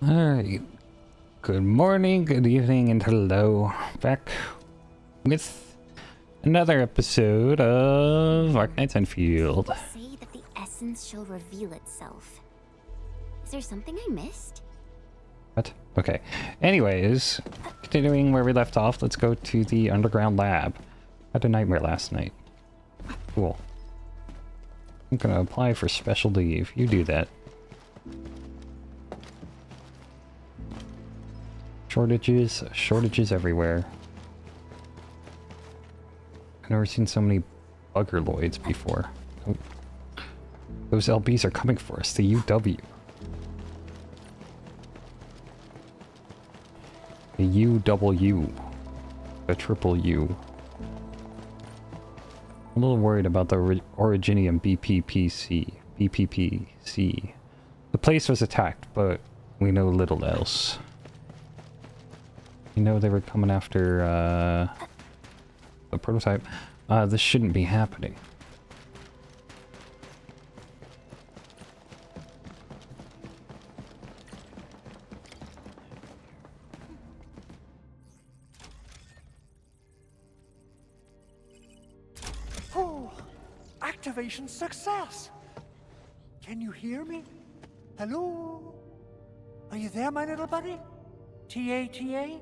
Alright. Good morning, good evening, and hello. Back with another episode of Arknights Endfield. Say that the essence shall reveal itself. Is there something I missed? What? Okay. Anyways, continuing where we left off, let's go to the underground lab. Had a nightmare last night. Cool. I'm gonna apply for special leave. You do that. Shortages everywhere. I've never seen so many buggerloids before. Oh. Those LBs are coming for us, the UW. The UW. The triple U. I'm a little worried about the Originium BPPC. The place was attacked, but we know little else. You know they were coming after the prototype. This shouldn't be happening. Oh, activation success! Can you hear me? Hello? Are you there, my little buddy? T-A-T-A?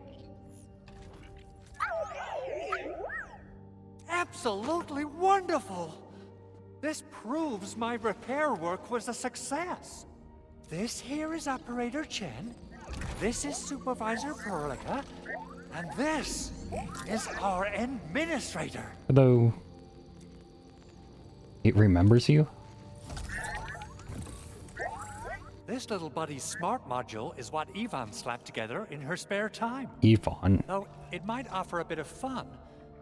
Absolutely wonderful! This proves my repair work was a success. This here is Operator Chen, this is Supervisor Perlica, and this is our Administrator. Hello. It remembers you? This little buddy's smart module is what Yvonne slapped together in her spare time. Yvonne. Though it might offer a bit of fun,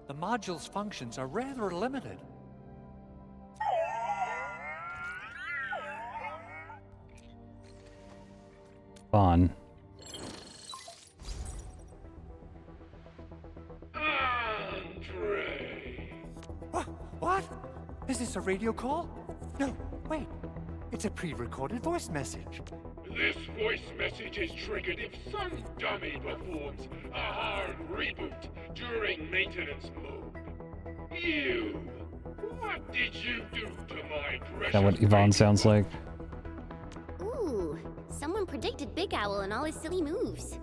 the module's functions are rather limited. Fun. Andre! What? Is this a radio call? No, wait. It's a pre-recorded voice message. This voice message is triggered if some dummy performs a hard reboot during maintenance mode. You! What did you do to my precious... Is that what Yvonne sounds like? Ooh, someone predicted Big Owl and all his silly moves.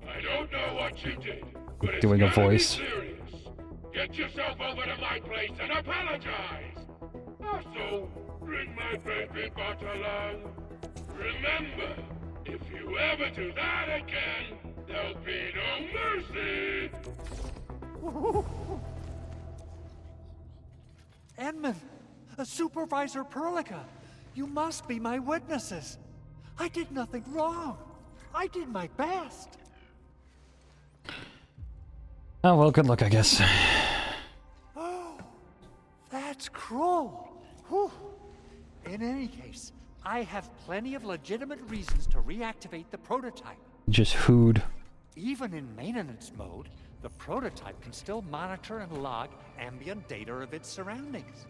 I don't know what you did, but it's Doing a gotta be voice. serious. Get yourself over to my place and apologize! Also, bring my baby butt along. Remember, if you ever do that again, there'll be no mercy! Edmund, Supervisor Perlica, you must be my witnesses. I did nothing wrong. I did my best. Oh, well, good luck, I guess. Oh, that's cruel. Whew. In any case, I have plenty of legitimate reasons to reactivate the prototype. Just hooed. Even in maintenance mode, the prototype can still monitor and log ambient data of its surroundings.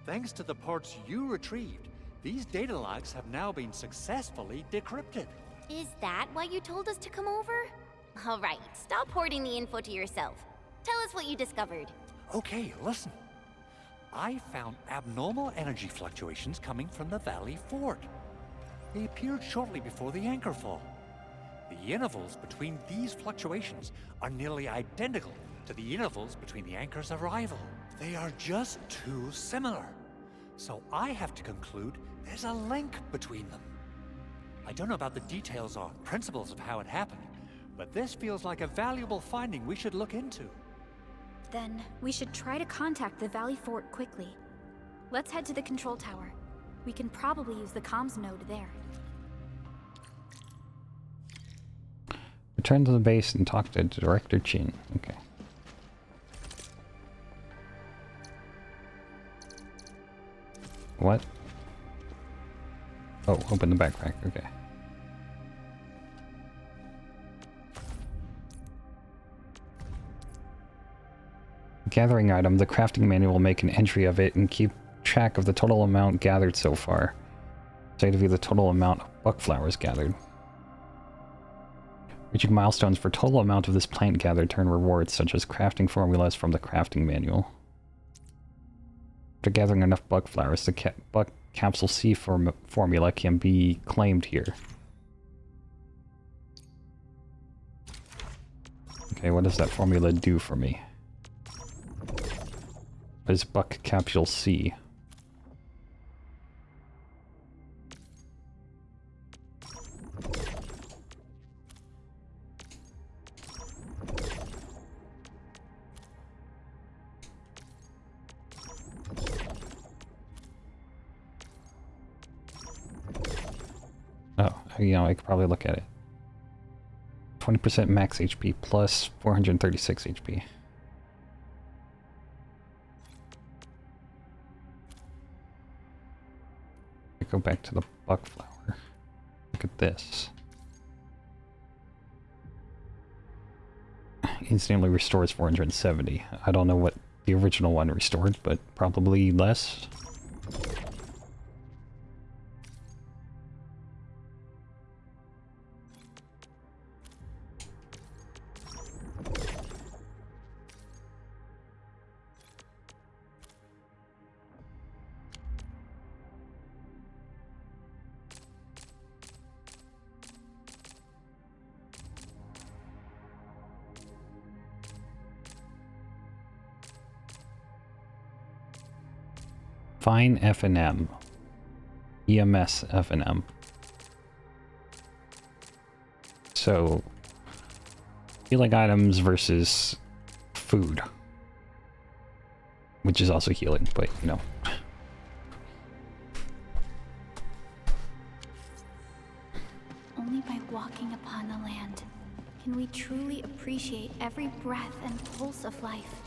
Thanks to the parts you retrieved, these data logs have now been successfully decrypted. Is that why you told us to come over? All right, stop hoarding the info to yourself. Tell us what you discovered. Okay, listen. I found abnormal energy fluctuations coming from the Valley Fort. They appeared shortly before the anchor fall. The intervals between these fluctuations are nearly identical to the intervals between the anchor's arrival. They are just too similar. So I have to conclude there's a link between them. I don't know about the details or principles of how it happened, but this feels like a valuable finding we should look into. Then we should try to contact the Valley Fort quickly. Let's head to the control tower. We can probably use the comms node there. Return to the base and talk to Director Chin. Okay. What? Oh, open the backpack. Okay. Gathering item. The crafting manual will make an entry of it and keep track of the total amount gathered so far. Say to view the total amount of buck flowers gathered. Reaching milestones for total amount of this plant gathered turn rewards, such as crafting formulas from the crafting manual. After gathering enough bug flowers, the bug capsule C formula can be claimed here. Okay, what does that formula do for me? What is Buck Capsule C? Oh, you know, I could probably look at it. 20% max HP plus 436 HP. Go back to the buck flower. Look at this. Instantly restores 470. I don't know what the original one restored, but probably less. Fine F&M. EMS F&M. So, healing items versus food. Which is also healing, but you know. Only by walking upon the land can we truly appreciate every breath and pulse of life.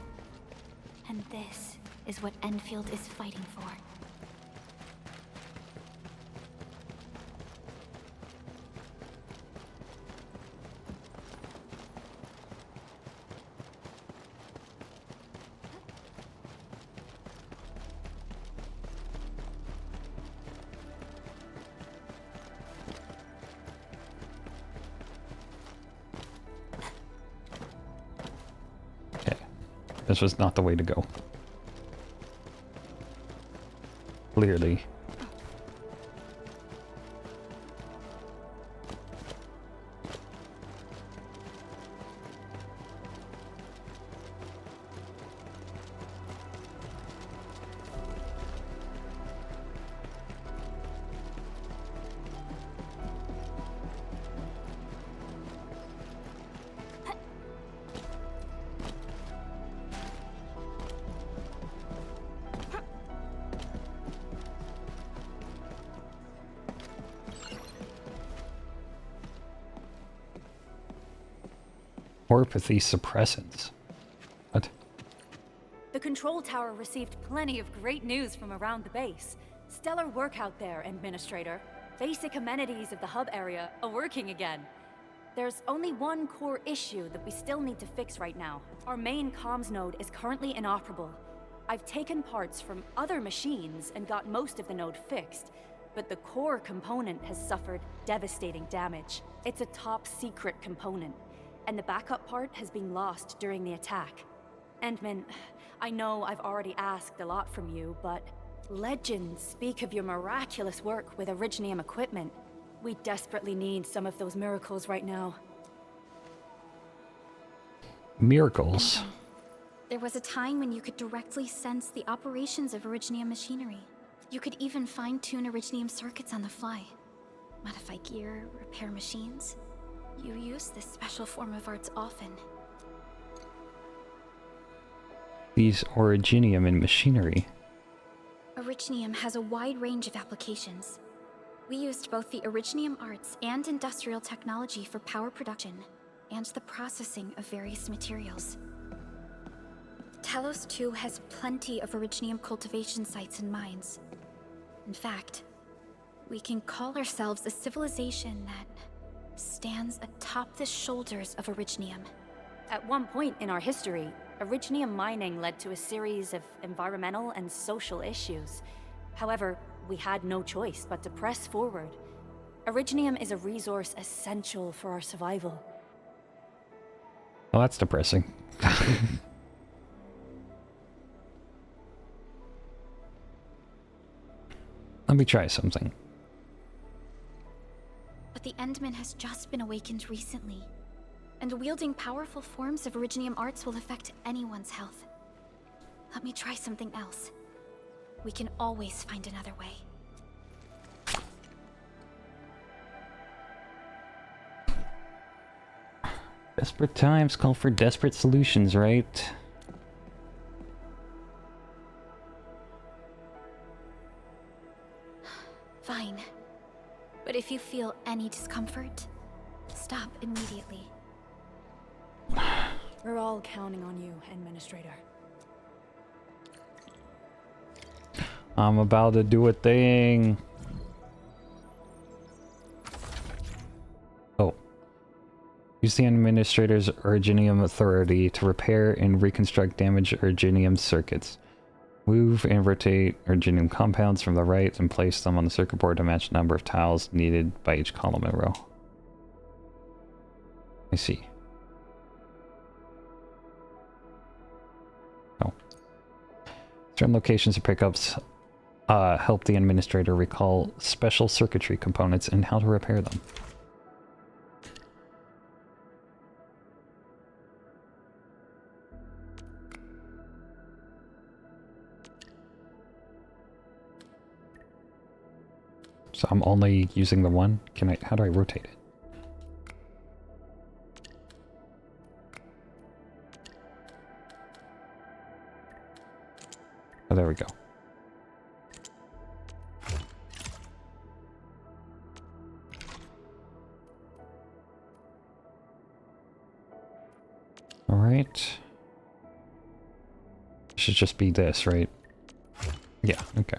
And this is what Endfield is fighting for. Okay, this was not the way to go. Clearly. Orpathy suppressants. What? The control tower received plenty of great news from around the base. Stellar work out there, Administrator. Basic amenities of the hub area are working again. There's only one core issue that we still need to fix right now. Our main comms node is currently inoperable. I've taken parts from other machines and got most of the node fixed, but the core component has suffered devastating damage. It's a top secret component, and the backup part has been lost during the attack. Endman, I know I've already asked a lot from you, but legends speak of your miraculous work with Originium equipment. We desperately need some of those miracles right now. Miracles? There was a time when you could directly sense the operations of Originium machinery. You could even fine-tune Originium circuits on the fly. Modify gear, repair machines. You use this special form of arts often. These Originium in machinery. Originium has a wide range of applications. We used both the Originium arts and industrial technology for power production, and the processing of various materials. Talos 2 has plenty of Originium cultivation sites and mines. In fact, we can call ourselves a civilization that stands atop the shoulders of Originium. At one point in our history, Originium mining led to a series of environmental and social issues. However, we had no choice but to press forward. Originium is a resource essential for our survival. Oh, that's depressing. Let me try something. But the Endman has just been awakened recently, and wielding powerful forms of Originium arts will affect anyone's health. Let me try something else. We can always find another way. Desperate times call for desperate solutions, right? Fine. But if you feel any discomfort, stop immediately. We're all counting on you, Administrator. I'm about to do a thing. Oh. Use the Administrator's Originium authority to repair and reconstruct damaged Originium circuits. Move and rotate Originium compounds from the right and place them on the circuit board to match the number of tiles needed by each column and row. I see. Oh. Certain locations or pickups help the Administrator recall special circuitry components and how to repair them. So I'm only using the one? How do I rotate it? Oh, there we go. All right. Should just be this, right? Yeah, okay.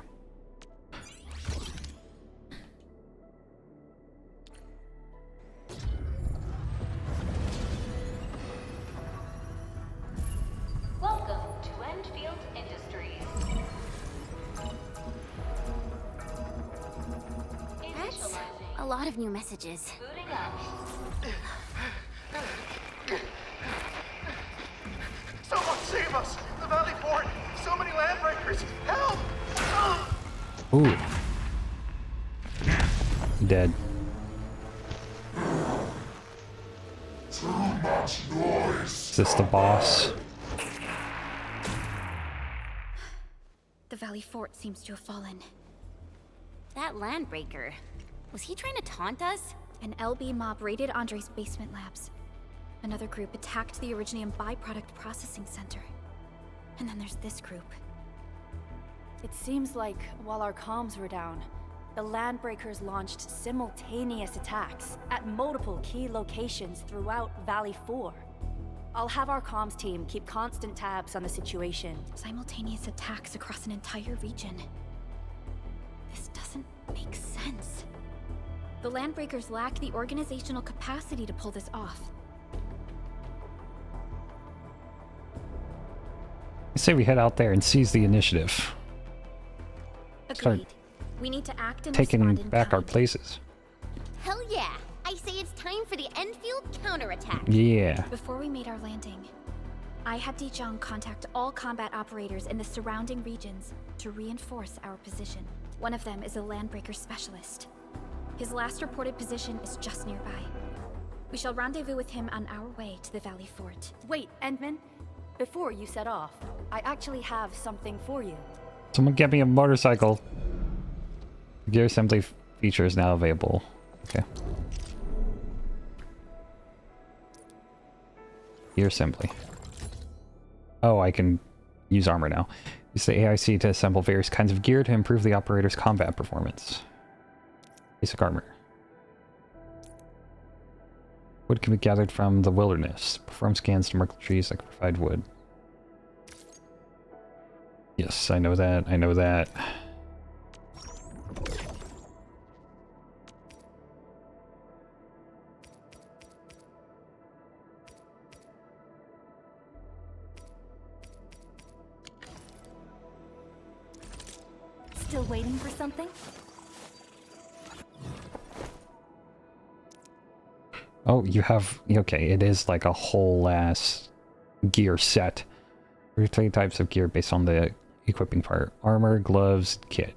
Welcome to Endfield Industries. That's a lot of new messages. Booting up. Someone save us! The Valley Fort! So many landbreakers! Help! Ooh. Dead. Too much noise. Is this the boss? The Valley Fort seems to have fallen. That landbreaker. Was he trying to taunt us? An LB mob raided Andre's basement labs. Another group attacked the Originium byproduct processing center. And then there's this group. It seems like while our comms were down, the Landbreakers launched simultaneous attacks at multiple key locations throughout Valley 4. I'll have our comms team keep constant tabs on the situation. Simultaneous attacks across an entire region. This doesn't make sense. The Landbreakers lack the organizational capacity to pull this off. I say we head out there and seize the initiative. Start Agreed. We need to act and taking respond in back our kind. places. Hell yeah! I say it's time for the Endfield counterattack. Yeah. Before we made our landing, I had Dijong contact all combat operators in the surrounding regions to reinforce our position. One of them is a Landbreaker specialist. His last reported position is just nearby. We shall rendezvous with him on our way to the Valley Fort. Wait, Endman, before you set off, I actually have something for you. Someone get me a motorcycle. Gear assembly feature is now available. Okay. Gear assembly. Oh, I can use armor now. Use the AIC to assemble various kinds of gear to improve the operator's combat performance. Basic armor. Wood can be gathered from the wilderness. Perform scans to mark the trees that can provide wood. Yes, I know that. I know that. Still waiting for something? Oh, you have... Okay, it is like a whole ass gear set. There are 3 types of gear based on the equipping part. Armor, gloves, kit.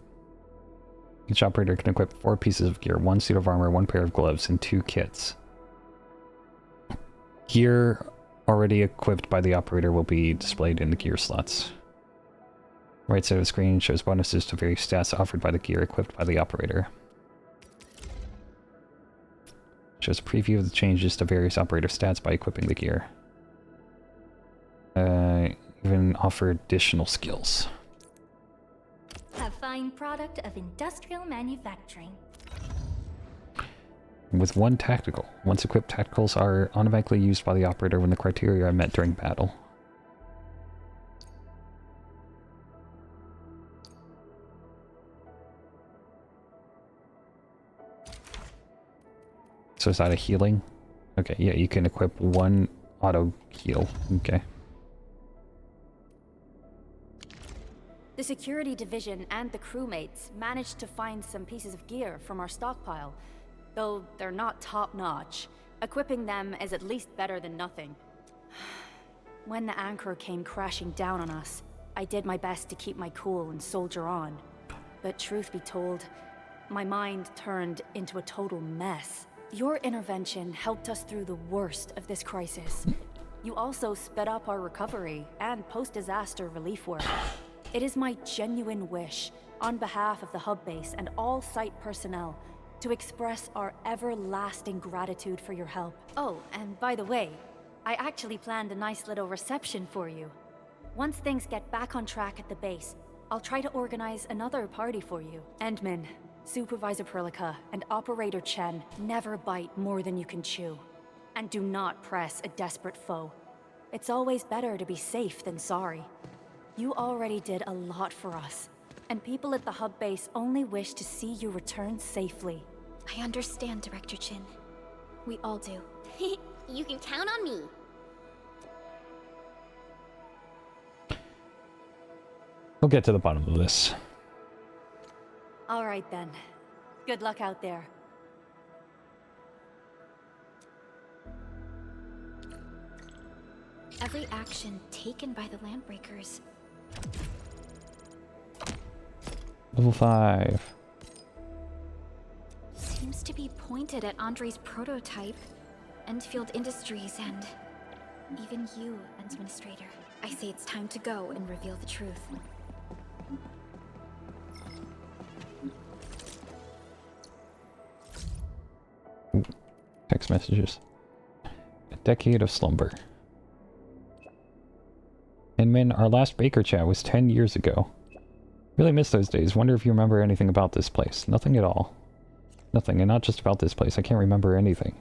Each operator can equip 4 pieces of gear, 1 suit of armor, 1 pair of gloves, and 2 kits. Gear already equipped by the operator will be displayed in the gear slots. Right side of the screen shows bonuses to various stats offered by the gear equipped by the operator. Shows a preview of the changes to various operator stats by equipping the gear. Even offer additional skills. A fine product of industrial manufacturing. With 1 tactical. Once equipped, tacticals are automatically used by the operator when the criteria are met during battle. So is that a healing? Okay, yeah, you can equip 1 auto heal. Okay. The security division and the crewmates managed to find some pieces of gear from our stockpile. Though they're not top-notch, equipping them is at least better than nothing. When the anchor came crashing down on us, I did my best to keep my cool and soldier on. But truth be told, my mind turned into a total mess. Your intervention helped us through the worst of this crisis. You also sped up our recovery and post-disaster relief work. It is my genuine wish, on behalf of the hub base and all site personnel, to express our everlasting gratitude for your help. Oh, and by the way, I actually planned a nice little reception for you. Once things get back on track at the base, I'll try to organize another party for you. Endman, Supervisor Perlica, and Operator Chen never bite more than you can chew. And do not press a desperate foe. It's always better to be safe than sorry. You already did a lot for us, and people at the hub base only wish to see you return safely. I understand, Director Chin. We all do. You can count on me. We'll get to the bottom of this. All right then. Good luck out there. Every action taken by the Landbreakers. Level 5. Seems to be pointed at Andre's prototype, Endfield Industries, and even you, Administrator. I say it's time to go and reveal the truth. Ooh, text messages. A decade of slumber. Inman, our last Baker chat was 10 years ago. Really miss those days. Wonder if you remember anything about this place. Nothing at all. Nothing, and not just about this place. I can't remember anything.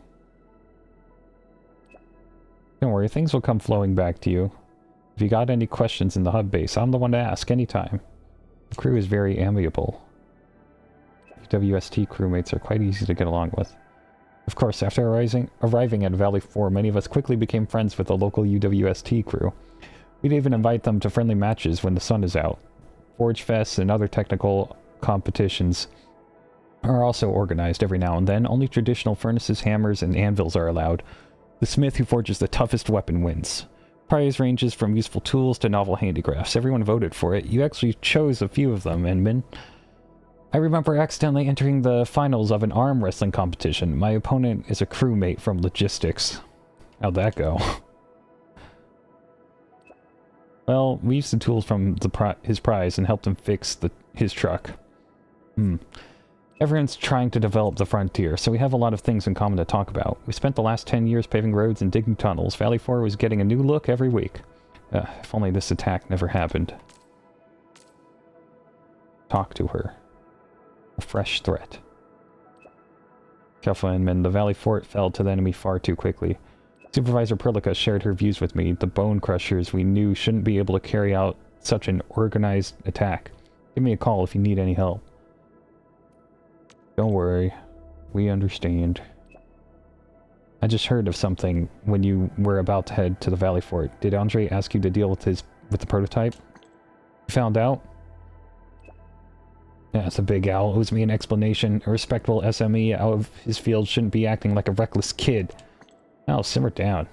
Don't worry, things will come flowing back to you. If you got any questions in the hub base, I'm the one to ask anytime. The crew is very amiable. WST crewmates are quite easy to get along with. Of course, after arriving at Valley 4, many of us quickly became friends with the local UWST crew. We'd even invite them to friendly matches when the sun is out. Forge fests and other technical competitions are also organized every now and then. Only traditional furnaces, hammers, and anvils are allowed. The smith who forges the toughest weapon wins. Prize ranges from useful tools to novel handicrafts. Everyone voted for it. You actually chose a few of them, Inman. I remember accidentally entering the finals of an arm wrestling competition. My opponent is a crewmate from logistics. How'd that go? Well, we used the tools from his prize and helped him fix his truck. Everyone's trying to develop the frontier, so we have a lot of things in common to talk about. We spent the last 10 years paving roads and digging tunnels. Valley 4 was getting a new look every week. If only this attack never happened. Talk to her. A fresh threat. Careful, Inman. The Valley Fort fell to the enemy far too quickly. Supervisor Perlica shared her views with me. The Bonekrushers we knew shouldn't be able to carry out such an organized attack. Give me a call if you need any help. Don't worry. We understand. I just heard of something when you were about to head to the Valley Fort. Did Andre ask you to deal with the prototype? You found out? Yeah, it's a big owl. Owes me an explanation. A respectable SME out of his field shouldn't be acting like a reckless kid. Oh, simmer down.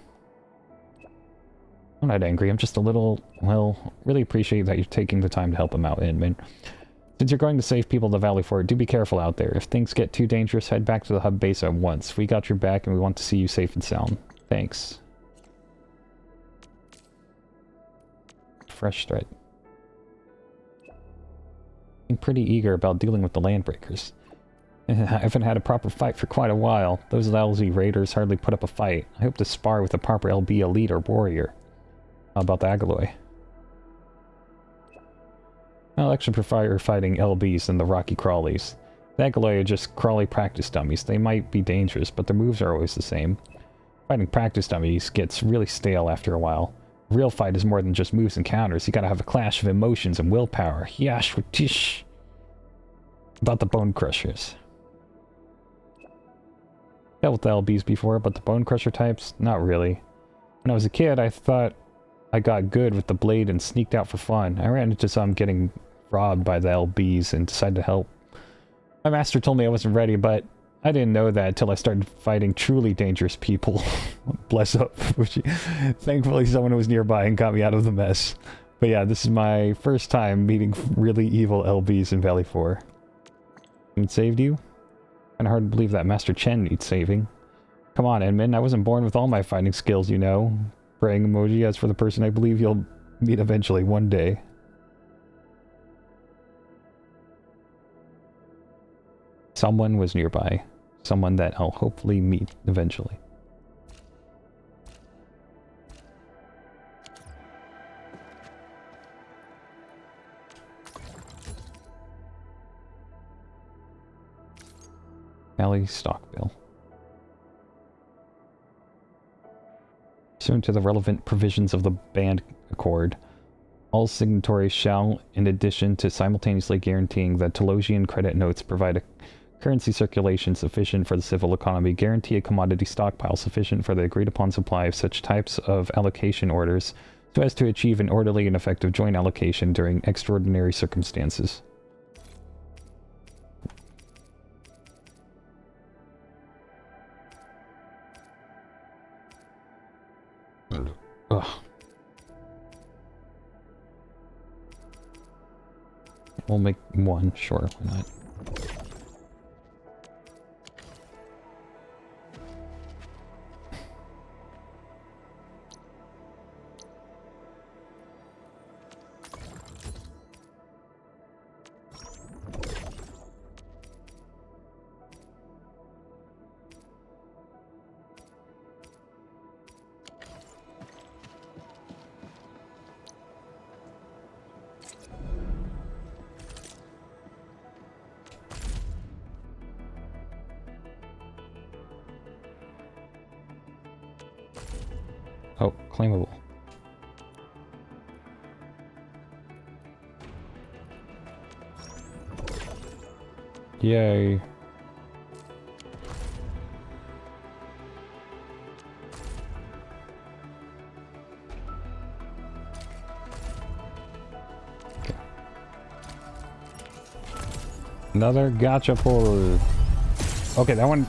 I'm not angry, I'm just a little, well, really appreciate that you're taking the time to help him out, Inman. Since you're going to save people in the Valley Fort, do be careful out there. If things get too dangerous, head back to the hub base at once. We got your back and we want to see you safe and sound. Thanks. Fresh threat. I'm pretty eager about dealing with the Landbreakers. I haven't had a proper fight for quite a while. Those LZ raiders hardly put up a fight. I hope to spar with a proper LB elite or warrior. How about the Agaloy? I'll actually prefer fighting LBs than the Rocky Crawlies. The Agaloy are just crawly practice dummies. They might be dangerous, but their moves are always the same. Fighting practice dummies gets really stale after a while. A real fight is more than just moves and counters. You gotta have a clash of emotions and willpower. Yash, tish. About the Bonekrushers. Dealt with the LBs before, but the Bonecrusher types? Not really. When I was a kid, I thought I got good with the blade and sneaked out for fun. I ran into some getting robbed by the LBs and decided to help. My master told me I wasn't ready, but I didn't know that until I started fighting truly dangerous people. Bless up. Thankfully someone was nearby and got me out of the mess. But yeah, this is my first time meeting really evil LBs in Valley 4. It saved you? Kinda hard to believe that Master Chen needs saving. Come on, Edmund, I wasn't born with all my fighting skills, you know. Praying emoji as for the person I believe you'll meet eventually one day. Someone was nearby. Someone that I'll hopefully meet eventually. Alley stock bill. Pursuant to the relevant provisions of the Band Accord, all signatories shall, in addition to simultaneously guaranteeing that Telosian credit notes provide a currency circulation sufficient for the civil economy, guarantee a commodity stockpile sufficient for the agreed-upon supply of such types of allocation orders so as to achieve an orderly and effective joint allocation during extraordinary circumstances. Ugh. We'll make one, sure, why not? Oh, claimable. Yay. Okay. Another gacha pull. Okay, that one...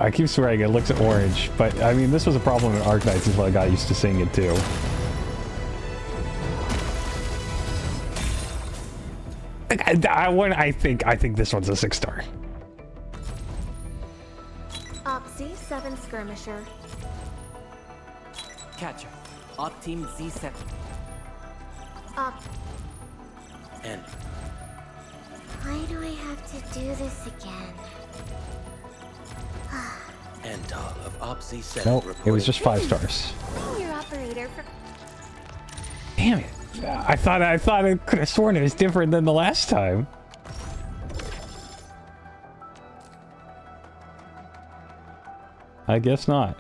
I keep swearing it looks orange, but I mean this was a problem in Arknights until I got used to seeing it too. I think this one's a 6-star. Op Z7 Skirmisher. Catcher. Op Team Z7. Op. And Why do I have to do this again? and of Op Z7. Nope, it was just 5 stars. Your operator for... Damn it. I thought I could have sworn it was different than the last time. I guess not.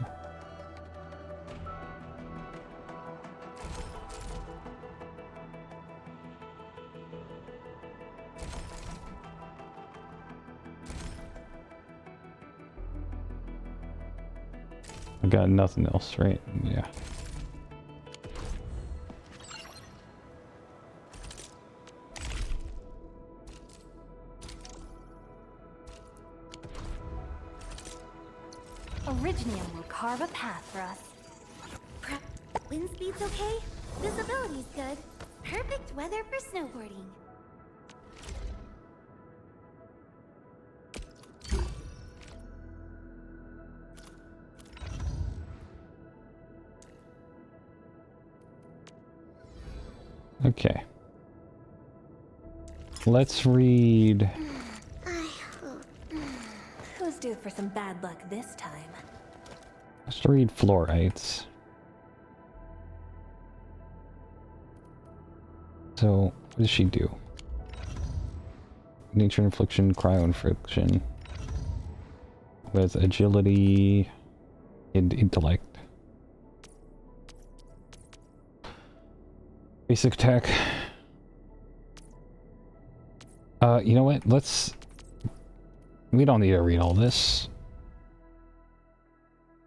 I got nothing else, right? Yeah. Originium will carve a path for us. Wind speed's okay? Visibility's good. Perfect weather for snowboarding. Okay. Let's read... Who's due for some bad luck this time? Let's read Fluorites. So, what does she do? Nature infliction, cryo infliction. With agility and intellect. Basic attack. You know what? We don't need to read all this.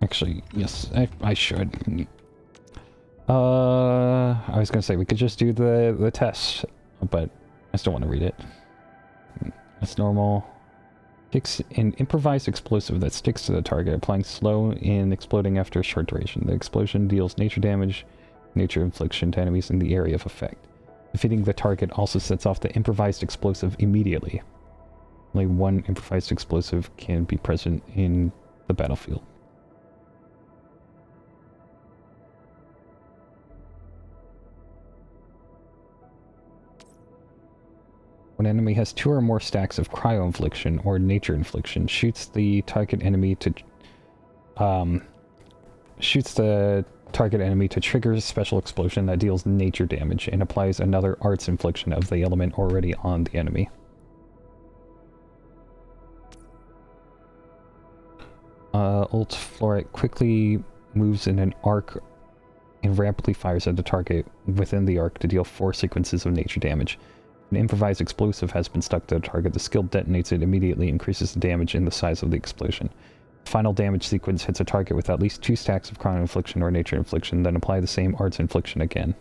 Actually, yes, I should. I was gonna say we could just do the test, but I still want to read it. That's normal. Picks an improvised explosive that sticks to the target, applying slow and exploding after a short duration. The explosion deals nature damage, nature infliction to enemies in the area of effect. Defeating the target also sets off the improvised explosive immediately. Only one improvised explosive can be present in the battlefield. When an enemy has 2 or more stacks of cryo infliction or nature infliction, shoots the target enemy to trigger a special explosion that deals nature damage and applies another arts infliction of the element already on the enemy. Ult Fluorite quickly moves in an arc and rapidly fires at the target within the arc to deal 4 sequences of nature damage. An improvised explosive has been stuck to the target. The skill detonates it immediately, increases the damage and the size of the explosion. The final damage sequence hits a target with at least 2 stacks of cryo infliction or nature infliction, then apply the same arts infliction again.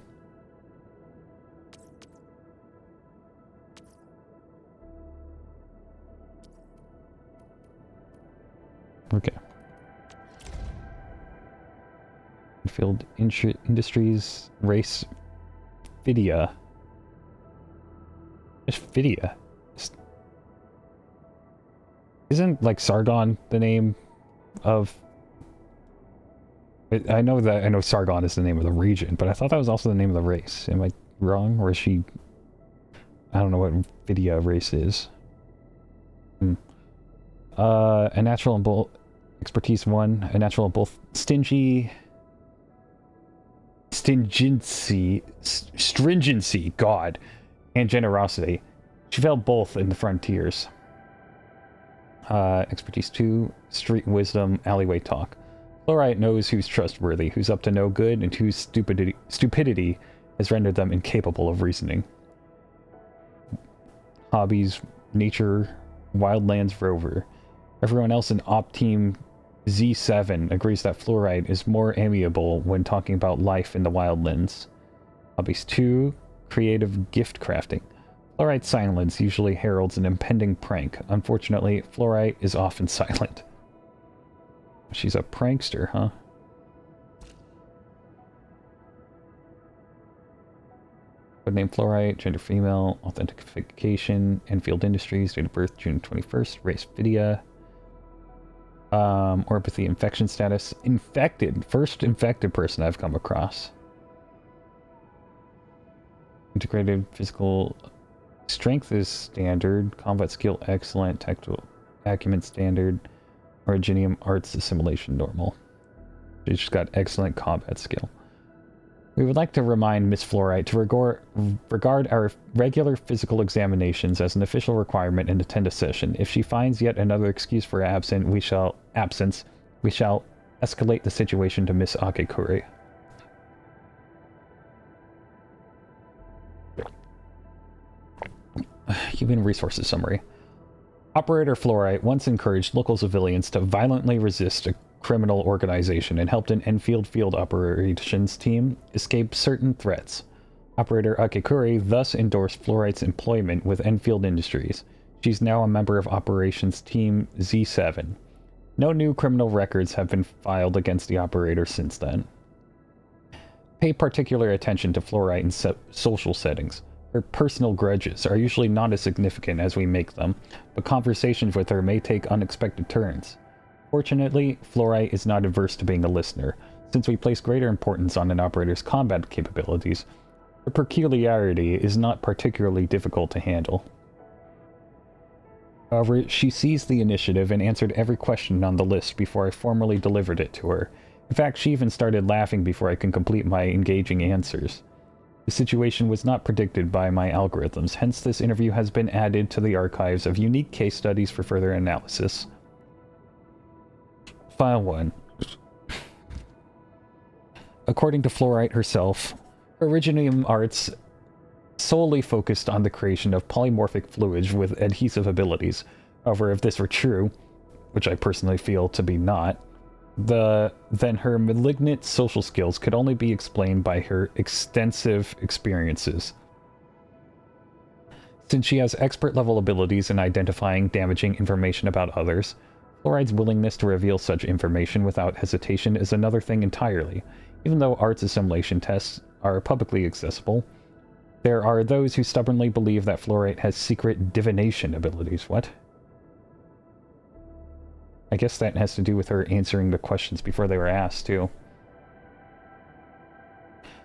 Okay. Endfield Industries race Fidia. It's Fidia. Isn't, like, Sargon the name of... I know Sargon is the name of the region, but I thought that was also the name of the race. Am I wrong? Or is she... I don't know what Fidia race is. A natural in both... Expertise 1. A natural in both stringency, God, and generosity. She failed both in the frontiers. Expertise 2, street wisdom, alleyway talk. Fluorite knows who's trustworthy, who's up to no good, and whose stupidity has rendered them incapable of reasoning. Hobbies, nature, wildlands rover. Everyone else in Op Team Z7 agrees that Fluorite is more amiable when talking about life in the wildlands. Hobbies 2, creative gift crafting. Fluorite's silence usually heralds an impending prank. Unfortunately, Fluorite is often silent. She's a prankster, huh? Codename Fluorite, gender female, authentication, Endfield Industries, date of birth June 21st, race Fidia. Orpathy infection status. Infected. First infected person I've come across. Integrated physical strength is standard. Combat skill excellent. Tactical acumen standard. Originium arts assimilation normal. She's just got excellent combat skill. We would like to remind Miss Fluorite to regard our regular physical examinations as an official requirement and attend a session. If she finds yet another excuse for absence, we shall escalate the situation to Miss Akekuri. Human Resources Summary. Operator Fluorite once encouraged local civilians to violently resist a criminal organization and helped an Endfield field operations team escape certain threats. Operator Akekuri thus endorsed Fluorite's employment with Endfield Industries. She's now a member of Operations Team Z7. No new criminal records have been filed against the operator since then. Pay particular attention to fluorite in social settings. Her personal grudges are usually not as significant as we make them, but conversations with her may take unexpected turns. Fortunately, fluorite is not averse to being a listener, since we place greater importance on an operator's combat capabilities. Her peculiarity is not particularly difficult to handle. However, she seized the initiative and answered every question on the list before I formally delivered it to her. In fact, she even started laughing before I could complete my engaging answers. The situation was not predicted by my algorithms, hence this interview has been added to the archives of unique case studies for further analysis. File 1. According to Fluorite herself, her Originium arts solely focused on the creation of polymorphic fluids with adhesive abilities. However, if this were true, which I personally feel to be not, then her malignant social skills could only be explained by her extensive experiences. Since she has expert-level abilities in identifying damaging information about others, Fluoride's willingness to reveal such information without hesitation is another thing entirely. Even though arts assimilation tests are publicly accessible, there are those who stubbornly believe that Fluorite has secret divination abilities. What? I guess that has to do with her answering the questions before they were asked, too.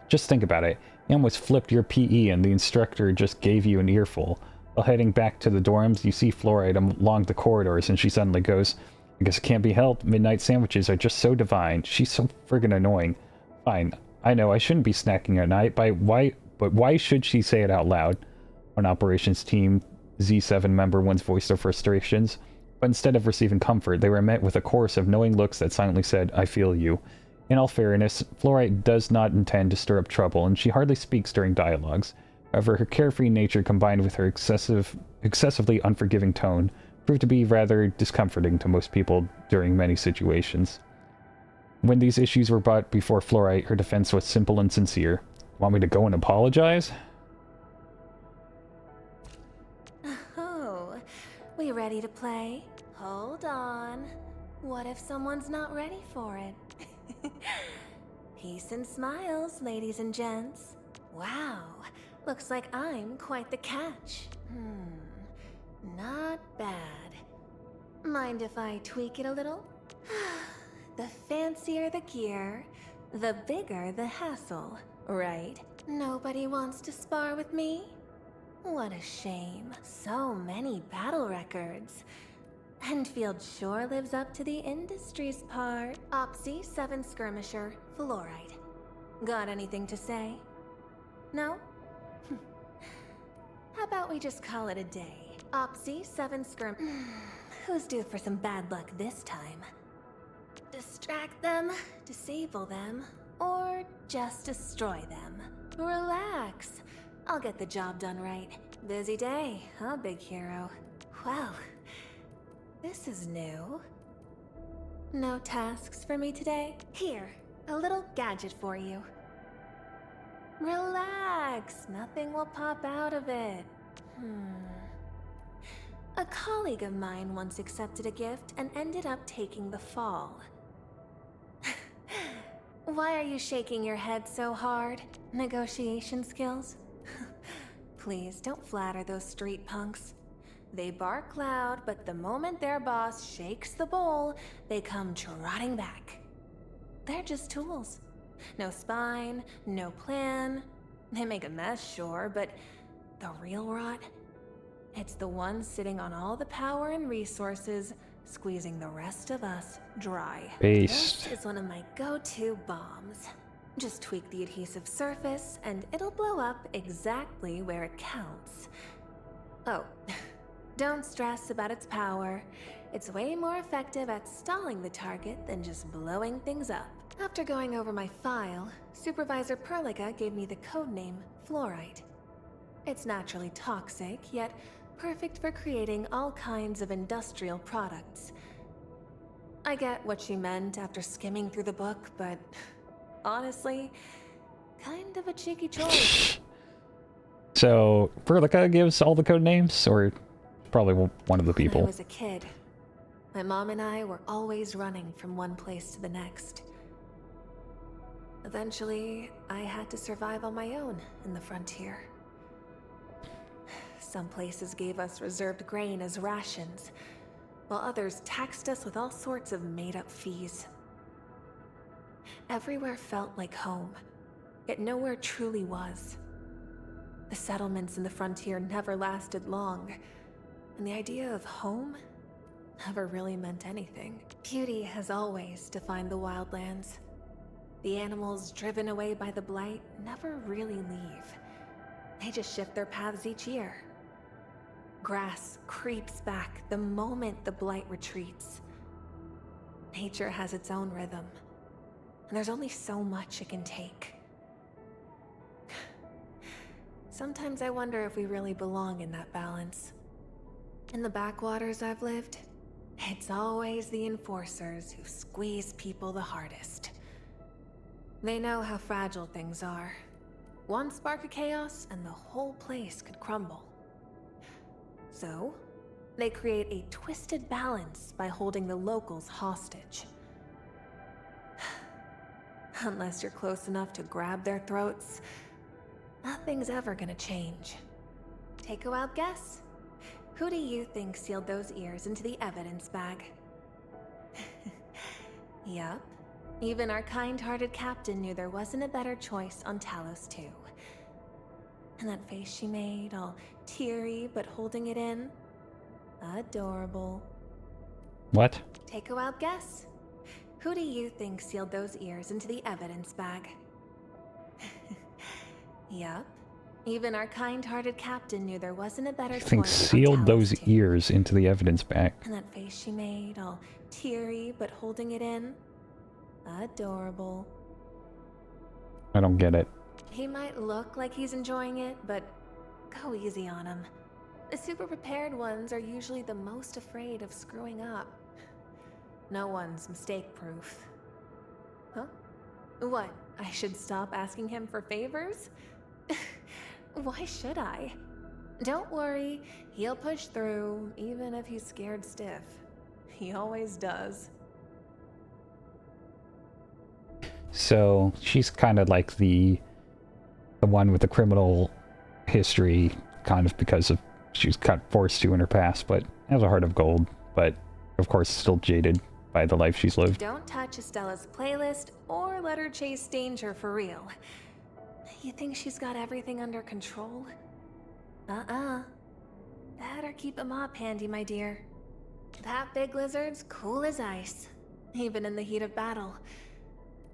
Just think about it. You almost flipped your PE and the instructor just gave you an earful. While heading back to the dorms, you see Fluorite along the corridors and she suddenly goes, "I guess it can't be helped. Midnight sandwiches are just so divine." She's so friggin' annoying. Fine, I know I shouldn't be snacking at night, but why should she say it out loud? One operations team Z7 member once voiced their frustrations, but instead of receiving comfort, they were met with a chorus of knowing looks that silently said, "I feel you." In all fairness, Fluorite does not intend to stir up trouble, and she hardly speaks during dialogues. However, her carefree nature combined with her excessively unforgiving tone proved to be rather discomforting to most people during many situations. When these issues were brought before Fluorite, her defense was simple and sincere. "Want me to go and apologize?" Oh, we ready to play? Hold on. What if someone's not ready for it? Peace and smiles, ladies and gents. Wow, looks like I'm quite the catch. Not bad. Mind if I tweak it a little? The fancier the gear, the bigger the hassle, right? Nobody wants to spar with me? What a shame. So many battle records. Endfield sure lives up to the industry's part. Opsy 7 Skirmisher, Fluorite. Got anything to say? No? How about we just call it a day? Opsy 7 Who's due for some bad luck this time? Distract them, disable them, or just destroy them? Relax. I'll get the job done right. Busy day, huh, big hero? Well, this is new. No tasks for me today? Here, a little gadget for you. Relax, nothing will pop out of it. A colleague of mine once accepted a gift and ended up taking the fall. Why are you shaking your head so hard? Negotiation skills? Please don't flatter those street punks. They bark loud, but the moment their boss shakes the bowl, they come trotting back. They're just tools. No spine, no plan. They make a mess, sure, but the real rot? It's the one sitting on all the power and resources, squeezing the rest of us dry. Based. This is one of my go-to bombs. Just tweak the adhesive surface, and it'll blow up exactly where it counts. Oh, don't stress about its power. It's way more effective at stalling the target than just blowing things up. After going over my file, Supervisor Perlica gave me the codename Fluorite. It's naturally toxic, yet perfect for creating all kinds of industrial products. I get what she meant after skimming through the book, but honestly, kind of a cheeky choice. So, Perlica gives all the code names, or probably one of the people? When I was a kid, My mom and I were always running from one place to the next. Eventually, I had to survive on my own in the frontier. Some places gave us reserved grain as rations, while others taxed us with all sorts of made-up fees. Everywhere felt like home, yet nowhere truly was. The settlements in the frontier never lasted long, and the idea of home never really meant anything. Beauty has always defined the wildlands. The animals driven away by the blight never really leave. They just shift their paths each year. Grass creeps back the moment the blight retreats. Nature has its own rhythm, and there's only so much it can take. Sometimes I wonder if we really belong in that balance. In the backwaters I've lived, it's always the enforcers who squeeze people the hardest. They know how fragile things are. One spark of chaos and the whole place could crumble. So, they create a twisted balance by holding the locals hostage. Unless you're close enough to grab their throats, nothing's ever gonna change. Take a wild guess. Who do you think sealed those ears into the evidence bag? Yup. Even our kind-hearted captain knew there wasn't a better choice on Talos 2. And that face she made, all teary but holding it in. Adorable. What? Take a wild guess. Who do you think sealed those ears into the evidence bag? Yup. Even our kind-hearted captain knew there wasn't a better I choice think on sealed Talos those 2. ears into the evidence bag. And that face she made, all teary but holding it in. Adorable. I don't get it. He might look like he's enjoying it, but go easy on him. The super prepared ones are usually the most afraid of screwing up. No one's mistake-proof. Huh? What? I should stop asking him for favors? Why should I? Don't worry, he'll push through, even if he's scared stiff. He always does. So she's kind of like the one with the criminal history, kind of because of she was kind of forced to in her past, but has a heart of gold, but of course still jaded by the life she's lived. Don't touch Estella's playlist or let her chase danger for real. You think she's got everything under control? Better keep a mop handy, my dear. That big lizard's cool as ice, even in the heat of battle.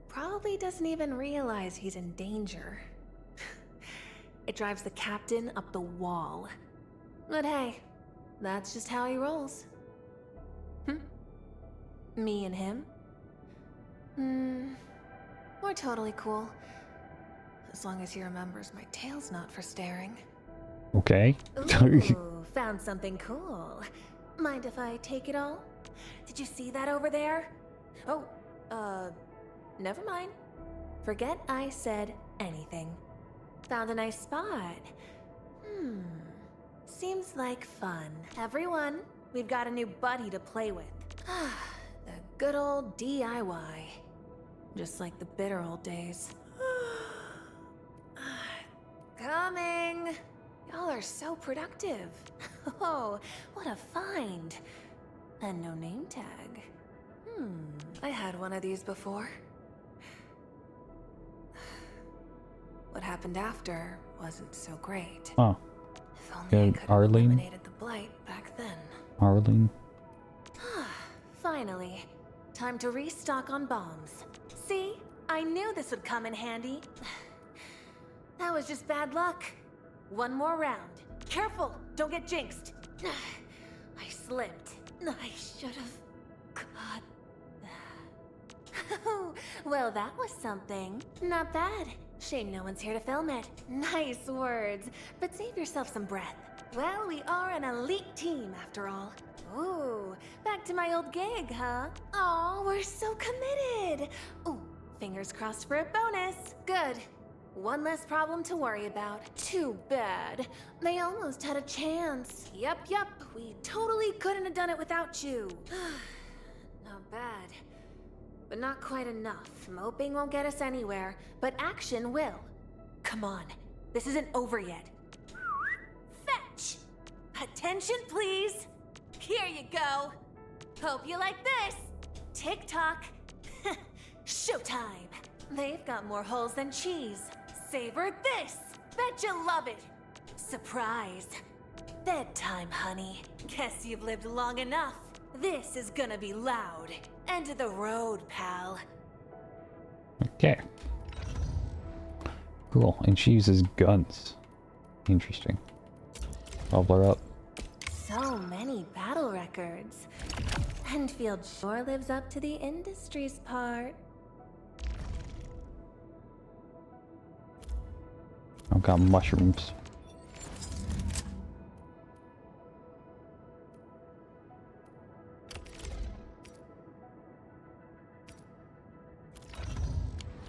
Probably doesn't even realize he's in danger. It drives the captain up the wall. But hey, that's just how he rolls. Me and him? We're totally cool. As long as he remembers my tail's not for staring. Okay. Ooh, found something cool. Mind if I take it all? Did you see that over there? Oh, never mind. Forget I said anything. Found a nice spot. Seems like fun. Everyone, we've got a new buddy to play with. The good old DIY. Just like the bitter old days. Coming! Y'all are so productive. Oh, what a find. And no name tag. I had one of these before. What happened after wasn't so great. Oh. If only I could have Arlene? eliminated the blight back then. Arlene? Finally. Time to restock on bombs. See? I knew this would come in handy. That was just bad luck. One more round. Careful! Don't get jinxed! I slipped. I should have caught that. Well, that was something. Not bad. Shame no one's here to film it. Nice words, but save yourself some breath. Well, we are an elite team after all. Ooh, back to my old gig, huh? Aw, we're so committed. Ooh, fingers crossed for a bonus. Good. One less problem to worry about. Too bad. They almost had a chance. Yep. We totally couldn't have done it without you. Not bad. But not quite enough. Moping won't get us anywhere, but action will. Come on. This isn't over yet. Fetch! Attention, please. Here you go. Hope you like this. Tick-tock. Showtime. They've got more holes than cheese. Savor this. Bet you love it. Surprise. Bedtime, honey. Guess you've lived long enough. This is gonna be loud. End of the road, pal. Okay. Cool. And she uses guns. Interesting. Level her up. So many battle records. Endfield sure lives up to the industries part. I've got mushrooms.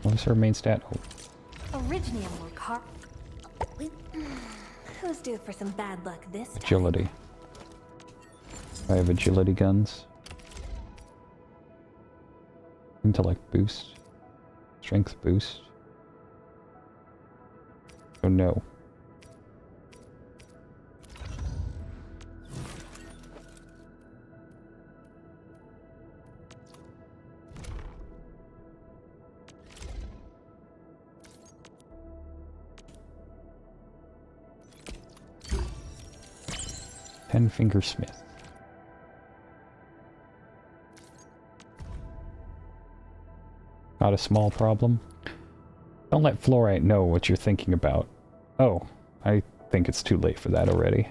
What is her main stat? Oh. Originium will Who's due for some bad luck this time? Agility. I have agility guns. Intellect boost. Strength boost. Oh no. Ten-finger smith. Not a small problem. Don't let fluorite know what you're thinking about. Oh, I think it's too late for that already.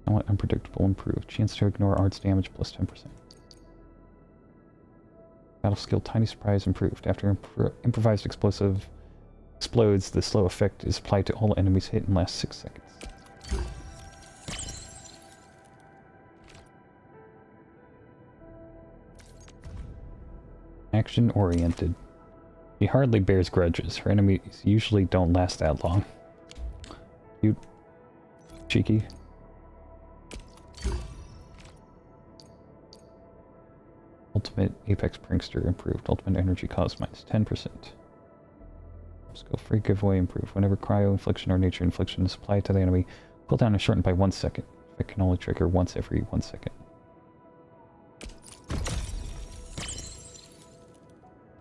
Somewhat unpredictable improved. Chance to ignore arts damage plus 10%. Battle skill tiny surprise improved. After improvised explosive explodes, the slow effect is applied to all enemies hit in lasts 6 seconds. Action oriented. She hardly bears grudges. Her enemies usually don't last that long. Cute. Cheeky. Ultimate Apex Prankster improved. Ultimate Energy Cost minus 10%. Skill free giveaway improved. Whenever cryo infliction or nature infliction is applied to the enemy, cooldown is shortened by 1 second. It can only trigger once every 1 second.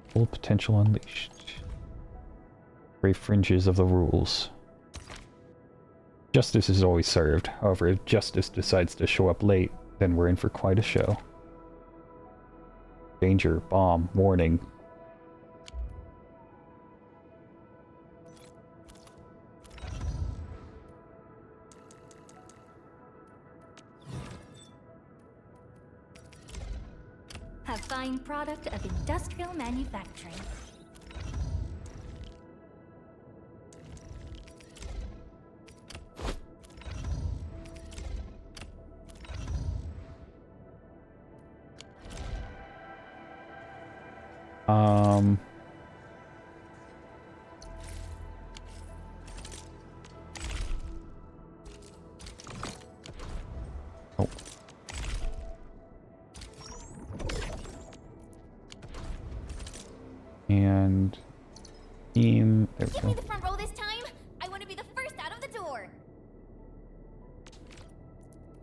Full potential unleashed. Gray fringes of the rules. Justice is always served. However, if justice decides to show up late, then we're in for quite a show. Danger, bomb, warning. A fine product of industrial manufacturing. Oh. And team. There we Give go. me the front row this time. I want to be the first out of the door.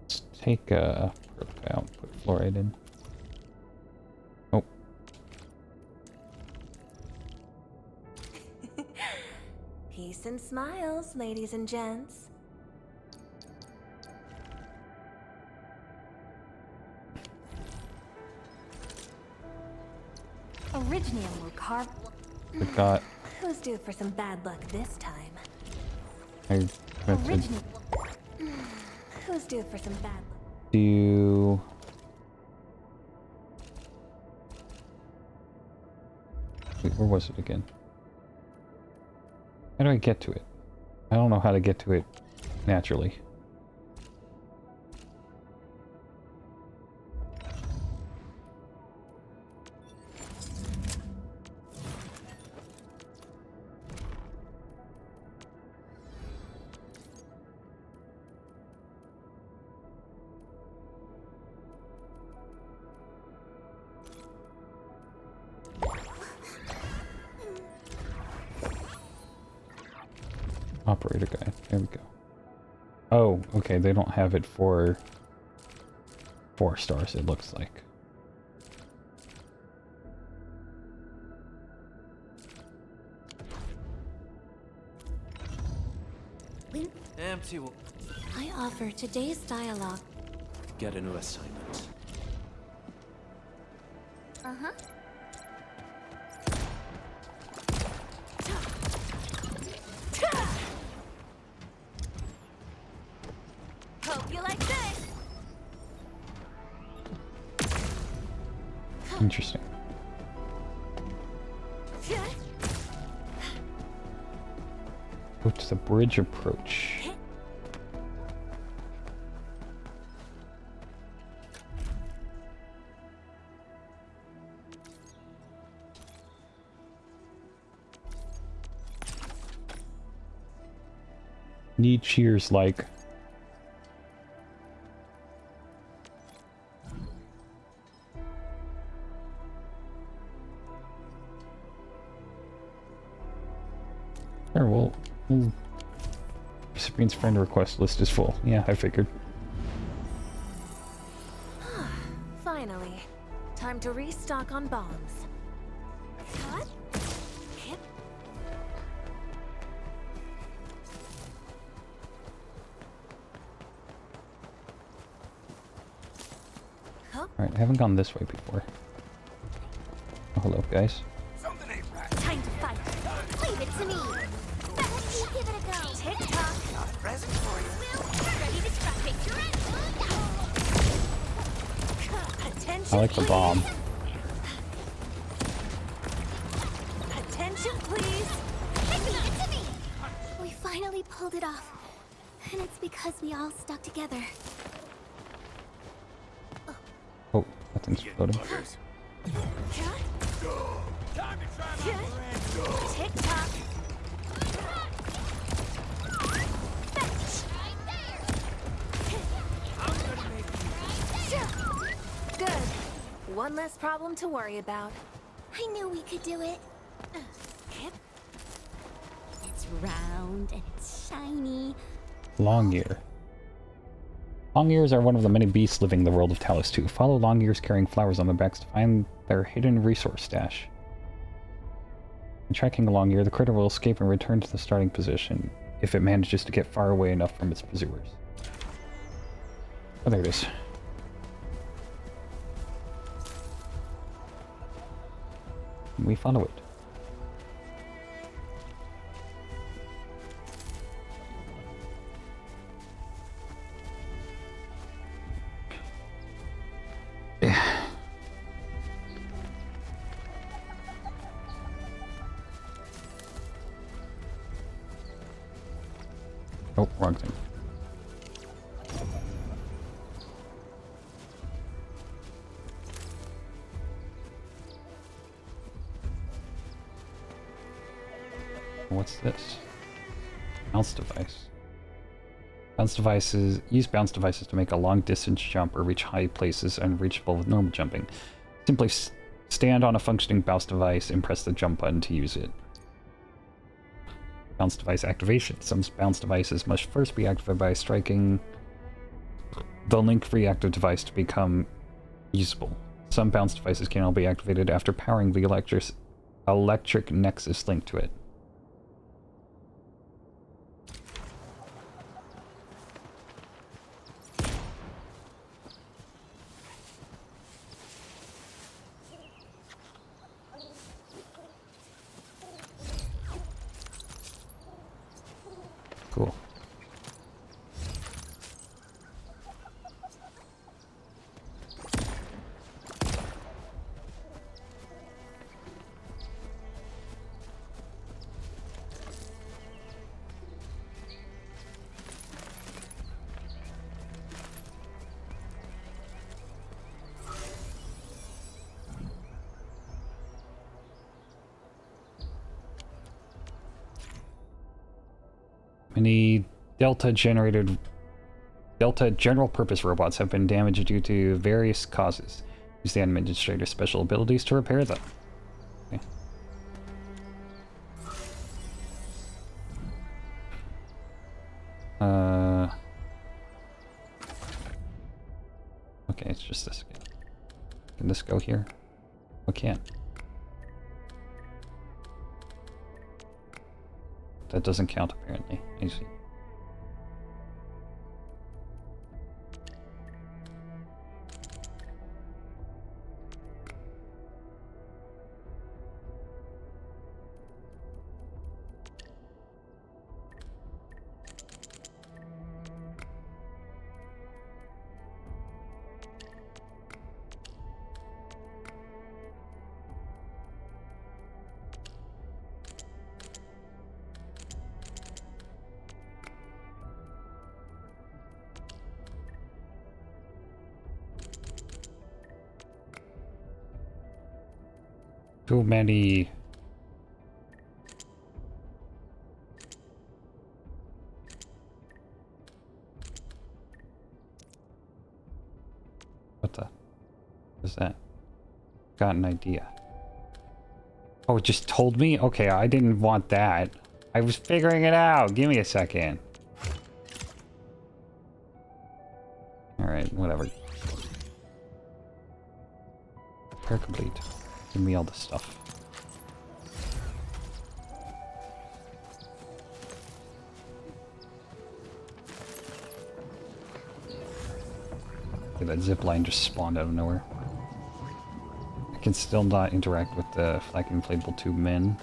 Let's take a out, put fluoride in. Oh. Peace and smiles, ladies and gents. Originium will carve. Forgot. Who's due for some bad luck this time? I meant to Originium. Who's due for some bad luck? do. Wait, where was it again? How do I get to it? I don't know how to get to it naturally. Operator guide. There we go. Oh, okay. They don't have it for 4 stars, it looks like. Empty. I offer today's dialogue. Get a new assignment. Uh-huh. Hope you like this. Interesting. Go to the bridge approach. Need cheers like. Sure, well, recipient's friend request list is full. Yeah, I figured. Finally. Time to restock on bombs. Cut. Hip. Alright, I haven't gone this way before. Oh, hello, guys. Something ain't right. Time to fight. Leave it to me. Give it a go. Tick tock. Got a present for you. Ready to scrap picture it. Attention. I like the bomb. Attention, please. Leave it to me. We finally pulled it off. And it's because we all stuck together. Oh, that thing's floating. Time to try my Tick tock. Good. One less problem to worry about. I knew we could do it. It's round and it's shiny. Long ear. Long ears are one of the many beasts living in the world of Talos 2. Follow long ears carrying flowers on their backs to find their hidden resource stash. In tracking a long ear, the critter will escape and return to the starting position if it manages to get far away enough from its pursuers. Oh, there it is. We follow it. Oh, wrong thing. What's this? Bounce device. Bounce devices use bounce devices to make a long distance jump or reach high places unreachable with normal jumping. Simply stand on a functioning bounce device and press the jump button to use it. Bounce device activation. Some bounce devices must first be activated by striking the link-free active device to become usable. Some bounce devices can only be activated after powering the electric nexus linked to it. Cool. Many Delta general purpose robots have been damaged due to various causes. Use the administrator's special abilities to repair them. Okay. Okay, it's just this again. Can this go here? Oh, can't. That doesn't count apparently. I see. Too many. What the? What is that? Got an idea. Oh, it just told me? Okay, I didn't want that. I was figuring it out. Give me a second. Alright, whatever. Repair complete. Give me all this stuff. Okay, that zip line just spawned out of nowhere. I can still not interact with the flag inflatable tube men.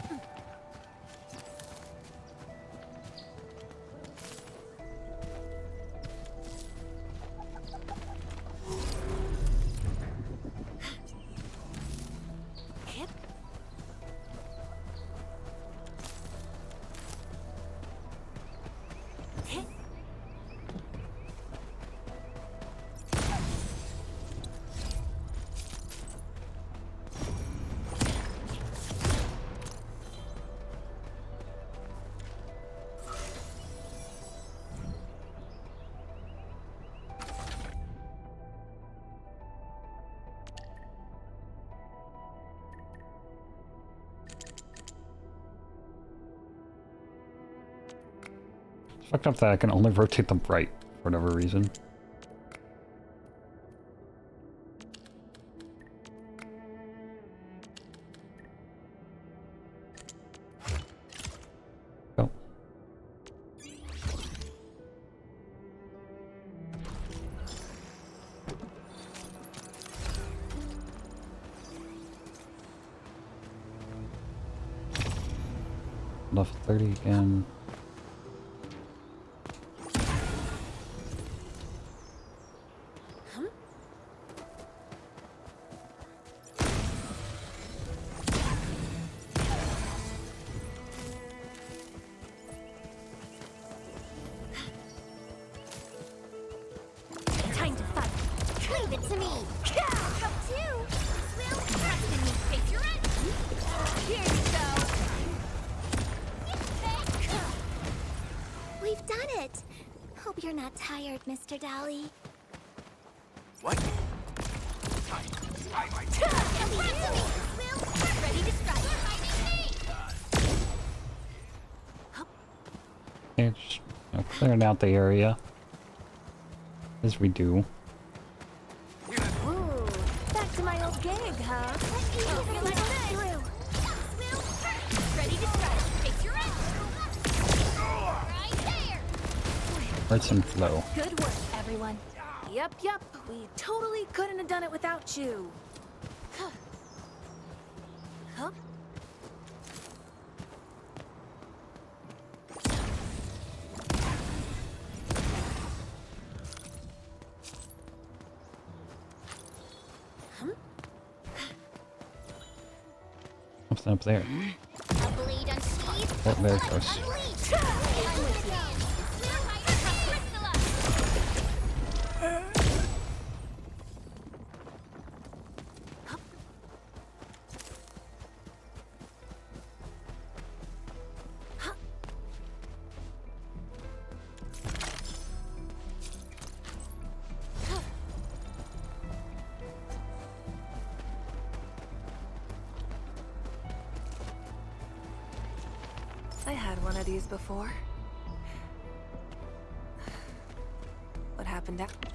Fucked up that I can only rotate them right for whatever reason. Go. Level 30 again. Mr. Dolly. What? Ready to strike. Okay, just clearing out the area. As we do. Ooh, back to my old gig, huh? Ready to strike. Face your right. Right there. Where's some flow? Good work, everyone. Yep. We totally couldn't have done it without you. Huh? Something up there. Oh, very close. I had one of these before. What happened after?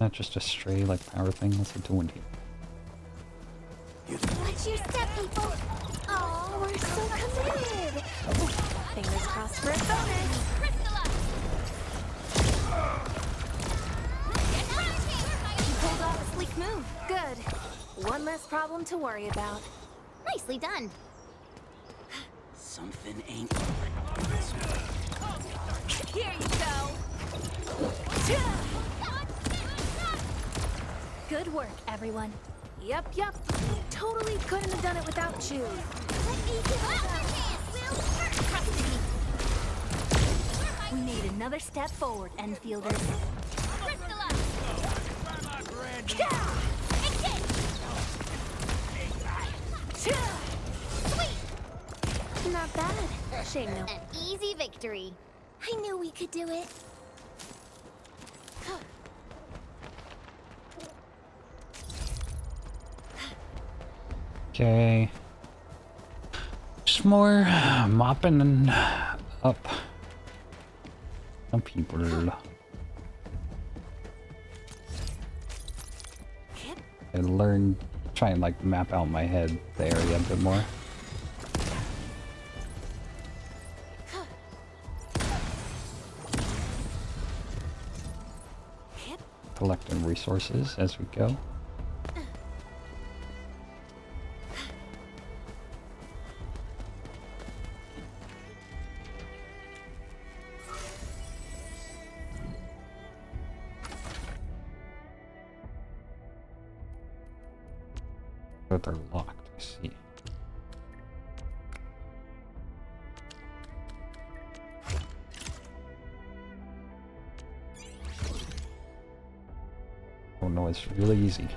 Not just a stray like power thing. What's it doing here? Watch your step, people! Oh, we're so committed! Fingers crossed for a bonus. You pulled off a sleek move. Good. One less problem to worry about. Nicely done. Something ain't. Here you go. Good work, everyone. Yep. Totally couldn't have done it without you. We made another step forward, Enfielders. Not bad. Shame no. An easy victory. I knew we could do it. Okay. Just more mopping up some people. I learned, try and like map out my head the area a bit more. Collecting resources as we go. But they're locked, I see. Oh no, it's really easy.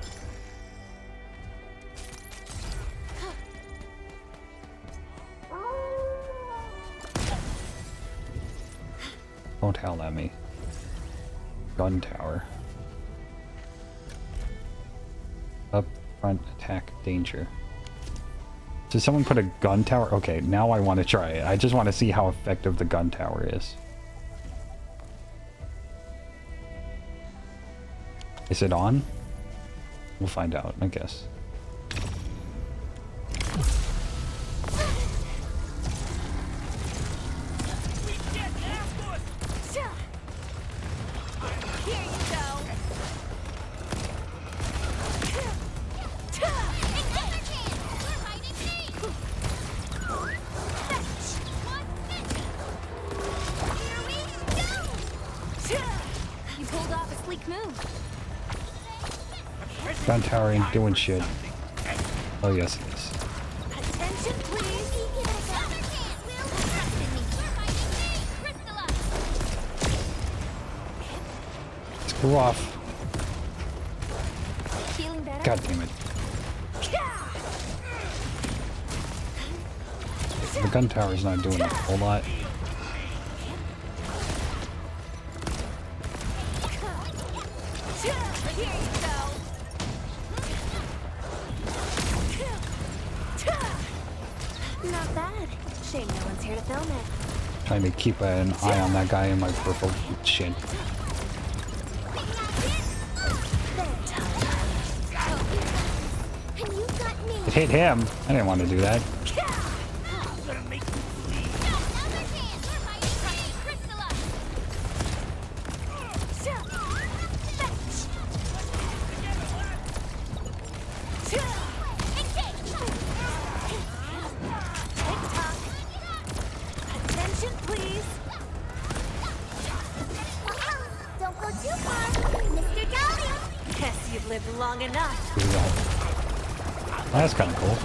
Don't howl at me. Gun tower. Up front attack danger. Did someone put a gun tower? Okay, now I want to try it. I just want to see how effective the gun tower is. Is it on? We'll find out, I guess. Gun tower ain't doing shit. Oh yes it is. Attention, please. Screw off. Feeling better? God damn it. The gun tower's not doing a whole lot. Not bad. Shame no one's here to film it. Trying to keep an eye on that guy in my purple shit. It hit him. I didn't want to do that. Attention, please. Don't go too far, Mr. Dolly. Guess you've lived long enough. That's kind of cool.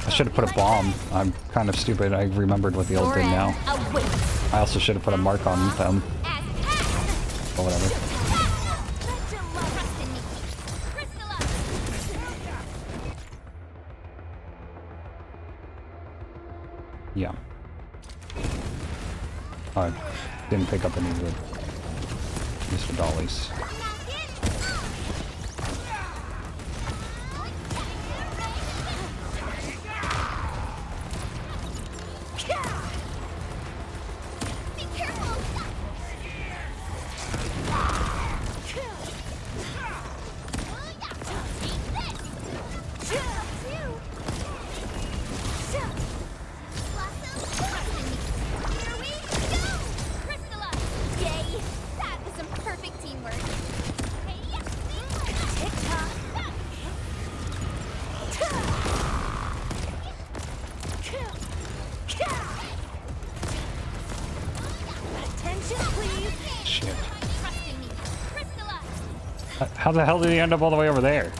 I should have put a bomb. I'm kind of stupid. I remembered what the old did now. I also should have put a mark on them. Or whatever. Yeah. I didn't pick up any of the Mr. Dollies. How the hell did he end up all the way over there?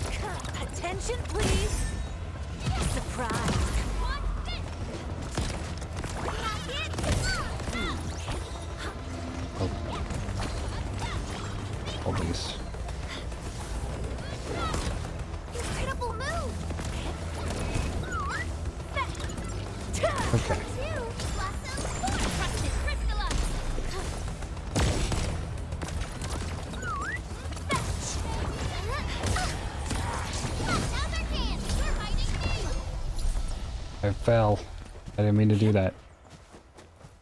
Attention, please. Surprise. Oh, these. Incredible move. Okay. I fell. I didn't mean to do that.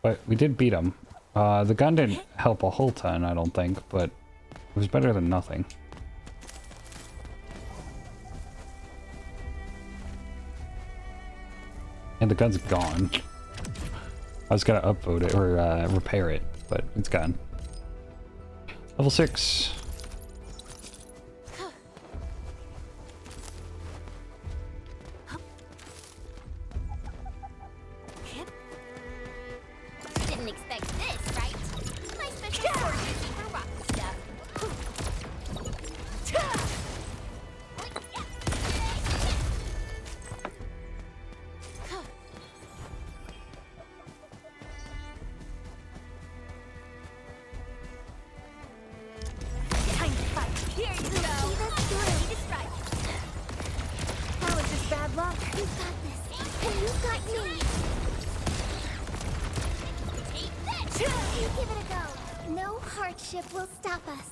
But we did beat him. The gun didn't help a whole ton, I don't think, but it was better than nothing. And the gun's gone. I was gonna upvote it, or repair it, but it's gone. Level 6. Didn't expect this, right? My special sword using for rocky stuff. Time to fight. Here you go. Ready to strike. How is this bad luck? You got this, and you got me. You give it a go. No hardship will stop us.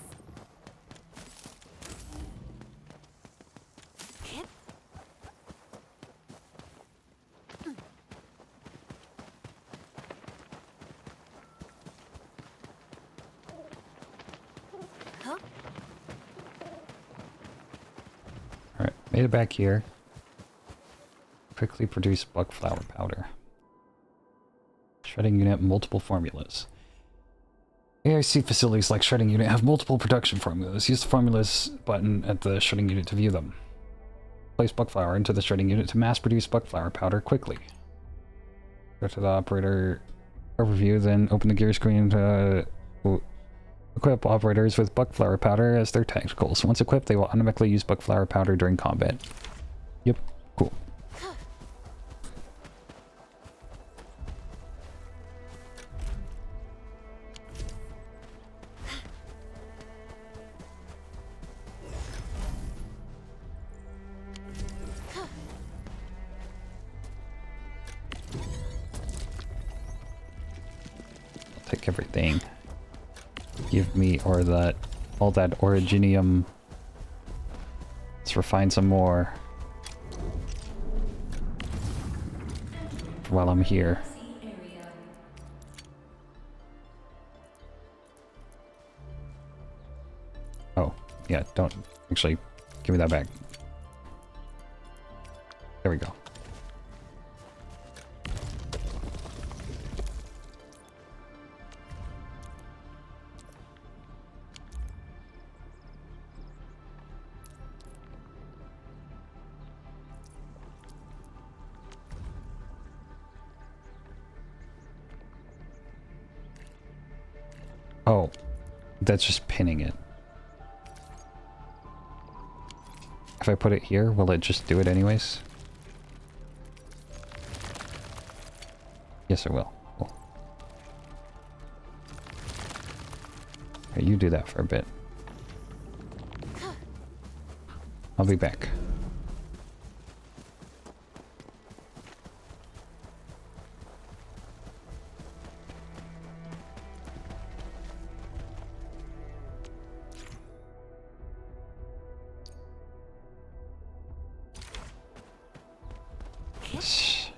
Huh? Alright, made it back here. Quickly produce bugflower powder. Shredding unit, multiple formulas. AIC facilities like shredding unit have multiple production formulas. Use the formulas button at the shredding unit to view them. Place bugflower into the shredding unit to mass produce bugflower powder quickly. Go to the operator overview, then open the gear screen to equip operators with bugflower powder as their tacticals. Once equipped, they will automatically use bugflower powder during combat. Yep, cool. Take everything. Give me all that originium. Let's refine some more while I'm here. Oh, yeah, don't actually give me that back. There we go. Oh, that's just pinning it. If I put it here, will it just do it anyways? Yes, it will. Cool. Okay, you do that for a bit. I'll be back.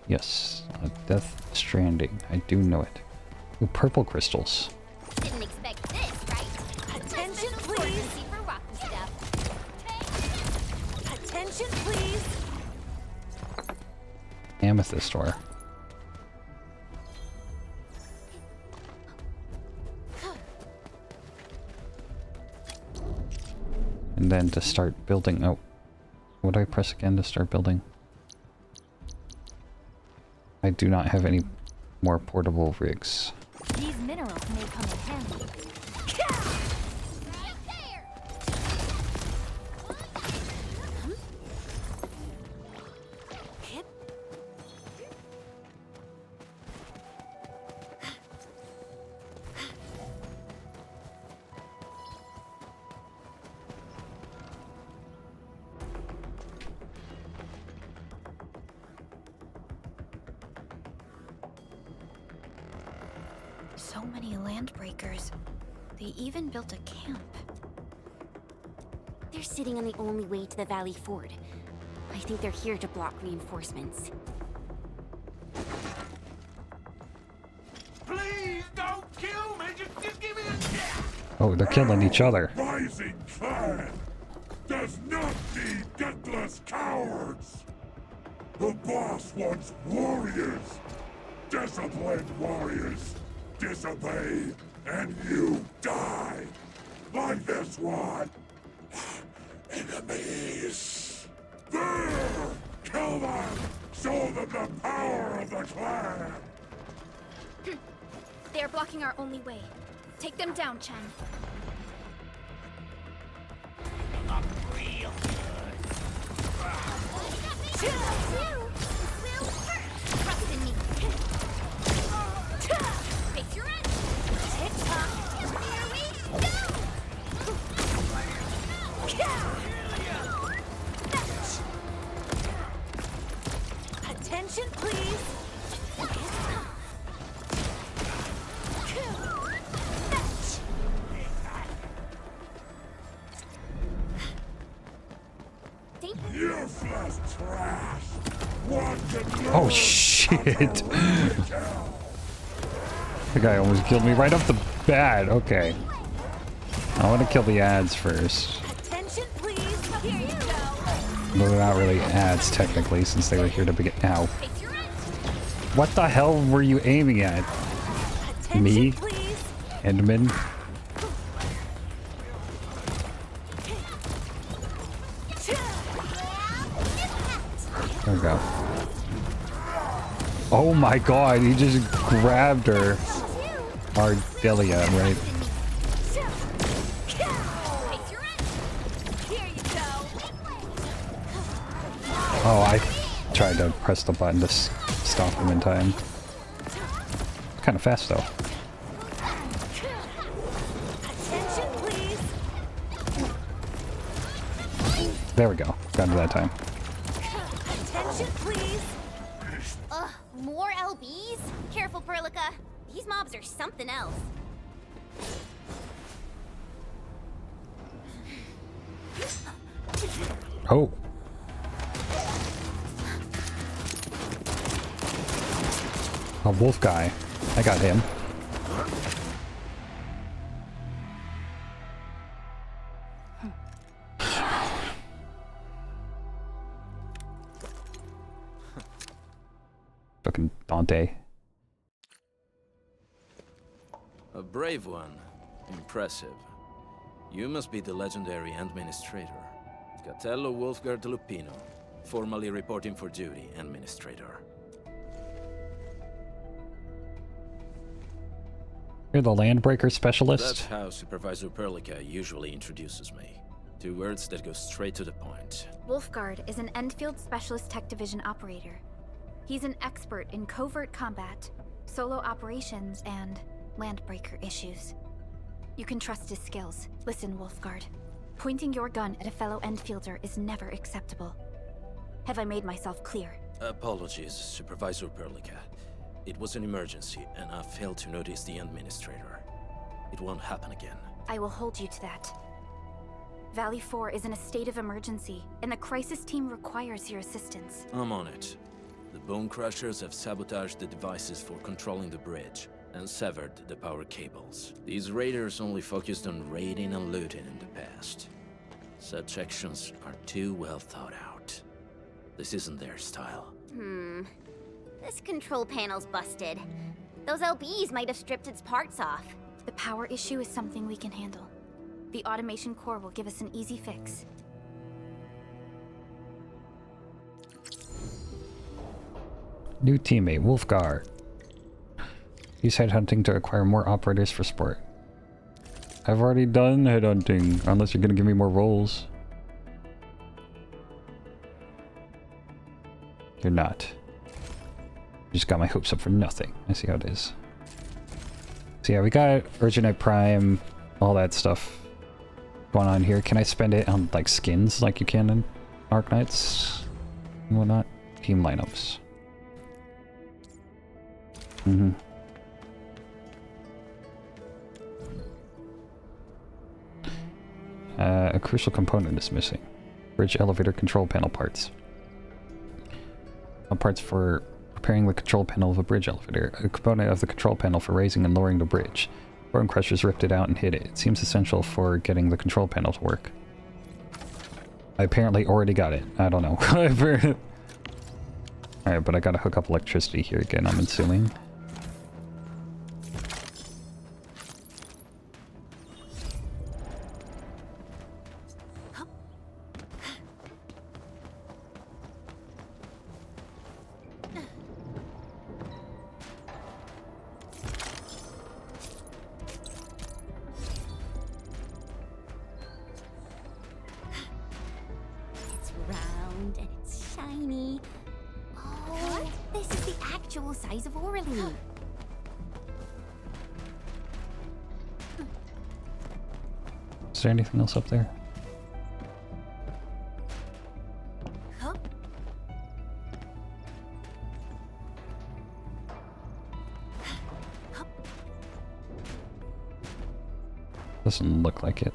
Yes, Death Stranding. I do know it. Ooh, purple crystals. Didn't expect this, right? Attention, please. For rocky stuff. Attention, please. Amethyst ore. And then to start building. Oh, what do I press again to start building? I do not have any more portable rigs. These minerals may come in handy. Right there. So many landbreakers. They even built a camp. They're sitting on the only way to the Valley Ford. I think they're here to block reinforcements. Please don't kill me. Just give me a chance. Oh, they're killing each other. Rising clan does not need gutless cowards. The boss wants warriors. Disciplined warriors. Disobey, and you die. Like this one. Enemies. There! Kill them! Show them the power of the clan! They are blocking our only way. Take them down, Chen. Not real Trust in me. Face your end. Tick-tock. Here we go. Attention, please. Useless trash. One can Oh shit. The guy almost killed me right off the bat. Okay. I want to kill the ads first. Attention, please. Here you go. Well, they're not really ads technically, since they were here to begin. Ow. What the hell were you aiming at? Attention, Me? please. Endman? There we go. Oh my god, he just grabbed her. Ardelia, right? Oh, I tried to press the button to stop him in time. Kind of fast though. There we go. Got it that time. Attention, please. Ugh, more LBs? Careful, Perlica. These mobs are something else. Oh. A wolf guy. I got him. Fucking Dante. A brave one. Impressive. You must be the legendary Administrator. Catello Wulfgard Lupino, formally reporting for duty, Administrator. You're the landbreaker specialist? That's how Supervisor Perlica usually introduces me. 2 words that go straight to the point. Wulfgard is an Endfield Specialist Tech Division operator. He's an expert in covert combat, solo operations, and landbreaker issues. You can trust his skills. Listen, Wulfgard. Pointing your gun at a fellow Endfielder is never acceptable. Have I made myself clear? Apologies, Supervisor Perlica. It was an emergency, and I failed to notice the Administrator. It won't happen again. I will hold you to that. Valley 4 is in a state of emergency, and the crisis team requires your assistance. I'm on it. The Bonekrushers have sabotaged the devices for controlling the bridge, and severed the power cables. These raiders only focused on raiding and looting in the past. Such actions are too well thought out. This isn't their style. This control panel's busted. Those LBs might have stripped its parts off. The power issue is something we can handle. The automation core will give us an easy fix. New teammate, Wulfgard. He's headhunting to acquire more operators for sport. I've already done headhunting, unless you're gonna give me more roles. You're not. You just got my hopes up for nothing. I see how it is. So yeah, we got Urgenite Prime, all that stuff going on here. Can I spend it on like skins like you can in Arknights and whatnot? Team lineups. A crucial component is missing. Bridge elevator control panel parts. Parts for repairing the control panel of a bridge elevator. A component of the control panel for raising and lowering the bridge. Bonekrushers ripped it out and hid it. It seems essential for getting the control panel to work. I apparently already got it. I don't know. Alright, but I gotta hook up electricity here again, I'm assuming. Is there anything else up there? Doesn't look like it.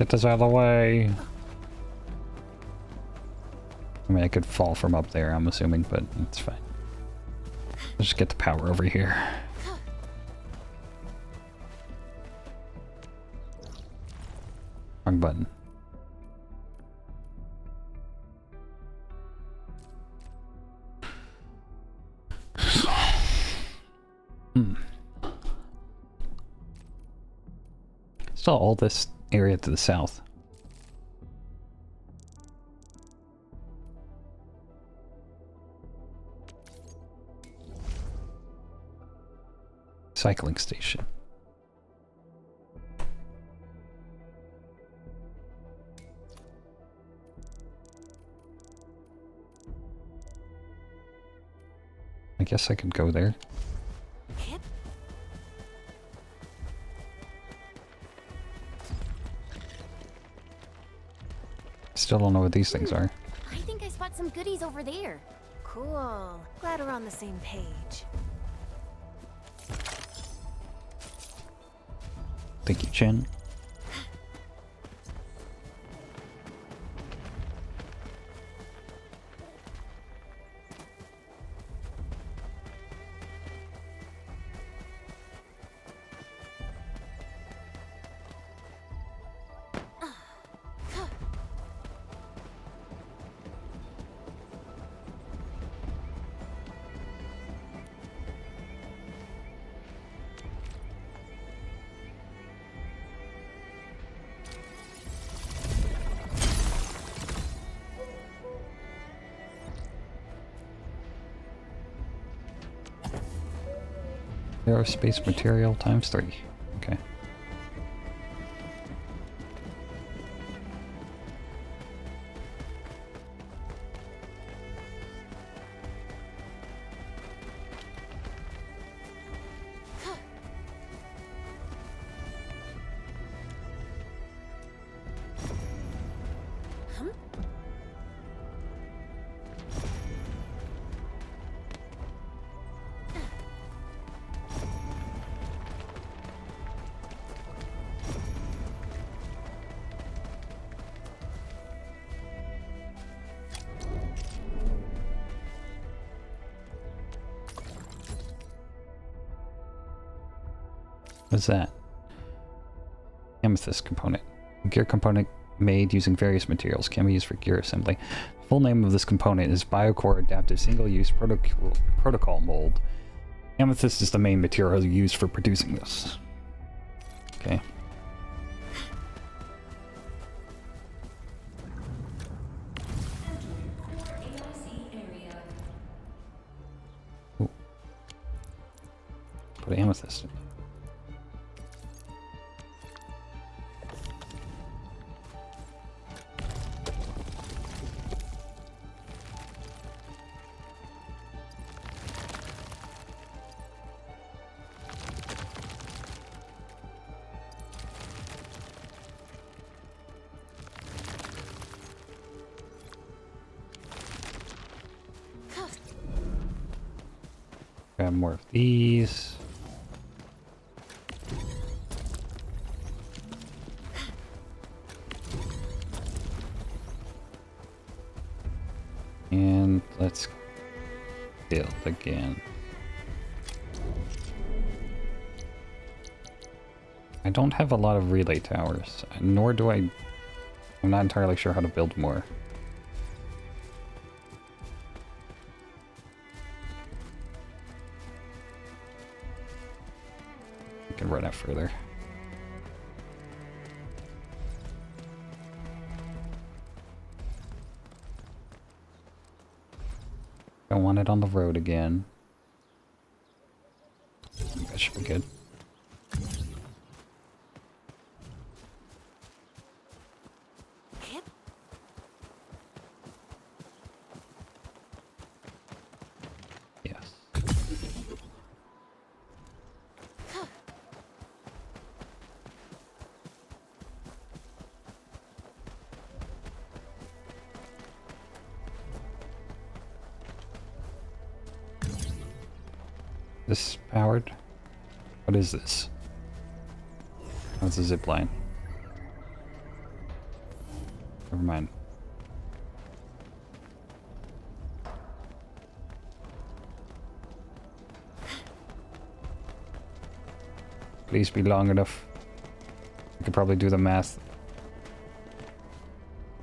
Get this out of the way. I mean, I could fall from up there, I'm assuming, but it's fine. Let's just get the power over here. Wrong button. Still all this area to the south. Cycling station. I guess I could go there. Still don't know what these things are. I think I spot some goodies over there. Cool. Glad we're on the same page. Thank you, Chen. Aerospace material times 3. Okay. What's that? Amethyst component. A gear component made using various materials can be used for gear assembly. The full name of this component is Biocore Adaptive Single-Use Protocol Mold. Amethyst is the main material used for producing this. Okay. Ooh. Put amethyst in. Grab more of these. And let's build again. I don't have a lot of relay towers, nor do I'm not entirely sure how to build more. Can run out further. Don't want it on the road again. That should be good. Yes. This powered? What is this? Oh, it's a zip line. Never mind. Please be long enough. I could probably do the math.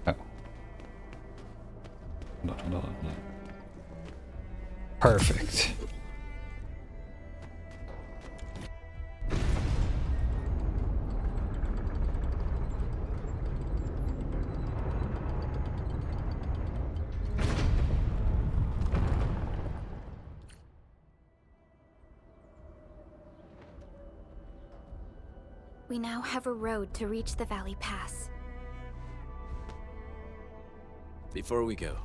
Oh. No. Perfect. We now have a road to reach the Valley Pass. Before we go,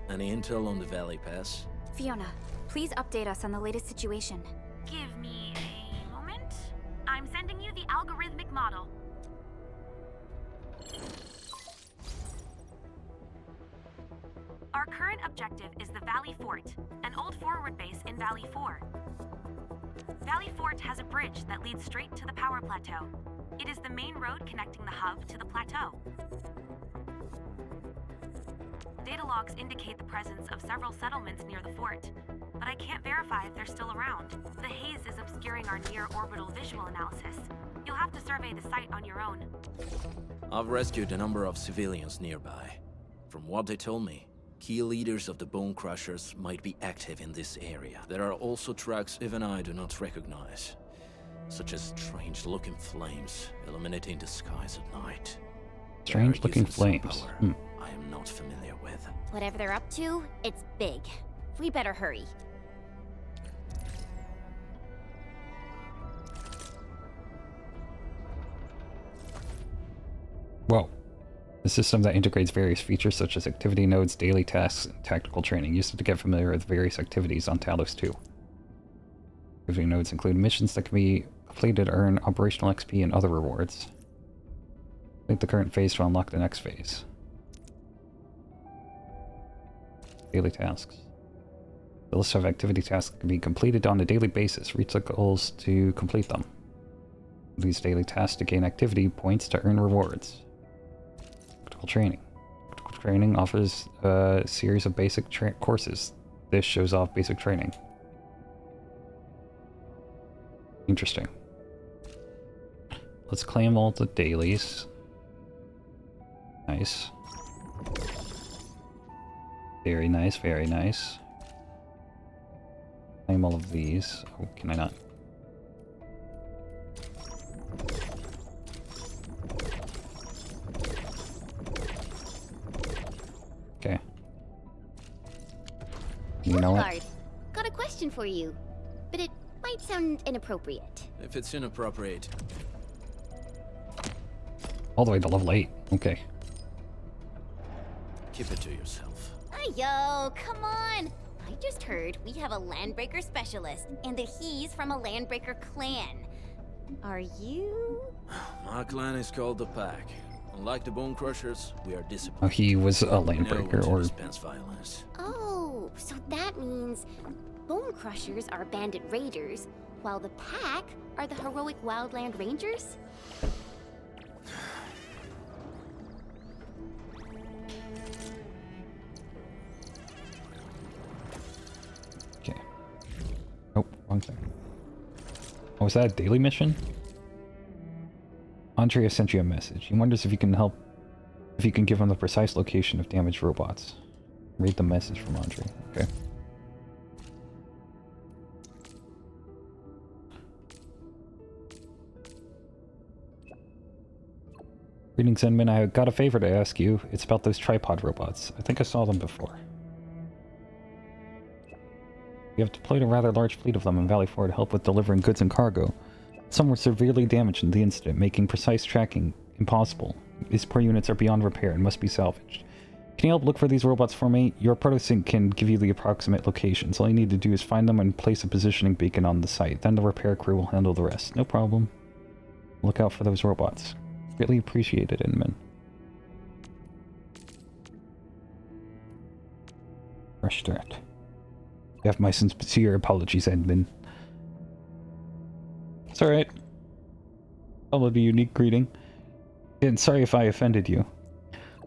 any intel on the Valley Pass? Fiona, please update us on the latest situation. Give me a moment. I'm sending you the algorithmic model. Our current objective is the Valley Fort, an old forward base in Valley 4. Valley Fort has a bridge that leads straight to the power plateau. It is the main road connecting the hub to the plateau. Data logs indicate the presence of several settlements near the fort, but I can't verify if they're still around. The haze is obscuring our near-orbital visual analysis. You'll have to survey the site on your own. I've rescued a number of civilians nearby. From what they told me, key leaders of the Bonekrushers might be active in this area. There are also tracks even I do not recognize, such as strange-looking flames illuminating the skies at night. Strange-looking flames. I am not familiar with. Whatever they're up to, it's big. We better hurry. Whoa. A system that integrates various features such as activity nodes, daily tasks, and tactical training. Use it to get familiar with various activities on Talos 2. Activity nodes include missions that can be completed to earn operational XP and other rewards. Complete the current phase to unlock the next phase. Daily tasks. The list of activity tasks can be completed on a daily basis. Reach the goals to complete them. These daily tasks to gain activity points to earn rewards. Tactical training. Tactical training offers a series of basic courses. This shows off basic training. Interesting. Let's claim all the dailies. Nice. Very nice, very nice. Claim all of these. Oh, can I not? Okay. You know what? Wulfgard, got a question for you, but it might sound inappropriate. If it's inappropriate. All the way to level 8. Okay. Keep it to yourself. Yo, come on! I just heard we have a Landbreaker specialist, and that he's from a Landbreaker clan. Are you? My clan is called the Pack. Unlike the Bonekrushers, we are disciplined. Oh, he was a Landbreaker, or... dispense violence. Oh, so that means Bonekrushers are bandit raiders, while the Pack are the heroic wildland rangers? Okay. Oh, wrong thing. Oh, was that a daily mission? Andre has sent you a message. He wonders if you can help, if you can give him the precise location of damaged robots. Read the message from Andre. Okay. Greetings, Zenman. I got a favor to ask you. It's about those tripod robots. I think I saw them before. We have deployed a rather large fleet of them in Valley 4 to help with delivering goods and cargo. Some were severely damaged in the incident, making precise tracking impossible. These poor units are beyond repair and must be salvaged. Can you help look for these robots for me? Your protosync can give you the approximate locations. All you need to do is find them and place a positioning beacon on the site. Then the repair crew will handle the rest. No problem. Look out for those robots. Greatly appreciated, Inman. Fresh threat. You have my sincere apologies, Edmund. It's alright. Followed a unique greeting. And sorry if I offended you.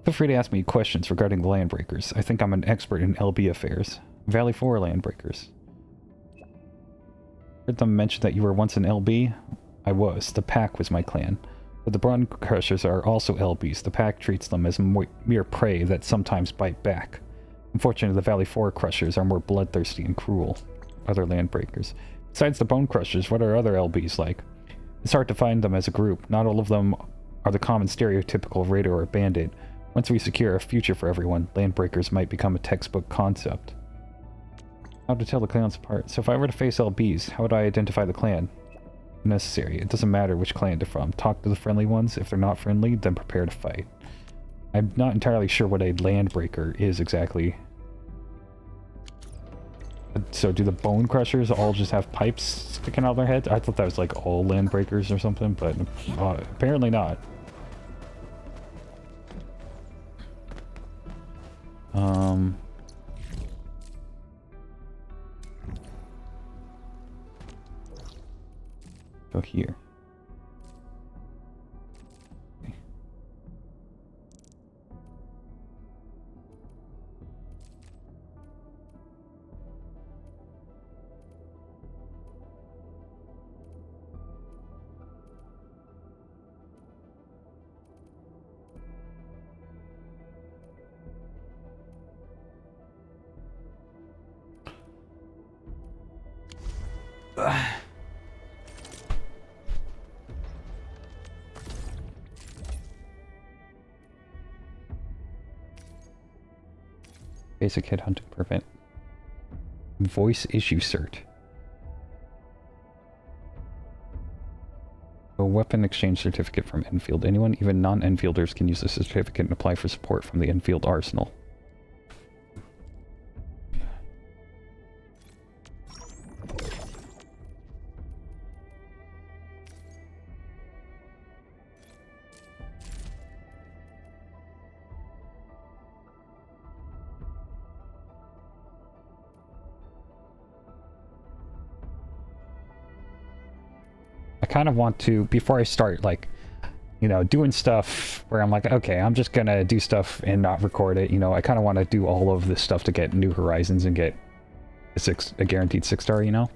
Feel free to ask me questions regarding the Landbreakers. I think I'm an expert in LB affairs. Valley 4 Landbreakers. Heard them mention that you were once an LB? I was. The Pack was my clan. But the Bonekrushers are also LBs. The Pack treats them as mere prey that sometimes bite back. Unfortunately, the Valley 4 Crushers are more bloodthirsty and cruel. Other Landbreakers. Besides the Bonekrushers, what are other LBs like? It's hard to find them as a group. Not all of them are the common stereotypical raider or bandit. Once we secure a future for everyone, Landbreakers might become a textbook concept. How to tell the clans apart. So if I were to face LBs, how would I identify the clan? If necessary. It doesn't matter which clan they're from. Talk to the friendly ones. If they're not friendly, then prepare to fight. I'm not entirely sure what a Landbreaker is exactly. So do the Bonekrushers all just have pipes sticking out of their heads? I thought that was like all Landbreakers or something, but apparently not. Go here. Okay. Basic headhunting permit. Voice issue cert. A weapon exchange certificate from Endfield. Anyone, even non-Enfielders, can use the certificate and apply for support from the Endfield arsenal. I kind of want to, before I start, like, you know, doing stuff where I'm like, okay, I'm just gonna do stuff and not record it, you know, I kind of want to do all of this stuff to get New Horizons and get a guaranteed 6-star, you know?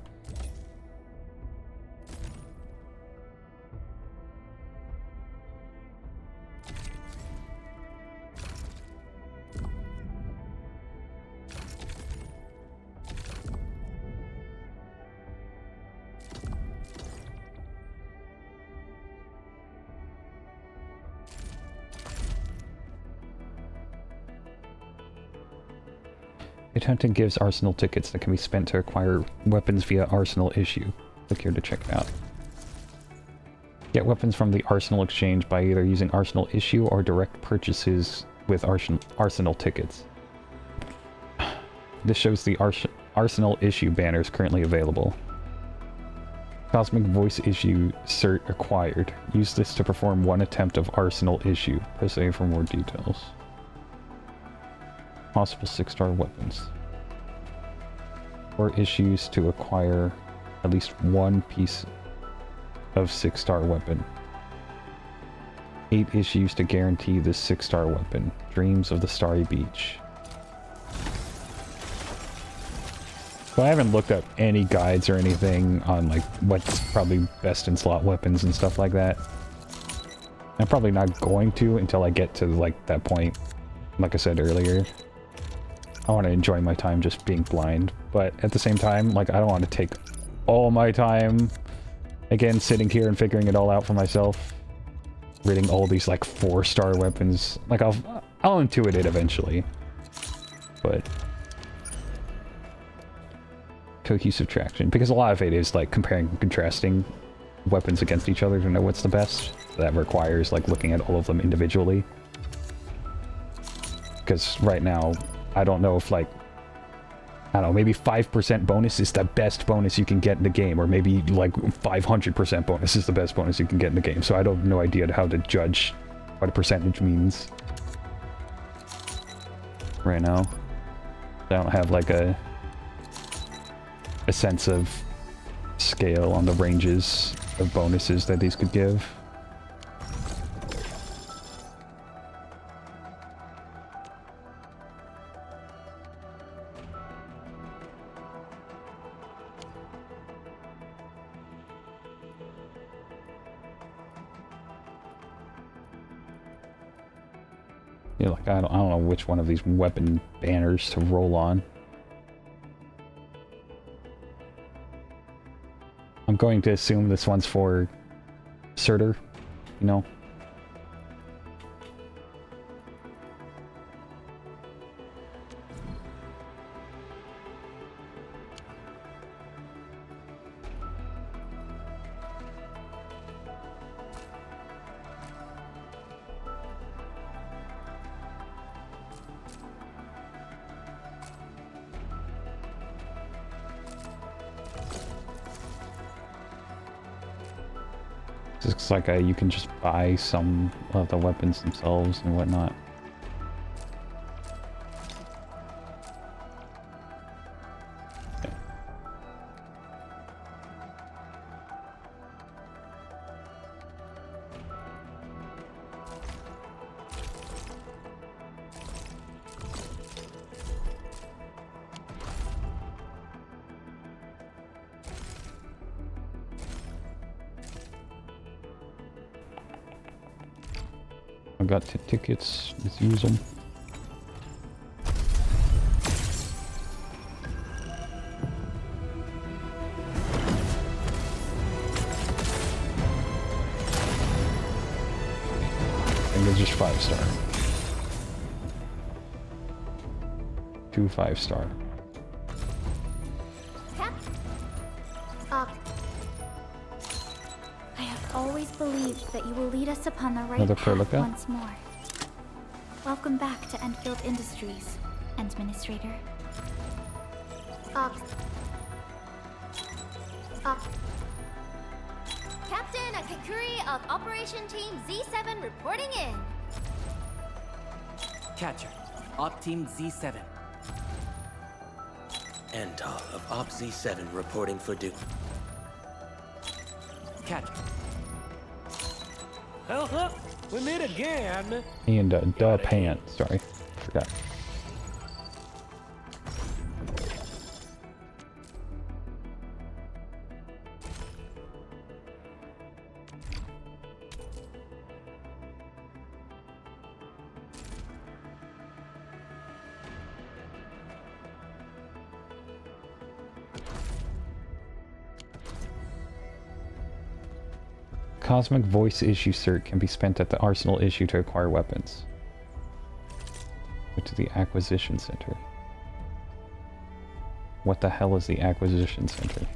It Hunting gives Arsenal tickets that can be spent to acquire weapons via Arsenal issue. Click here to check it out. Get weapons from the Arsenal exchange by either using Arsenal issue or direct purchases with Arsenal tickets. This shows the Arsenal issue banners currently available. Cosmic Voice issue cert acquired. Use this to perform one attempt of Arsenal issue. Press A for more details. Possible 6-star weapons. 4 issues to acquire at least one piece of 6-star weapon. 8 issues to guarantee the 6-star weapon. Dreams of the Starry Beach. So I haven't looked up any guides or anything on like what's probably best in slot weapons and stuff like that. I'm probably not going to until I get to like that point. Like I said earlier, I want to enjoy my time just being blind, but at the same time, like, I don't want to take all my time, again, sitting here and figuring it all out for myself. Reading all these, like, 4-star weapons. Like, I'll intuit it eventually. But cohesive traction, because a lot of it is, like, comparing and contrasting weapons against each other to know what's the best. That requires, like, looking at all of them individually. Because right now, I don't know if, like, I don't know, maybe 5% bonus is the best bonus you can get in the game, or maybe, like, 500% bonus is the best bonus you can get in the game, so I don't have no idea how to judge what a percentage means right now. I don't have, like, a sense of scale on the ranges of bonuses that these could give. Yeah, like, I don't know which one of these weapon banners to roll on. I'm going to assume this one's for Surtur, you know? Looks like you can just buy some of the weapons themselves and whatnot. Okay. I got tickets, let's use them. And they're just 5-star. 2 5-star. I have always believed that you will lead us upon the right Another path lookout? once more. Welcome back to Endfield Industries, Administrator. Captain Akakuri of Operation Team Z7 reporting in. Catcher, Op Team Z7. Antal of Op Z7 reporting for duty. Catcher. Well, we meet again. And pants. Sorry, forgot. Cosmic Voice Issue Cert can be spent at the Arsenal issue to acquire weapons. Go to the Acquisition Center. What the hell is the Acquisition Center?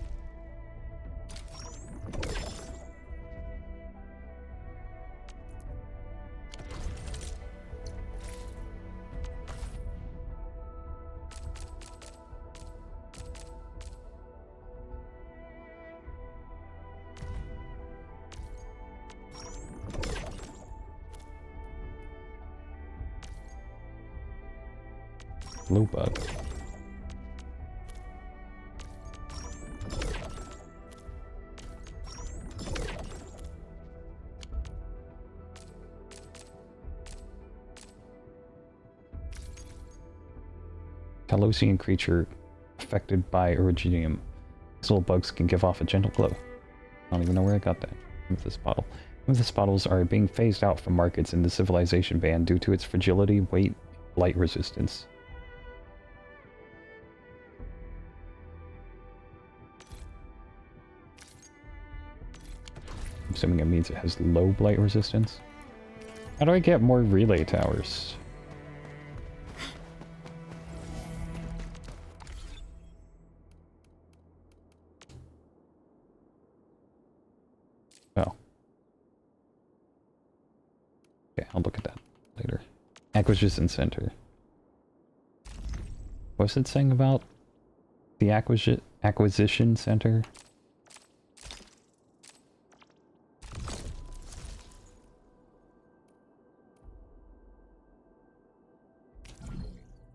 Blue bug. Talosian creature affected by Originium. These little bugs can give off a gentle glow. I don't even know where I got that. This bottle. These bottles are being phased out from markets in the civilization ban due to its fragility, weight, light resistance. I'm assuming it means it has low blight resistance. How do I get more relay towers? Oh. Okay, I'll look at that later. Acquisition Center. What's it saying about the Acquisition Center?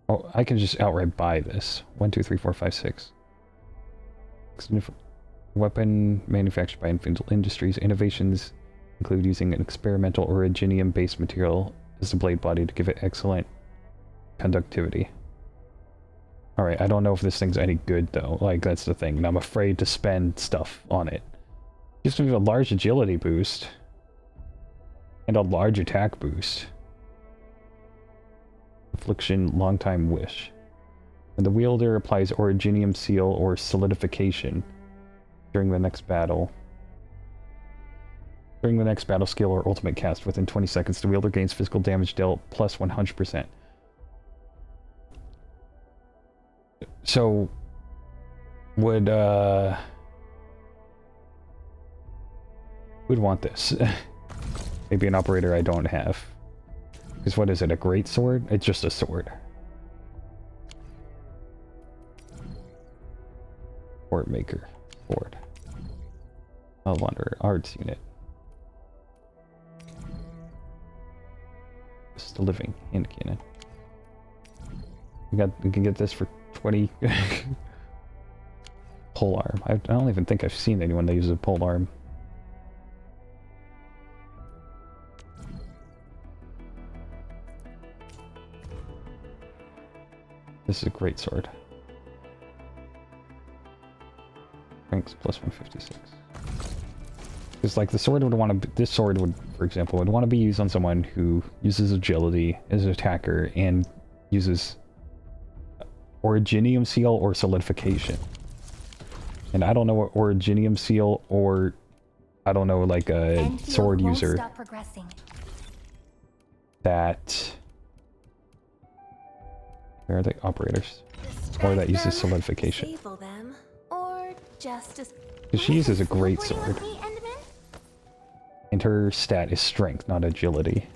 Oh, I can just outright buy this. 1, 2, 3, 4, 5, 6. Weapon manufactured by Endfield Industries. Innovations include using an experimental originium-based material as the blade body to give it excellent conductivity. Alright, I don't know if this thing's any good though. Like, that's the thing. And I'm afraid to spend stuff on it. Gives me a large agility boost. And a large attack boost. Affliction, long time wish. When the wielder applies originium seal or solidification during the next battle. During the next battle skill or ultimate cast within 20 seconds, the wielder gains physical damage dealt plus 100%. So, would want this. Maybe an operator I don't have. Because what is it, a great sword? It's just a sword. Fort Maker. Ford. Wanderer. Arts unit. Just a living hand cannon. We can get this for 20 pole arm. I don't even think I've seen anyone that uses a pole arm. This is a great sword. Strength plus 156. Because like the sword would want to, this sword would, for example, would want to be used on someone who uses agility as an attacker and uses originium seal or solidification. And I don't know what originium seal or I don't know like a Endfield sword won't user stop progressing. that. Where are the operators? Or that uses solidification. Disable them, or just Because she uses a great sword. And her stat is strength, not agility.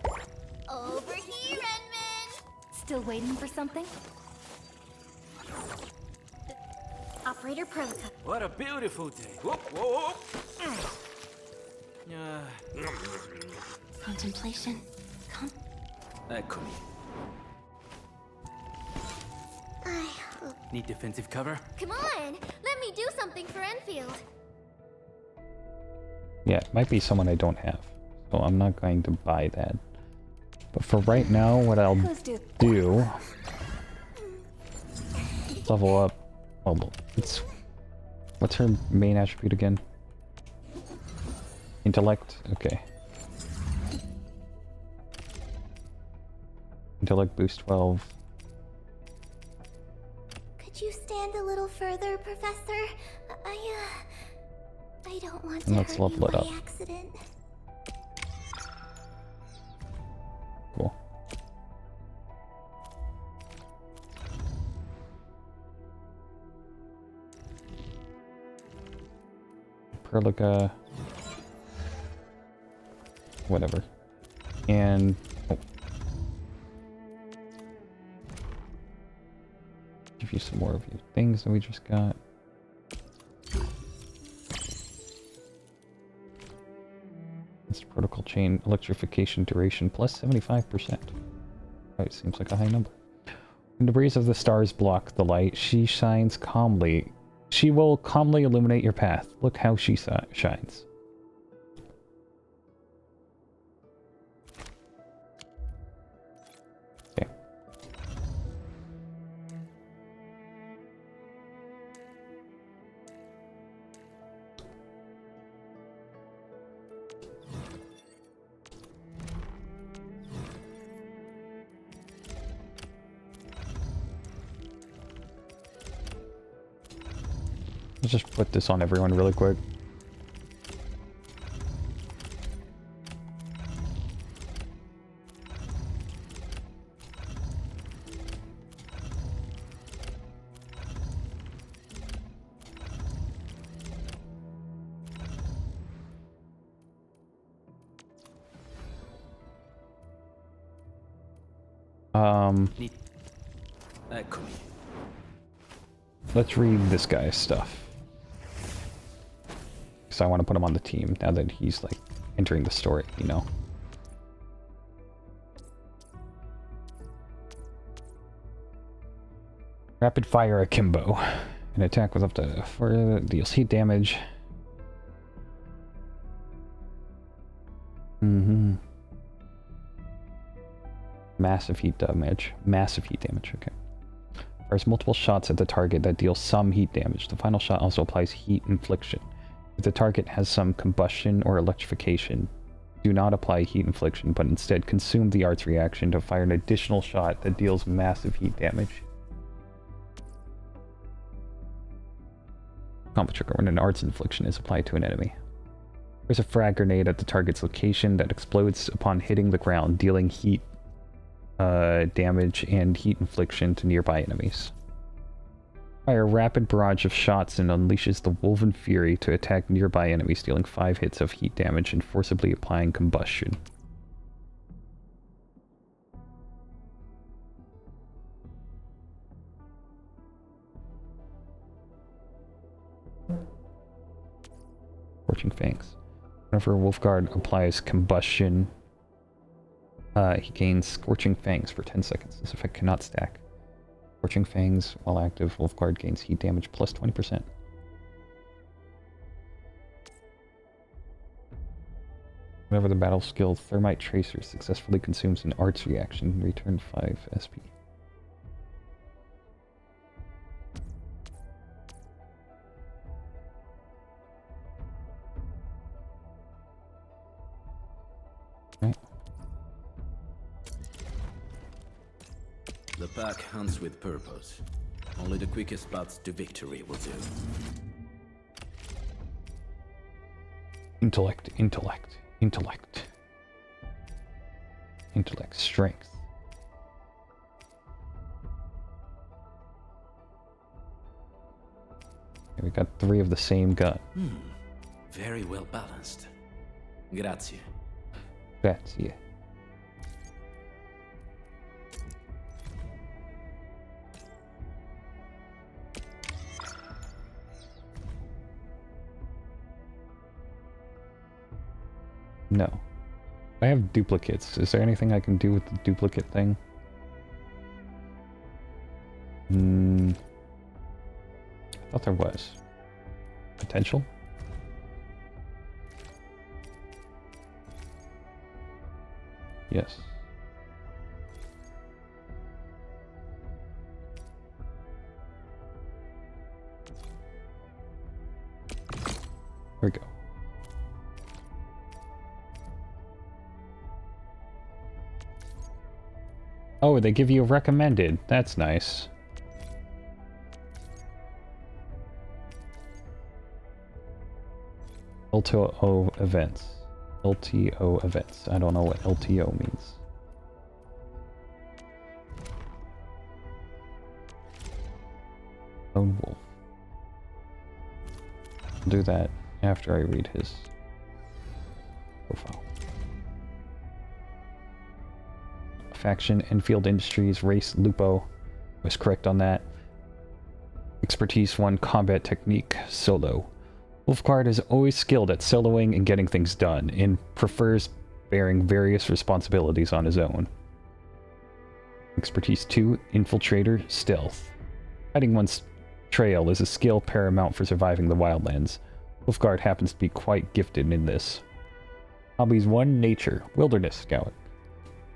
Over here, Renman! Still waiting for something? Operator Prolica. What a beautiful day. Whoop, whoop. Contemplation. Eccomi. Need defensive cover? Come on! Let me do something for Enfield! Yeah, it might be someone I don't have. So I'm not going to buy that. But for right now, what I'll do... level up... Oh, it's... What's her main attribute again? Intellect? Okay. Intellect boost 12. Could you stand a little further, Professor? I don't want And to let's hurt you level it by up. accident. Cool. Perlica. Whatever. And... Oh. Give you some more of your things that we just got. It's protocol chain electrification duration plus 75%. Right, seems like a high number. When the breeze of the stars block the light, she shines calmly. She will calmly illuminate your path. Look how she shines. Okay. Let's just put this on everyone really quick. Let's read this guy's stuff. Because I want to put him on the team now that he's like entering the story, you know. Rapid fire akimbo. An attack with up to 4 deals heat damage. Massive heat damage. Massive heat damage, okay. Fires multiple shots at the target that deal some heat damage. The final shot also applies heat infliction. If the target has some combustion or electrification, do not apply heat infliction, but instead consume the art's reaction to fire an additional shot that deals massive heat damage. Combo trigger when an art's infliction is applied to an enemy. There's a frag grenade at the target's location that explodes upon hitting the ground, dealing heat damage and heat infliction to nearby enemies. Fire a rapid barrage of shots and unleashes the Woven Fury to attack nearby enemies, dealing 5 hits of heat damage and forcibly applying combustion. Scorching Fangs. Whenever Wulfgard applies combustion, he gains Scorching Fangs for 10 seconds. This effect cannot stack. Scorching Fangs, while active, Wulfgard gains heat damage plus 20%. Whenever the battle skill Thermite Tracer successfully consumes an arts reaction, return 5 SP. Right. The pack hunts with purpose. Only the quickest paths to victory will do. Intellect, intellect, intellect. Intellect, strength. Okay, we got 3 of the same gun. Very well balanced. Grazie. Grazie. No. I have duplicates. Is there anything I can do with the duplicate thing? I thought there was. Potential? Yes. Here we go. Oh, they give you a recommended. That's nice. LTO events. LTO events. I don't know what LTO means. Lone Wolf. I'll do that after I read his profile. Faction, Endfield Industries, race, Lupo. I was correct on that. Expertise 1, combat technique, solo. Wulfgard is always skilled at soloing and getting things done, and prefers bearing various responsibilities on his own. Expertise 2, infiltrator, stealth. Hiding one's trail is a skill paramount for surviving the wildlands. Wulfgard happens to be quite gifted in this. Hobbies 1, nature, wilderness scout.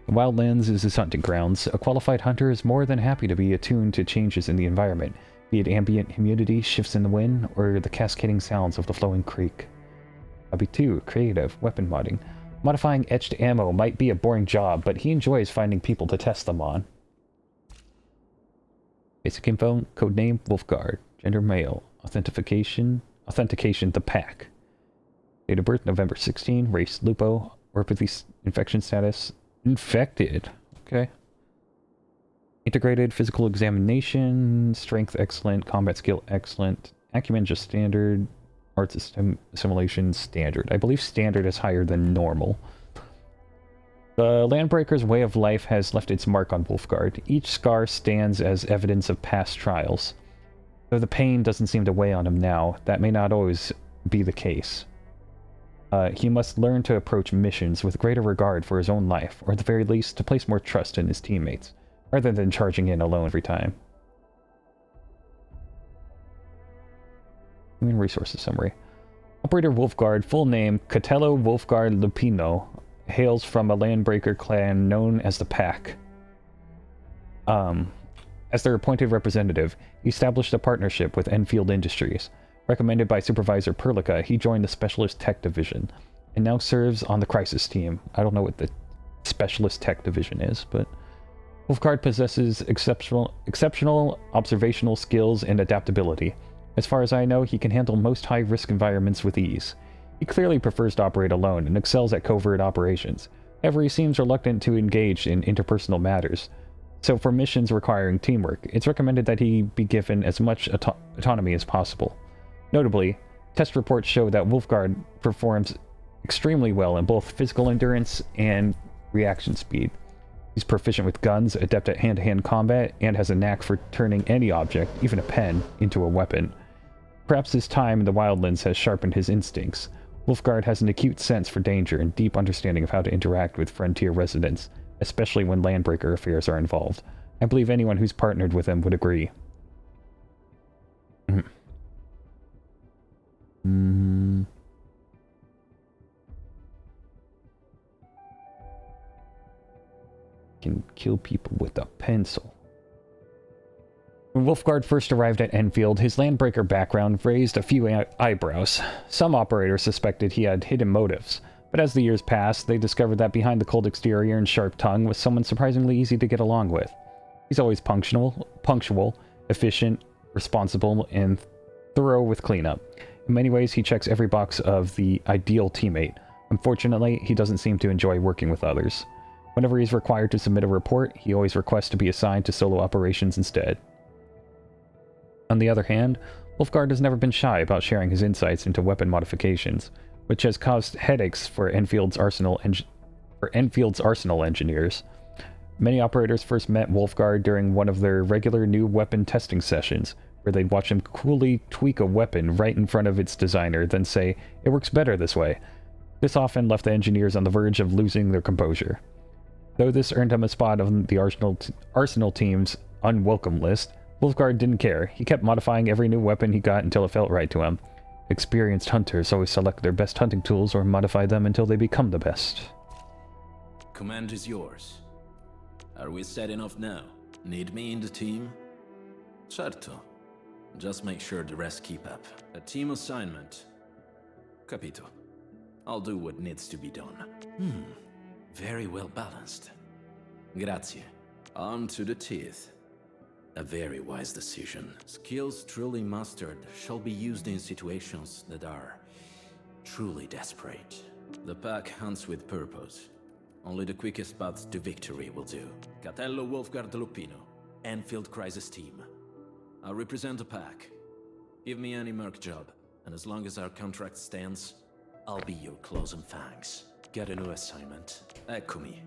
The wildlands is his hunting grounds. A qualified hunter is more than happy to be attuned to changes in the environment, be it ambient humidity, shifts in the wind, or the cascading sounds of the flowing creek. Hobby 2, creative, weapon modding. Modifying etched ammo might be a boring job, but he enjoys finding people to test them on. Basic info, codename Wulfgard, gender male, authentication the pack. Date of birth November 16, race Lupo, orpathy infection status infected. Okay. Integrated physical examination, strength excellent, combat skill excellent, acumen just standard, art system assimilation standard. I believe standard is higher than normal. The Landbreaker's way of life has left its mark on Wulfgard. Each scar stands as evidence of past trials. Though the pain doesn't seem to weigh on him now, that may not always be the case. He must learn to approach missions with greater regard for his own life, or at the very least, to place more trust in his teammates, rather than charging in alone every time. Human Resources Summary. Operator Wulfgard, full name Catello Wulfgard Lupino, hails from a Landbreaker clan known as the Pack. As their appointed representative, he established a partnership with Endfield Industries. Recommended by Supervisor Perlica, he joined the Specialist Tech Division, and now serves on the Crisis Team. I don't know what the Specialist Tech Division is, but Wulfgard possesses exceptional observational skills and adaptability. As far as I know, he can handle most high-risk environments with ease. He clearly prefers to operate alone and excels at covert operations. However, he seems reluctant to engage in interpersonal matters. So for missions requiring teamwork, it's recommended that he be given as much autonomy as possible. Notably, test reports show that Wulfgard performs extremely well in both physical endurance and reaction speed. He's proficient with guns, adept at hand-to-hand combat, and has a knack for turning any object, even a pen, into a weapon. Perhaps his time in the Wildlands has sharpened his instincts. Wulfgard has an acute sense for danger and deep understanding of how to interact with frontier residents, especially when Landbreaker affairs are involved. I believe anyone who's partnered with him would agree. Can kill people with a pencil. When Wulfgard first arrived at Endfield, his Landbreaker background raised a few eyebrows. Some operators suspected he had hidden motives, but as the years passed, they discovered that behind the cold exterior and sharp tongue was someone surprisingly easy to get along with. He's always punctual, efficient, responsible, and thorough with cleanup. In many ways, he checks every box of the ideal teammate. Unfortunately, he doesn't seem to enjoy working with others. Whenever he's required to submit a report, he always requests to be assigned to solo operations instead. On the other hand, Wulfgard has never been shy about sharing his insights into weapon modifications. which has caused headaches for Enfield's arsenal engineers. Many operators first met Wulfgard during one of their regular new weapon testing sessions, where they'd watch him coolly tweak a weapon right in front of its designer, then say, "It works better this way." This often left the engineers on the verge of losing their composure. Though this earned him a spot on the arsenal team's unwelcome list, Wulfgard didn't care. He kept modifying every new weapon he got until it felt right to him. Experienced hunters always select their best hunting tools or modify them until they become the best. Command is yours. Are we setting off now? Need me in the team? Certo. Just make sure the rest keep up. A team assignment. Capito. I'll do what needs to be done. Very well balanced. Grazie. Armed to the teeth. A very wise decision. Skills truly mastered shall be used in situations that are truly desperate. The pack hunts with purpose. Only the quickest path to victory will do. Catello Wulfgard Lupino, Endfield Crisis Team. I'll represent the pack. Give me any merc job, and as long as our contract stands, I'll be your claws and fangs. Get a new assignment. Eccomi.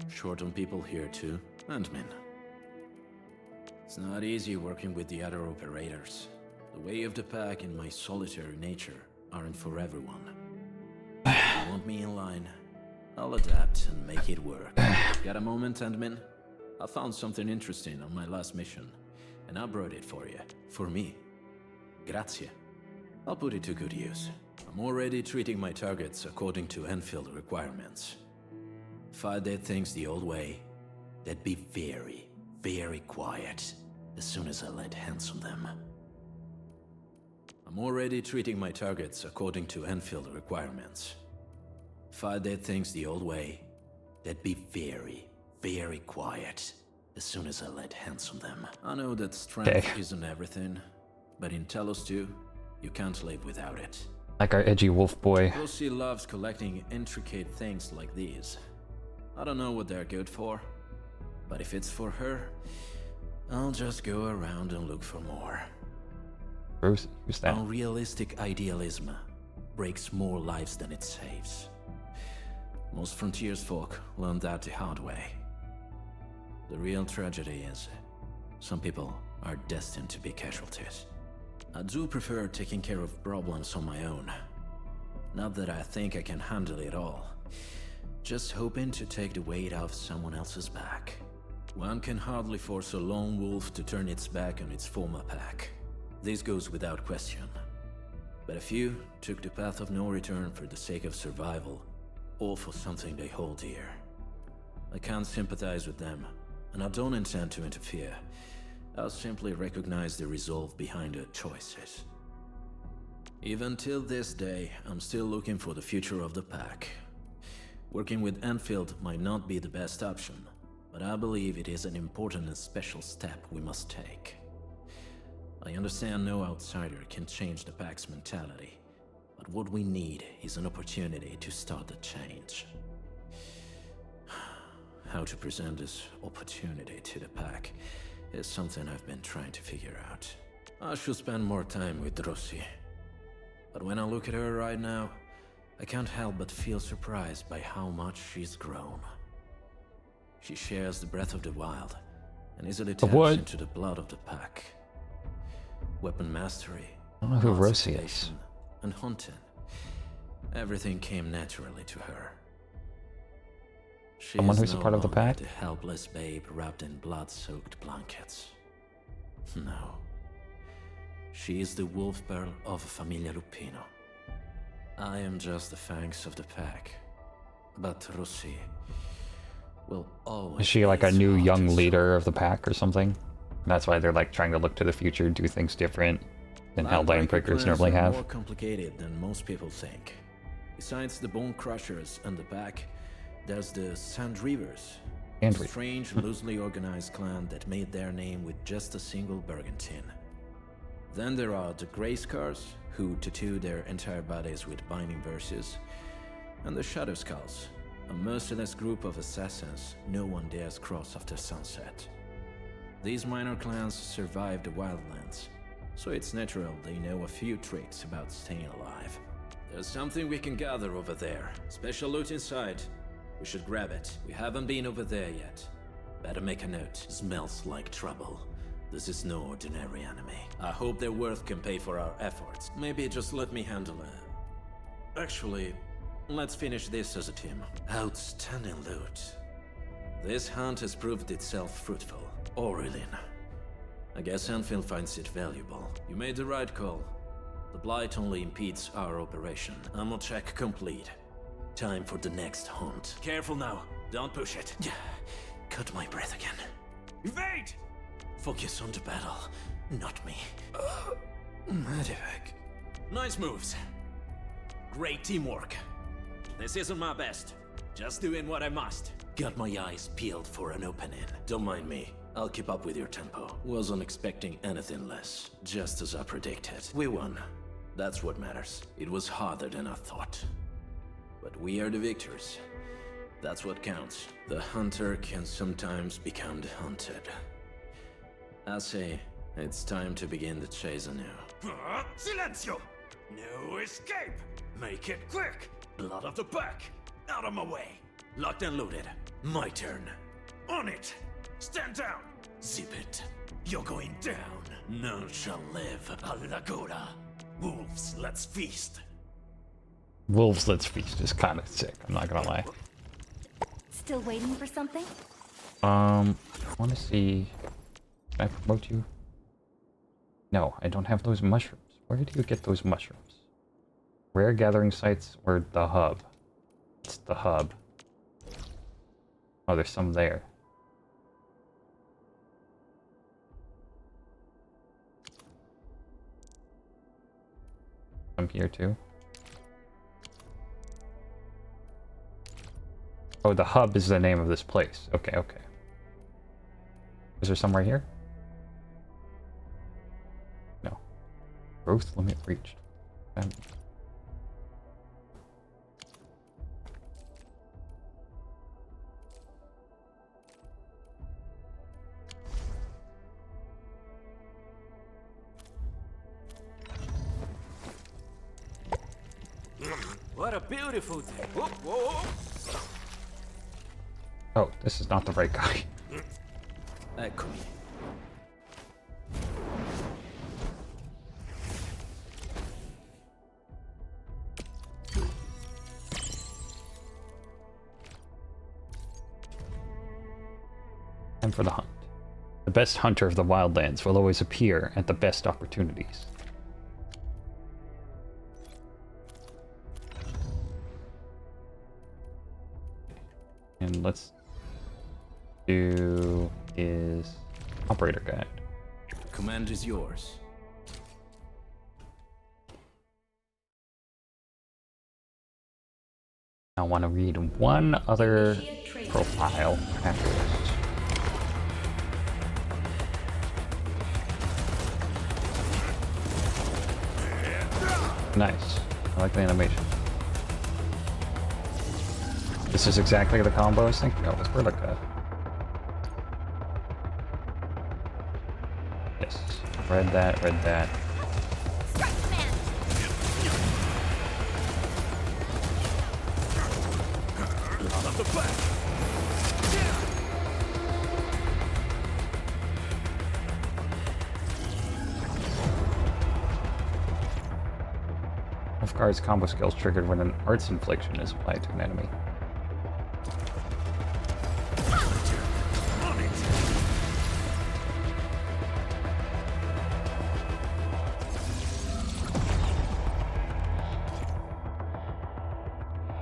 Short on people here too, and men. It's not easy working with the other operators. The way of the pack and my solitary nature aren't for everyone. If you want me in line, I'll adapt and make it work. Got a moment, Endman? I found something interesting on my last mission, and I brought it for you. For me. Grazie. I'll put it to good use. I'm already treating my targets according to Endfield requirements. If I did things the old way, they'd be very, very quiet as soon as I laid hands on them. I'm already treating my targets according to Endfield requirements. If I did things the old way, they'd be very, very quiet as soon as I laid hands on them. I know that strength isn't everything, but in Telos 2, you can't live without it. Like our edgy wolf boy. Lucy loves collecting intricate things like these. I don't know what they're good for, but if it's for her, I'll just go around and look for more. Who's that? Unrealistic idealism breaks more lives than it saves. Most frontiers folk learn that the hard way. The real tragedy is, some people are destined to be casualties. I do prefer taking care of problems on my own. Not that I think I can handle it all. Just hoping to take the weight off someone else's back. One can hardly force a lone wolf to turn its back on its former pack. This goes without question. But a few took the path of no return for the sake of survival, or for something they hold dear. I can't sympathize with them, and I don't intend to interfere. I'll simply recognize the resolve behind their choices. Even till this day, I'm still looking for the future of the pack. Working with Endfield might not be the best option, but I believe it is an important and special step we must take. I understand no outsider can change the pack's mentality, but what we need is an opportunity to start the change. How to present this opportunity to the pack is something I've been trying to figure out. I should spend more time with Rossi. But when I look at her right now, I can't help but feel surprised by how much she's grown. She shares the breath of the wild, and easily taps into the blood of the pack. Weapon mastery, I don't know who Rossi is. And hunting. Everything came naturally to her. She Someone is who's a no part of the longer pack? the helpless babe wrapped in blood-soaked blankets. No. She is the wolf pearl of Familia Lupino. I am just the fangs of the pack. But Rossi will always... Is she like a new young leader of the pack or something? That's why they're like trying to look to the future, do things different than how Landbreakers normally have. More complicated than most people think. Besides the Bonekrushers and the pack, there's the Sand Reavers, a strange, loosely organized clan that made their name with just a single bergantin. Then there are the Grey Scars, who tattoo their entire bodies with binding verses, and the Shadow Skulls, a merciless group of assassins no one dares cross after sunset. These minor clans survived the Wildlands, so it's natural they know a few tricks about staying alive. There's something we can gather over there. Special loot inside. We should grab it. We haven't been over there yet. Better make a note. Smells like trouble. This is no ordinary enemy. I hope their worth can pay for our efforts. Maybe just let me handle it. Actually, let's finish this as a team. Outstanding loot. This hunt has proved itself fruitful. Aurelin. I guess Endfield finds it valuable. You made the right call. The Blight only impedes our operation. Ammo check complete. Time for the next hunt. Careful now. Don't push it. Cut my breath again. Evade! Focus on the battle, not me. Medivac. Nice moves. Great teamwork. This isn't my best. Just doing what I must. Got my eyes peeled for an opening. Don't mind me. I'll keep up with your tempo. Wasn't expecting anything less. Just as I predicted. We won. That's what matters. It was harder than I thought. But we are the victors. That's what counts. The hunter can sometimes become the hunted. I say, it's time to begin the chase anew. Silencio! No escape! Make it quick! Blood of the pack! Out of my way! Locked and loaded. My turn. On it! Stand down! Zip it. You're going down. None shall live. Alagora. Wolves, let's feast. Wolves Let's Feast is kind of sick, I'm not gonna lie. Still waiting for something? I want to see... Can I promote you? No, I don't have those mushrooms. Where do you get those mushrooms? Rare gathering sites or the hub? It's the hub. Oh, there's some there. Some here too. Oh, the hub is the name of this place. Okay, okay. Is there some right here? No. Growth limit reached. What a beautiful day. Whoop, whoop. Oh, this is not the right guy. Eccomi. Time for the hunt. The best hunter of the wildlands will always appear at the best opportunities. And let's do is operator guide. Command is yours. I want to read one other profile after this. Nice. I like the animation. This is exactly the combo I was thinking of. It's Vertica. Yes. Read that, read that. Wulfgard's combo skill is triggered when an arts infliction is applied to an enemy.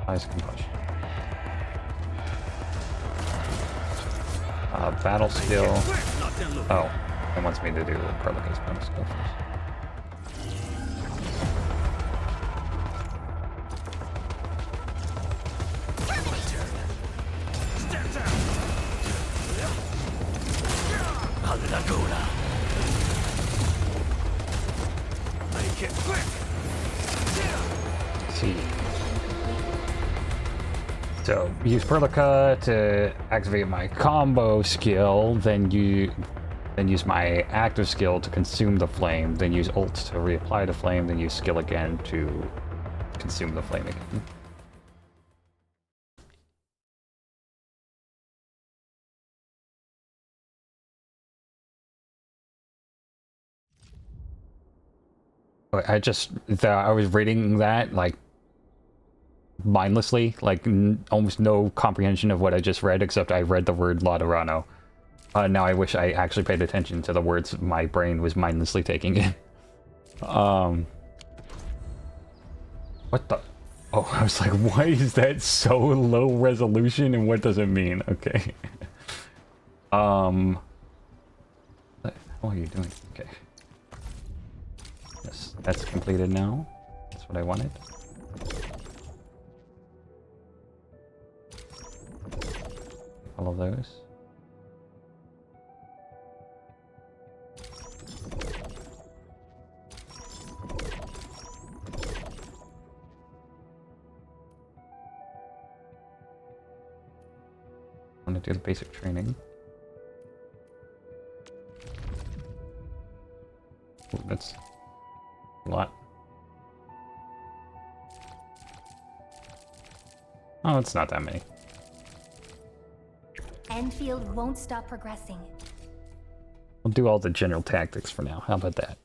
Eyes combustion. Battle skill. Oh, it wants me to do Prelica's battle skill first. So use Perlica to activate my combo skill, then you then use my active skill to consume the flame, then use ult to reapply the flame, then use skill again to consume the flame again. I was reading that, like, mindlessly, like, almost no comprehension of what I just read, except I read the word Laterano. Now I wish I actually paid attention to the words my brain was mindlessly taking in. What the? Oh, I was like, why is that so low resolution and what does it mean? Okay. What are you doing? Okay. Yes, that's completed now. That's what I wanted. All of those. I want to do the basic training. Ooh, that's a lot. Oh, it's not that many. Endfield won't stop progressing. I'll do all the general tactics for now. How about that?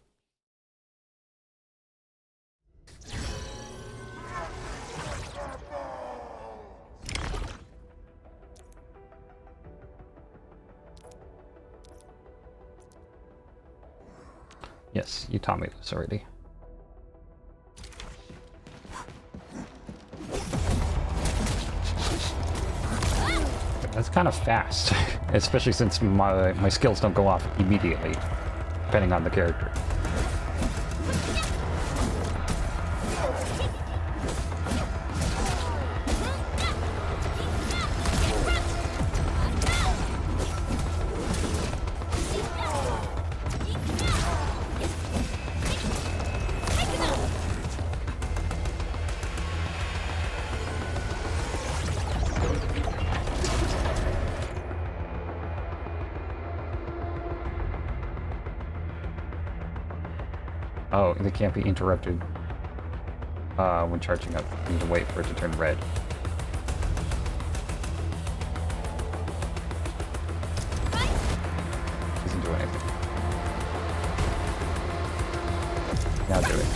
Yes, you taught me this already. That's kind of fast, especially since my skills don't go off immediately, depending on the character. Oh, they can't be interrupted when charging up. You need to wait for it to turn red. Doesn't do anything. Now do it.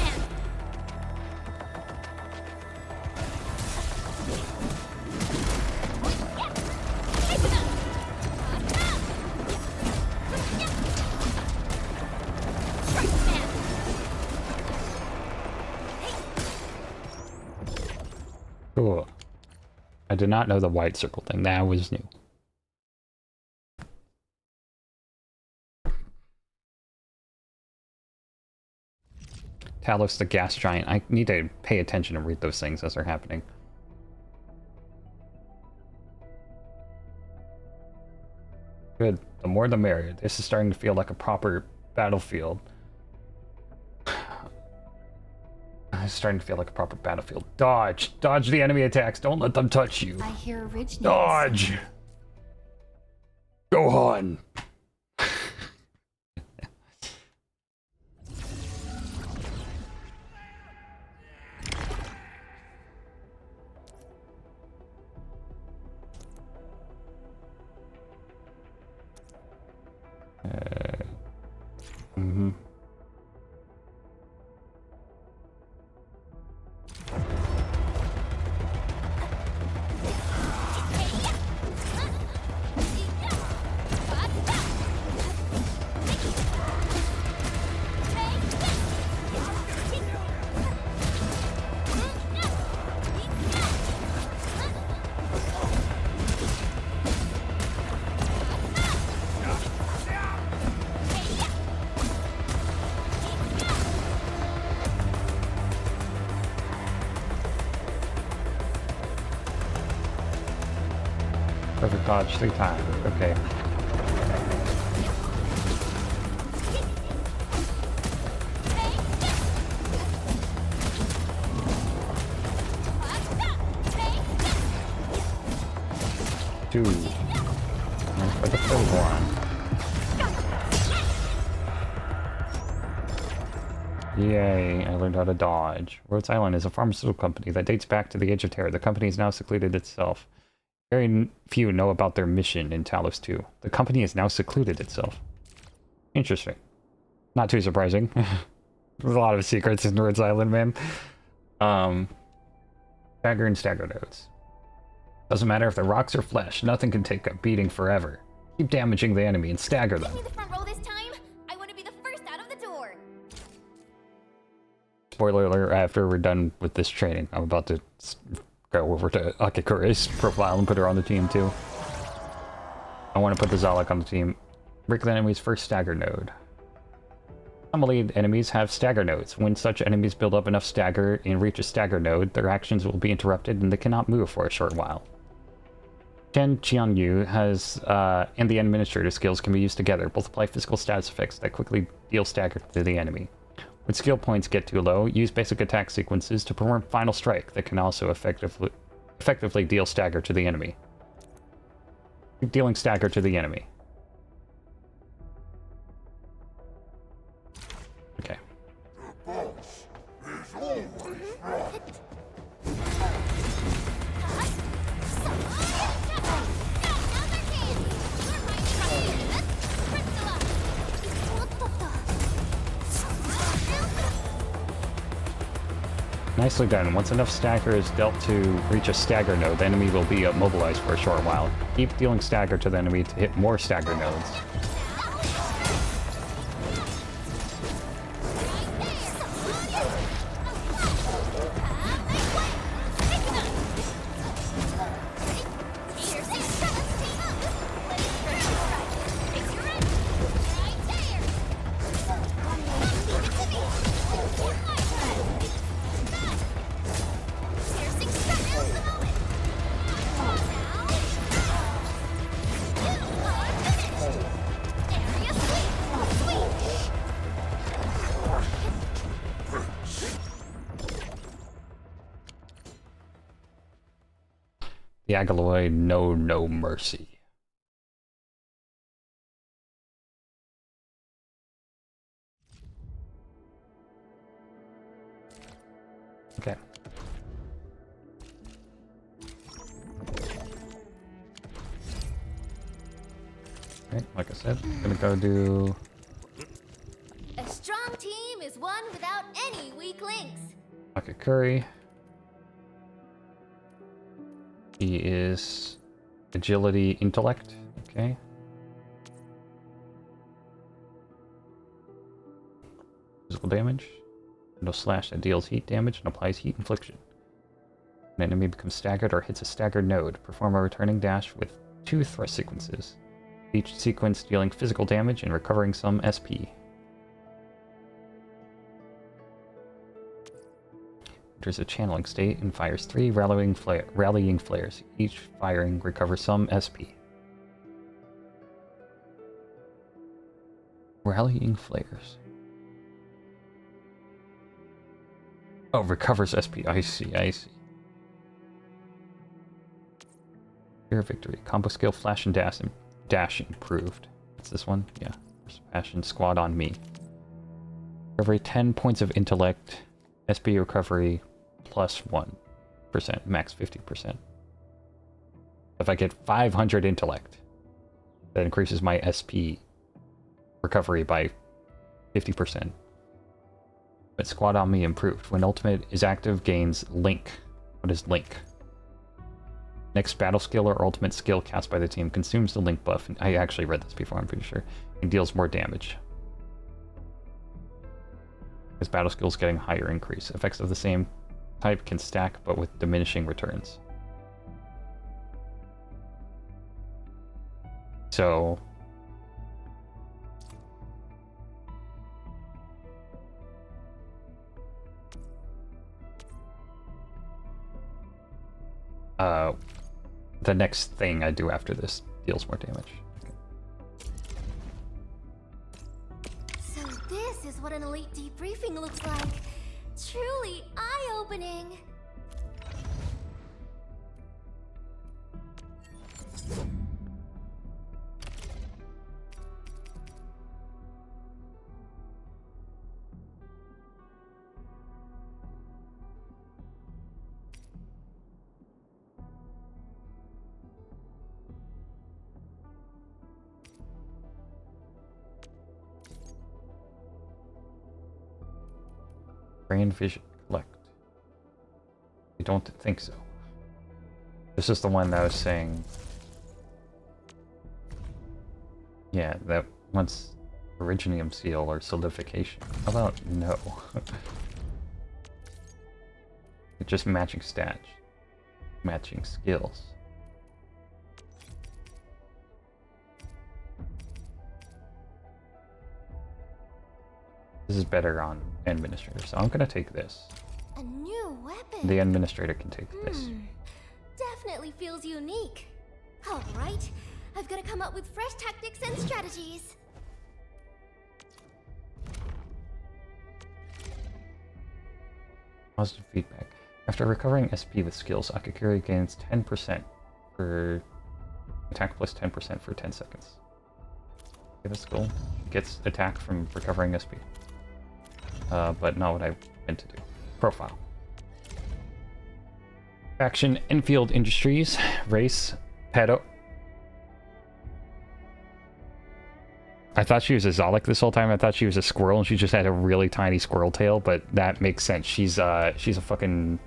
Cool. I did not know the white circle thing. That was new. Talos the gas giant. I need to pay attention and read those things as they're happening. Good. The more the merrier. This is starting to feel like a proper battlefield. It's starting to feel like a proper battlefield. Dodge! Dodge the enemy attacks. Don't let them touch you. I hear Ridge. Dodge! Go on! Perfect dodge 3 times. Okay. Two. And for the third one. Yay, I learned how to dodge. Rhodes Island is a pharmaceutical company that dates back to the Age of Terror. The company is now secluded itself. Very few know about their mission in Talos 2. The company is now secluded itself. Interesting. Not too surprising. There's a lot of secrets in Rhodes Island, man. Stagger and stagger nodes. Doesn't matter if they're rocks or flesh, nothing can take a beating forever. Keep damaging the enemy and stagger them. Give me the front row this time. I want to be the first out of the door. Spoiler alert, after we're done with this training, I'm about to go over to Akikure's profile and put her on the team too. I want to put the Zalak on the team. Break the enemy's first stagger node. Some elite enemies have stagger nodes. When such enemies build up enough stagger and reach a stagger node, their actions will be interrupted and they cannot move for a short while. Chen Qianyu has, and the administrator skills can be used together. Both apply physical status effects that quickly deal stagger to the enemy. When skill points get too low, use basic attack sequences to perform Final Strike that can also effectively deal stagger to the enemy. Keep dealing stagger to the enemy. Okay. Nicely done. Once enough stagger is dealt to reach a stagger node, the enemy will be immobilized for a short while. Keep dealing stagger to the enemy to hit more stagger nodes. The Agaloy know no mercy. Okay. Right, like I said, I'm gonna go do... A strong team is one without any weak links. Akikuri. He is agility, intellect. Okay. Physical damage. No slash that deals heat damage and applies heat infliction. An enemy becomes staggered or hits a staggered node. Perform a returning dash with 2 thrust sequences. Each sequence dealing physical damage and recovering some SP. Enters a channeling state and fires 3 rallying flares. Each firing recovers some SP. Rallying flares. Oh, recovers SP. I see, I see. Pure victory. Combo skill flash and dash improved. What's this one? Yeah. Passion squad on me. Recovery 10 points of intellect. SP recovery plus 1%, max 50%. If I get 500 intellect, that increases my SP recovery by 50%. But Squad on Me improved. When ultimate is active, gains Link. What is Link? Next battle skill or ultimate skill cast by the team consumes the Link buff. I actually read this before, I'm pretty sure. And deals more damage. His battle skills getting higher increase. Effects of the same type can stack, but with diminishing returns. So... the next thing I do after this deals more damage. Okay. So this is what an elite debriefing looks like. Truly eye-opening. Grand Vision. Collect. I don't think so. This is the one that I was saying. Yeah, that wants Originium Seal or Solidification. How about no? Just matching stats. Matching skills. This is better on Administrator, so I'm gonna take this. A new weapon. The Administrator can take this. Definitely feels unique. All right, I've got to come up with fresh tactics and strategies. Positive feedback. After recovering SP with skills, Akakuri gains 10% for attack plus 10% for 10 seconds. Okay, that's cool. Gets attack from recovering SP. But not what I meant to do. Profile. Faction Endfield Industries. Race Pedo. I thought she was a Zolok this whole time. I thought she was a squirrel and she just had a really tiny squirrel tail, but that makes sense. She's a fucking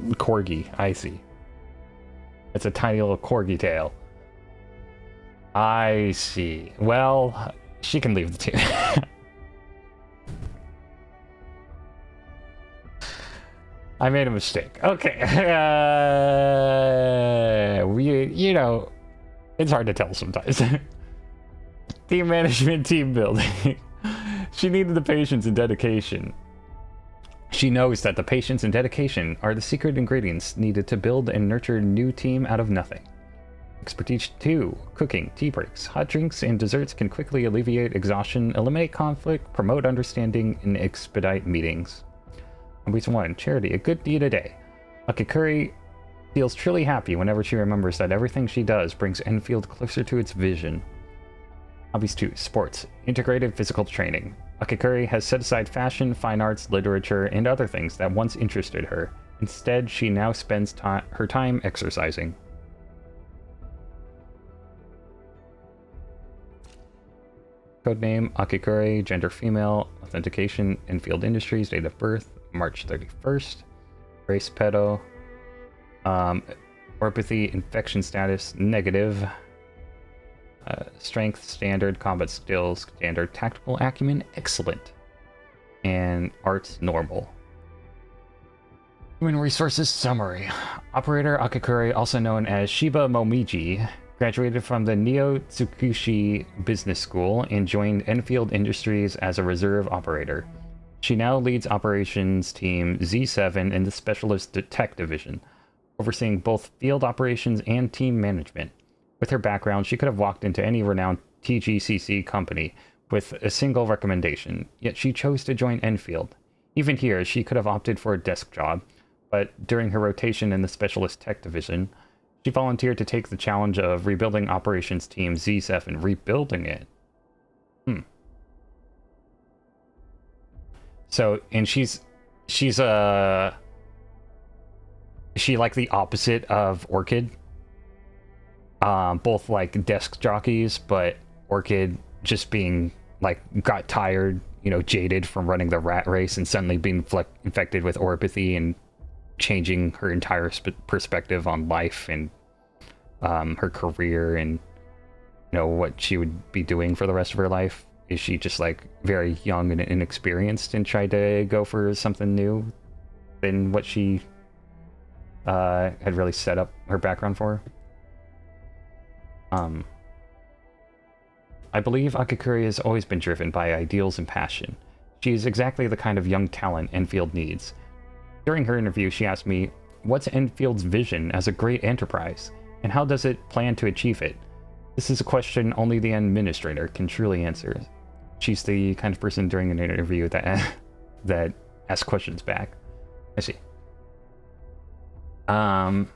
corgi. I see. It's a tiny little corgi tail. I see. Well, she can leave the team. I made a mistake. Okay. You know, it's hard to tell sometimes. Team management, team building. She needed the patience and dedication. She knows that the patience and dedication are the secret ingredients needed to build and nurture a new team out of nothing. Expertise 2. Cooking, tea breaks, hot drinks, and desserts can quickly alleviate exhaustion, eliminate conflict, promote understanding, and expedite meetings. Hobbies 1. Charity, a good deed a day. Akakuri feels truly happy whenever she remembers that everything she does brings Endfield closer to its vision. Hobbies 2. Sports, integrated physical training. Akakuri has set aside fashion, fine arts, literature, and other things that once interested her. Instead, she now spends her time exercising. Codename Akakuri, gender female, authentication, Endfield Industries, date of birth, March 31st, race pedo, orpathy, infection status, negative, strength, standard, combat skills, standard, tactical acumen, excellent, and arts, normal. Human resources summary. Operator Akakuri, also known as Shiba Momiji, graduated from the Neo Tsukushi Business School and joined Endfield Industries as a reserve operator. She now leads operations team Z7 in the Specialist Tech Division, overseeing both field operations and team management. With her background, she could have walked into any renowned TGCC company with a single recommendation, yet she chose to join Endfield. Even here, she could have opted for a desk job, but during her rotation in the Specialist Tech Division, she volunteered to take the challenge of rebuilding operations team Z7, rebuilding it. So, and she like the opposite of Orchid. Both like desk jockeys, but Orchid just being like got tired, you know, jaded from running the rat race and suddenly being infected with orpathy and changing her entire perspective on life and her career and, you know, what she would be doing for the rest of her life. Is she just like very young and inexperienced and tried to go for something new than what she had really set up her background for? I believe Akakuri has always been driven by ideals and passion. She is exactly the kind of young talent Endfield needs. During her interview, she asked me, what's Endfield's vision as a great enterprise, and how does it plan to achieve it? This is a question only the administrator can truly answer. She's the kind of person during an interview that that asks questions back. I see. File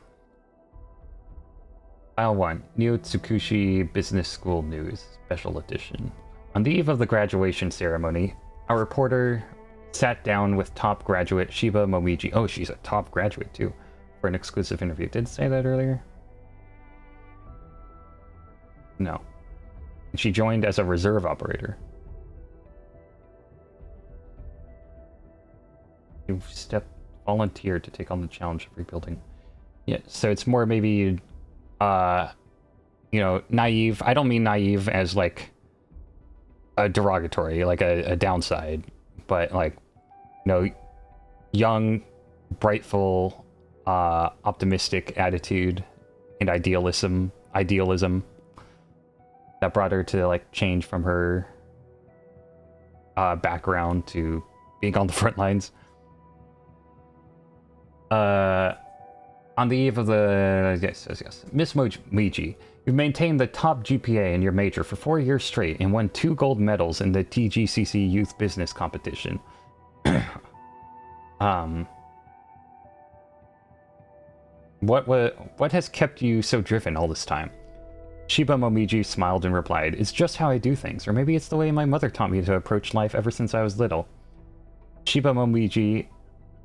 1, Neo Tsukushi Business School News, Special Edition. On the eve of the graduation ceremony, our reporter sat down with top graduate Shiba Momiji. Oh, she's a top graduate too, for an exclusive interview. Did it say that earlier? No. She joined as a reserve operator. You've volunteered to take on the challenge of rebuilding. Yeah, so it's more maybe, you know, naive. I don't mean naive as like a derogatory, like a downside, but like, you know, young, brightful, optimistic attitude and idealism that brought her to like change from her background to being on the front lines. On the eve of the... Yes. Miss Momiji, you've maintained the top GPA in your major for 4 years straight and won 2 gold medals in the TGCC Youth Business Competition. What has kept you so driven all this time? Shiba Momiji smiled and replied, "It's just how I do things, or maybe it's the way my mother taught me to approach life ever since I was little." Shiba Momiji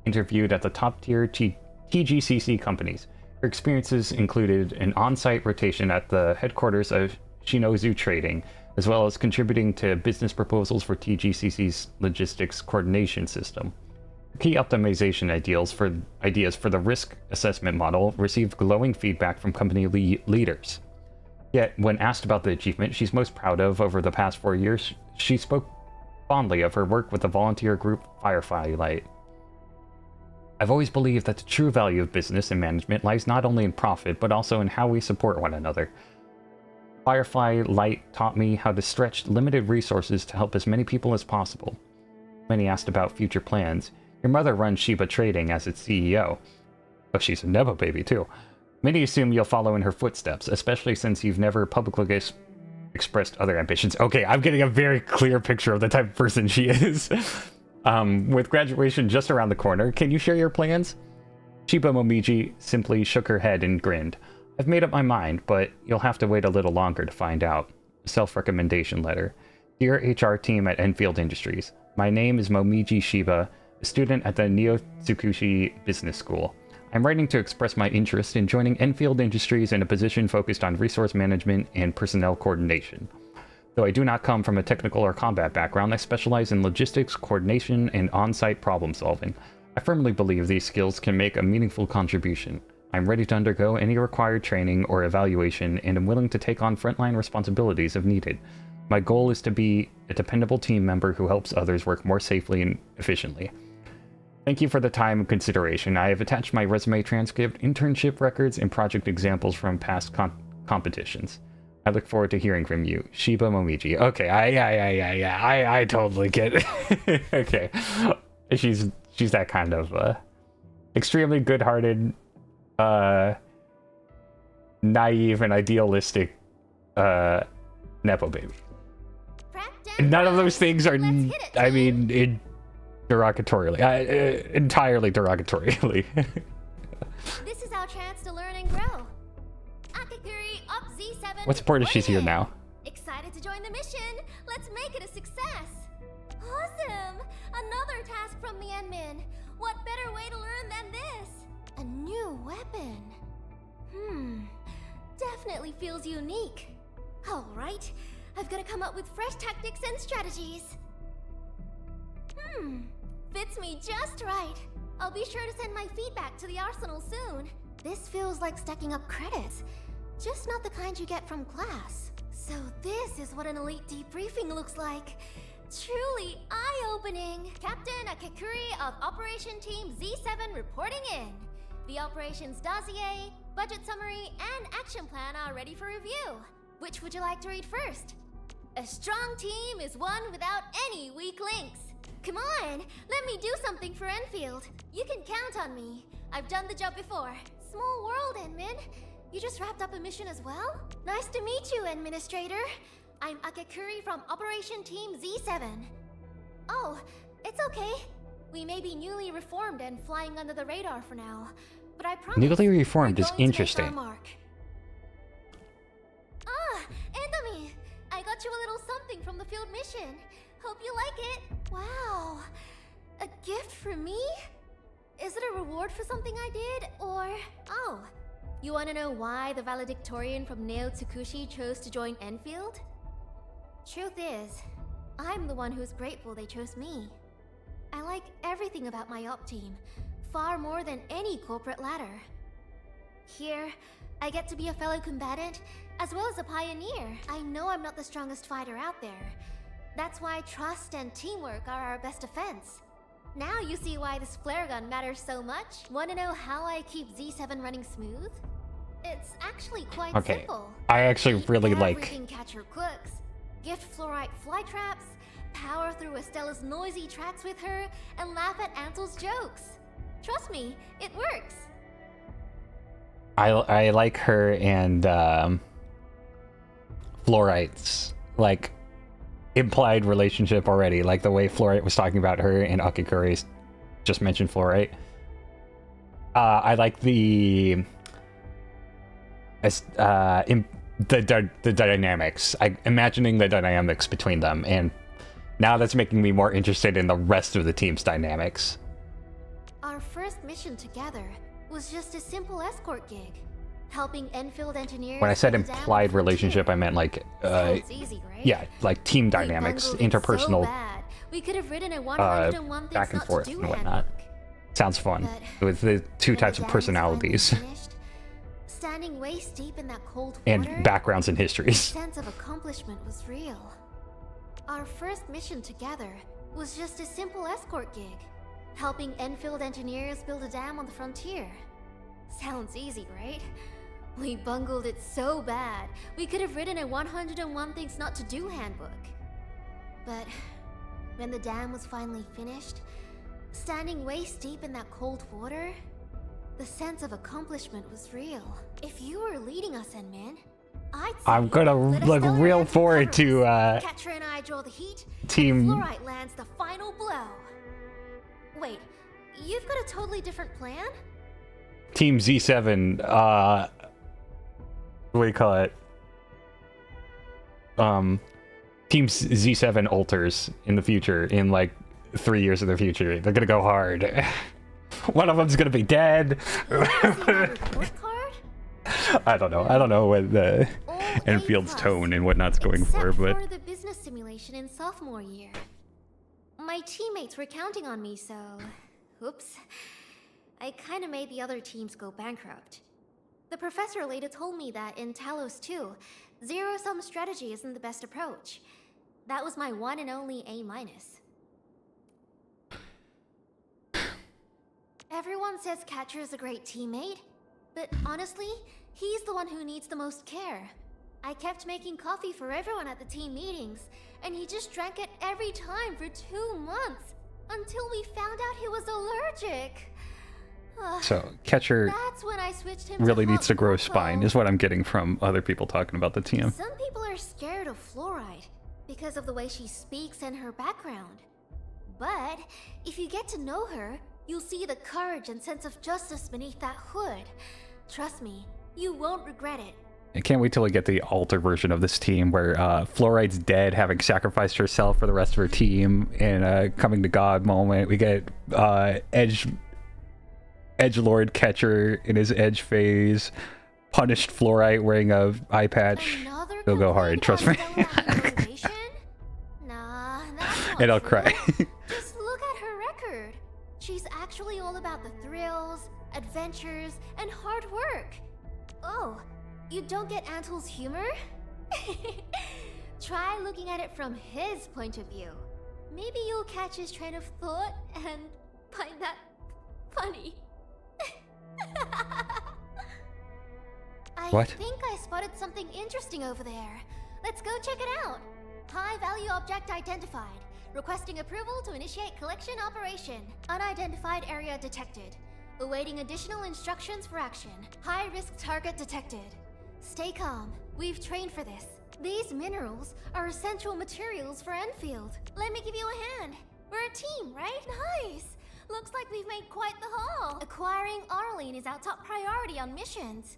interviewed at the top-tier TGCC companies. Her experiences included an on-site rotation at the headquarters of Shinozu Trading, as well as contributing to business proposals for TGCC's logistics coordination system. Key optimization ideas for the risk assessment model received glowing feedback from company leaders. Yet, when asked about the achievement she's most proud of over the past 4 years, she spoke fondly of her work with the volunteer group GRYPHLINE. I've always believed that the true value of business and management lies not only in profit, but also in how we support one another. GRYPHLINE taught me how to stretch limited resources to help as many people as possible. Many asked about future plans. Your mother runs Shiba Trading as its CEO. But she's a Nepo baby too. Many assume you'll follow in her footsteps, especially since you've never publicly expressed other ambitions. Okay, I'm getting a very clear picture of the type of person she is. With graduation just around the corner, can you share your plans? Shiba Momiji simply shook her head and grinned. I've made up my mind, but you'll have to wait a little longer to find out. Self-recommendation letter. Dear HR team at Endfield Industries, my name is Momiji Shiba, a student at the Neo-Tsukushi Business School. I'm writing to express my interest in joining Endfield Industries in a position focused on resource management and personnel coordination. Though I do not come from a technical or combat background, I specialize in logistics, coordination, and on-site problem solving. I firmly believe these skills can make a meaningful contribution. I'm ready to undergo any required training or evaluation and am willing to take on frontline responsibilities if needed. My goal is to be a dependable team member who helps others work more safely and efficiently. Thank you for the time and consideration. I have attached my resume transcript, internship records, and project examples from past competitions. I look forward to hearing from you. Shiba Momiji. Okay, I totally get it. Okay. She's that kind of extremely good-hearted, naive and idealistic Nepo baby. None of those things are, I mean, derogatorily. Entirely derogatorily. This is our chance to learn and grow. Akaguri up Z7. What's important she's here now? Excited to join the mission. Let's make it a success. Awesome. Another task from the admin. What better way to learn than this? A new weapon. Definitely feels unique. All right. I've got to come up with fresh tactics and strategies. Fits me just right. I'll be sure to send my feedback to the arsenal soon. This feels like stacking up credits. Just not the kind you get from class. So this is what an elite debriefing looks like. Truly eye-opening. Captain Akakuri of Operation Team Z7 reporting in. The operations dossier, budget summary, and action plan are ready for review. Which would you like to read first? A strong team is one without any weak links. Come on, let me do something for Endfield. You can count on me. I've done the job before. Small world, Enmin. You just wrapped up a mission as well? Nice to meet you, Administrator. I'm Akakuri from Operation Team Z7. Oh, it's okay. We may be newly reformed and flying under the radar for now, but I promise newly reformed is interesting. Endami! I got you a little something from the field mission. Hope you like it. Wow. A gift for me? Is it a reward for something I did, or... Oh, you want to know why the valedictorian from Neo-Tsukushi chose to join Endfield? Truth is, I'm the one who's grateful they chose me. I like everything about my op team, far more than any corporate ladder. Here, I get to be a fellow combatant, as well as a pioneer. I know I'm not the strongest fighter out there. That's why trust and teamwork are our best defense. Now you see why this flare gun matters so much? Want to know how I keep Z7 running smooth? It's actually quite simple. I actually really like everything Catcher cooks. Gift Fluorite fly traps, power through Estella's noisy tracks with her, and laugh at Ansel's jokes. Trust me, it works. I like her and Fluorite's like implied relationship already, like the way Fluorite was talking about her and Akikuri just mentioned Fluorite. I like the dynamics. Imagining the dynamics between them, and now that's making me more interested in the rest of the team's dynamics. Our first mission together was just a simple escort gig, helping Endfield engineers. When I said implied relationship, I meant like easy, right? yeah, like team dynamics, interpersonal, we could have written a 101 back and forth and whatnot. Sounds fun with the two types of personalities. Standing waist deep in that cold water, and backgrounds and histories. The sense of accomplishment was real. Our first mission together was just a simple escort gig, helping Endfield engineers build a dam on the frontier. Sounds easy, right? We bungled it so bad, we could have written a 101 Things Not to Do handbook. But when the dam was finally finished, standing waist deep in that cold water, the sense of accomplishment was real. If you were leading us, Enmin, I'm gonna look real forward to Catcher and I draw the heat, team and Fluorite lands the final blow. Wait, you've got a totally different plan? Team Z7, what do you call it? Team Z7 alters in the future, in like 3 years in the future. They're gonna go hard. One of them's gonna be dead. I don't know. I don't know what the Enfield's tone and whatnot's going for, but for the business simulation in sophomore year. My teammates were counting on me, so oops. I kind of made the other teams go bankrupt. The professor later told me that in Talos 2, zero-sum strategy isn't the best approach. That was my one and only A-. Everyone says Catcher is a great teammate, but honestly, he's the one who needs the most care. I kept making coffee for everyone at the team meetings, and he just drank it every time for 2 months, until we found out he was allergic. so Catcher That's when I switched him really to needs to grow a Hot spine, Cocoa. is what I'm getting from other people talking about the team. Some people are scared of Fluorite because of the way she speaks and her background. But if you get to know her, you'll see the courage and sense of justice beneath that hood. Trust me, you won't regret it. I can't wait till we get the alter version of this team where Fluorite's dead, having sacrificed herself for the rest of her team in a coming to God moment. We get Edgelord Catcher in his edge phase, punished Fluorite wearing a eye patch. They'll go hard, trust me. Nah, that's not And I'll true. cry. Just look at her record. She's actually all about the thrills, adventures, and hard work. Oh, you don't get Ansel's humor? Try looking at it from his point of view. Maybe you'll catch his train of thought and find that funny. What? I think I spotted something interesting over there. Let's go check it out. High value object identified. Requesting approval to initiate collection operation. Unidentified area detected. Awaiting additional instructions for action. High risk target detected. Stay calm. We've trained for this. These minerals are essential materials for Endfield. Let me give you a hand. We're a team, right? Nice. Looks like we've made quite the haul. Acquiring Arlene is our top priority on missions.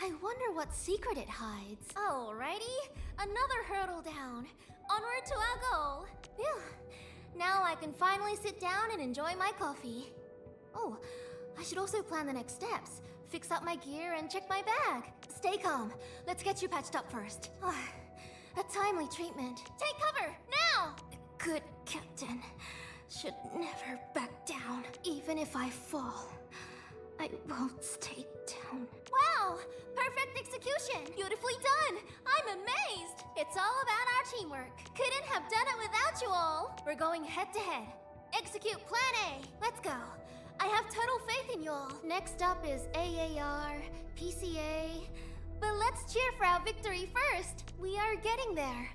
I wonder what secret it hides. Alrighty, another hurdle down. Onward to our goal. Phew. Now I can finally sit down and enjoy my coffee. Oh, I should also plan the next steps. Fix up my gear and check my bag. Stay calm. Let's get you patched up first. A timely treatment. Take cover, now! Good, Captain. should never back down. Even if I fall, I won't stay down. Wow! Perfect execution! Beautifully done! I'm amazed! It's all about our teamwork. Couldn't have done it without you all. We're going head to head. Execute Plan A. Let's go. I have total faith in you all. Next up is AAR, PCA. But let's cheer for our victory first. We are getting there.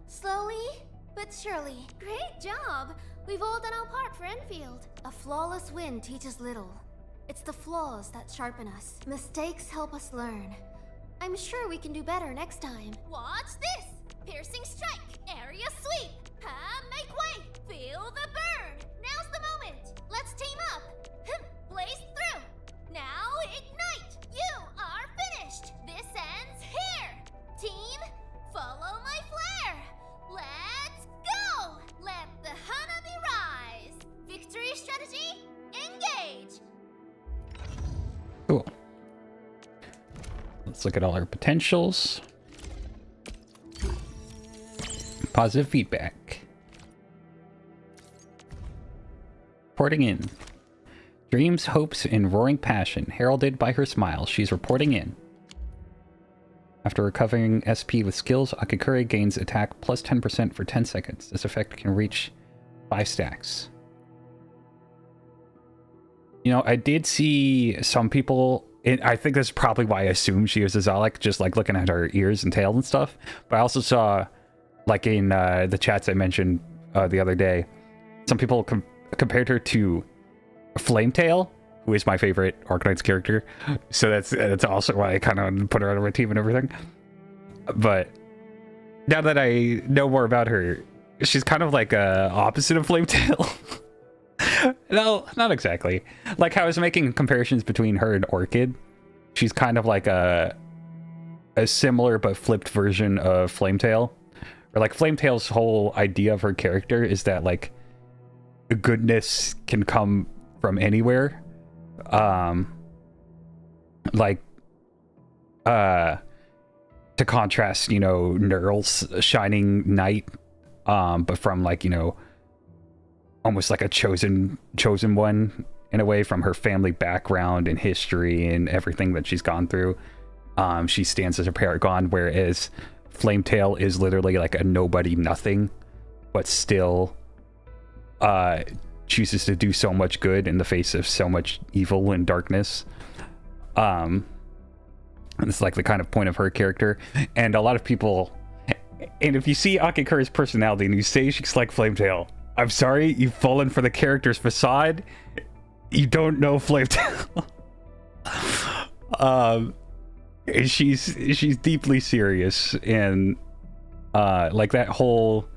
Slowly, but surely. Great job! We've all done our part for Enfield. A flawless win teaches little. It's the flaws that sharpen us. Mistakes help us learn. I'm sure we can do better next time. Watch this! Piercing strike! Area sweep! Make way! Feel the burn! Now's the moment! Let's team up! Blaze through! Now ignite! You are finished! This ends here! Team, follow my flare! Let's go! Let the Hanabi rise! Victory strategy, engage! Cool. Let's look at all our potentials. Positive feedback. Reporting in. Dreams, hopes, and roaring passion, heralded by her smile. She's reporting in. After recovering SP with skills, Akikure gains attack plus 10% for 10 seconds. This effect can reach 5 stacks. You know, I did see some people, I think that's probably why I assumed she was a Zalek, just like looking at her ears and tail and stuff. But I also saw, like in the chats I mentioned the other day, some people compared her to Flametail, who is my favorite Arknights character. So that's also why I kind of put her on my team and everything. But now that I know more about her, she's kind of like opposite of Flametail. No, not exactly. Like how I was making comparisons between her and Orchid. She's kind of like a similar but flipped version of Flametail. Or like Flametail's whole idea of her character is that like goodness can come from anywhere. To contrast, you know, Neural's shining knight, but from like, you know, almost like a chosen one in a way, from her family background and history and everything that she's gone through. She stands as a paragon, whereas Flametail is literally like a nobody nothing, but still chooses to do so much good in the face of so much evil and darkness. It's like the kind of point of her character. And a lot of people, and if you see Akikure's personality and you say she's like Flametail, I'm sorry, you've fallen for the character's facade. You don't know Flametail. She's deeply serious, and like that whole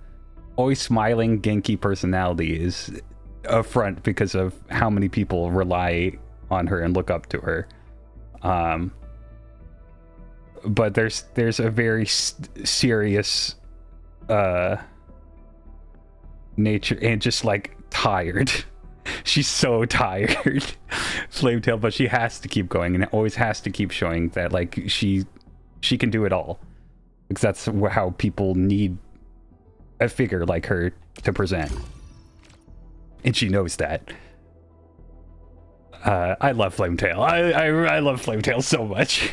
always smiling Genki personality is a front because of how many people rely on her and look up to her. But there's a very serious nature, and just like tired. She's so tired, Flametail, but she has to keep going and always has to keep showing that like she can do it all, because that's how people need a figure like her to present, and she knows that. I love Flametail. I love Flametail so much.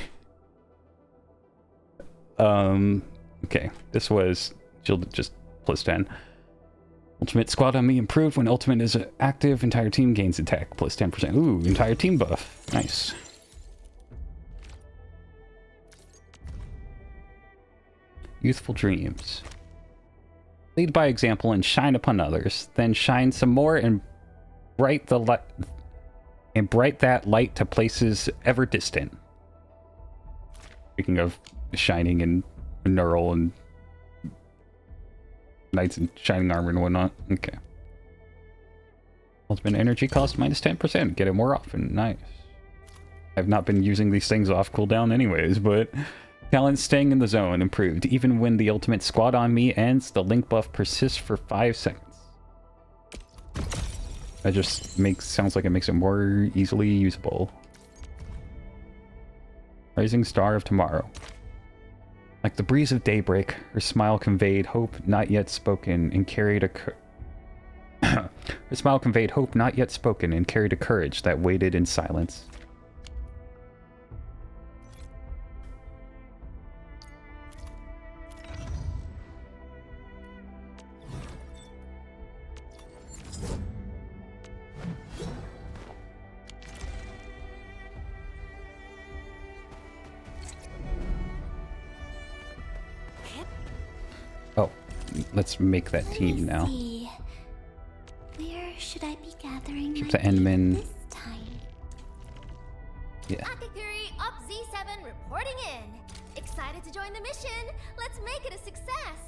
Okay, this was just plus 10. Ultimate squad on me improved. When ultimate is active, entire team gains attack plus 10%. Ooh, entire team buff. Nice. Youthful dreams. Lead by example and shine upon others. Then shine some more and bright that light to places ever distant. Speaking of shining and neural and knights and shining armor and whatnot. Okay. Ultimate energy cost minus 10%. Get it more often. Nice. I've not been using these things off cooldown anyways, but talent staying in the zone improved. Even when the ultimate squad on me ends, the link buff persists for 5 seconds. That just sounds like it makes it more easily usable. Rising star of tomorrow. Like the breeze of daybreak, her smile conveyed hope not yet spoken and carried Her smile conveyed hope not yet spoken and carried a courage that waited in silence. Oh, let's make that team now. Where should I be gathering Keep my the Endman. this time? Yeah. Akaguri Up Z7 reporting in. Excited to join the mission. Let's make it a success.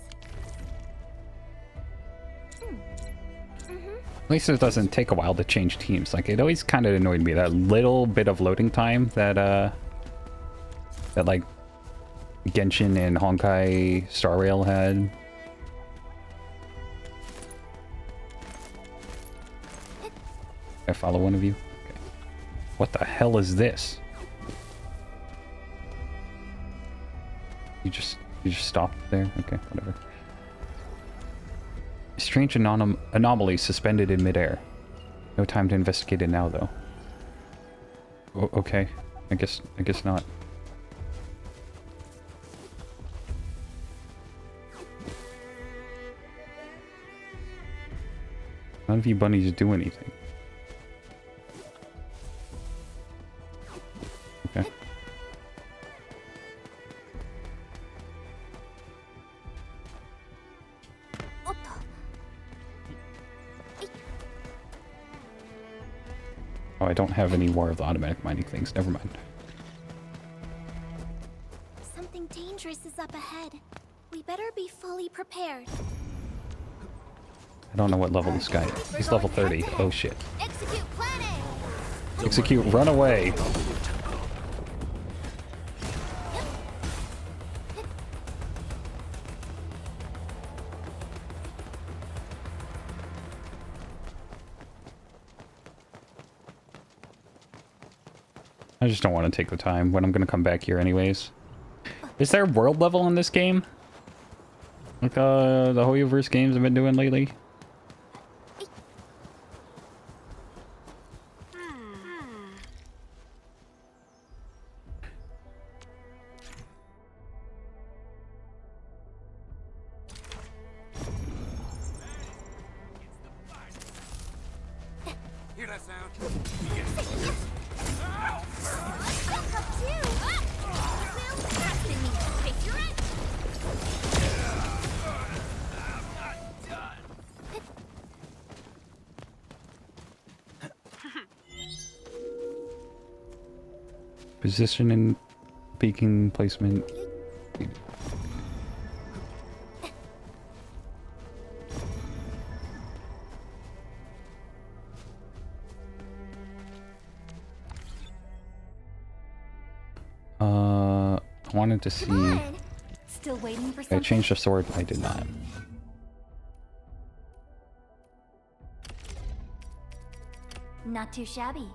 At least it doesn't take a while to change teams. Like, it always kind of annoyed me, that little bit of loading time that, like, Genshin and Honkai Star Rail had. I follow one of you? Okay. What the hell is this? You just stopped there? Okay, whatever. Strange anomaly suspended in midair. No time to investigate it now, though. Okay, I guess not. None of you bunnies do anything. Okay. Oh, I don't have any more of the automatic mining things. Never mind. Something dangerous is up ahead. We better be fully prepared. I don't know what level this guy is. He's level 30. Oh shit. Execute plan A. Execute, run away. I just don't want to take the time when I'm going to come back here anyways. Is there world level in this game? Like the Hoyoverse games I've been doing lately? Hear that sound? Position and beacon placement. I wanted to see. Still waiting for I something? changed the sword. I did not. Not too shabby.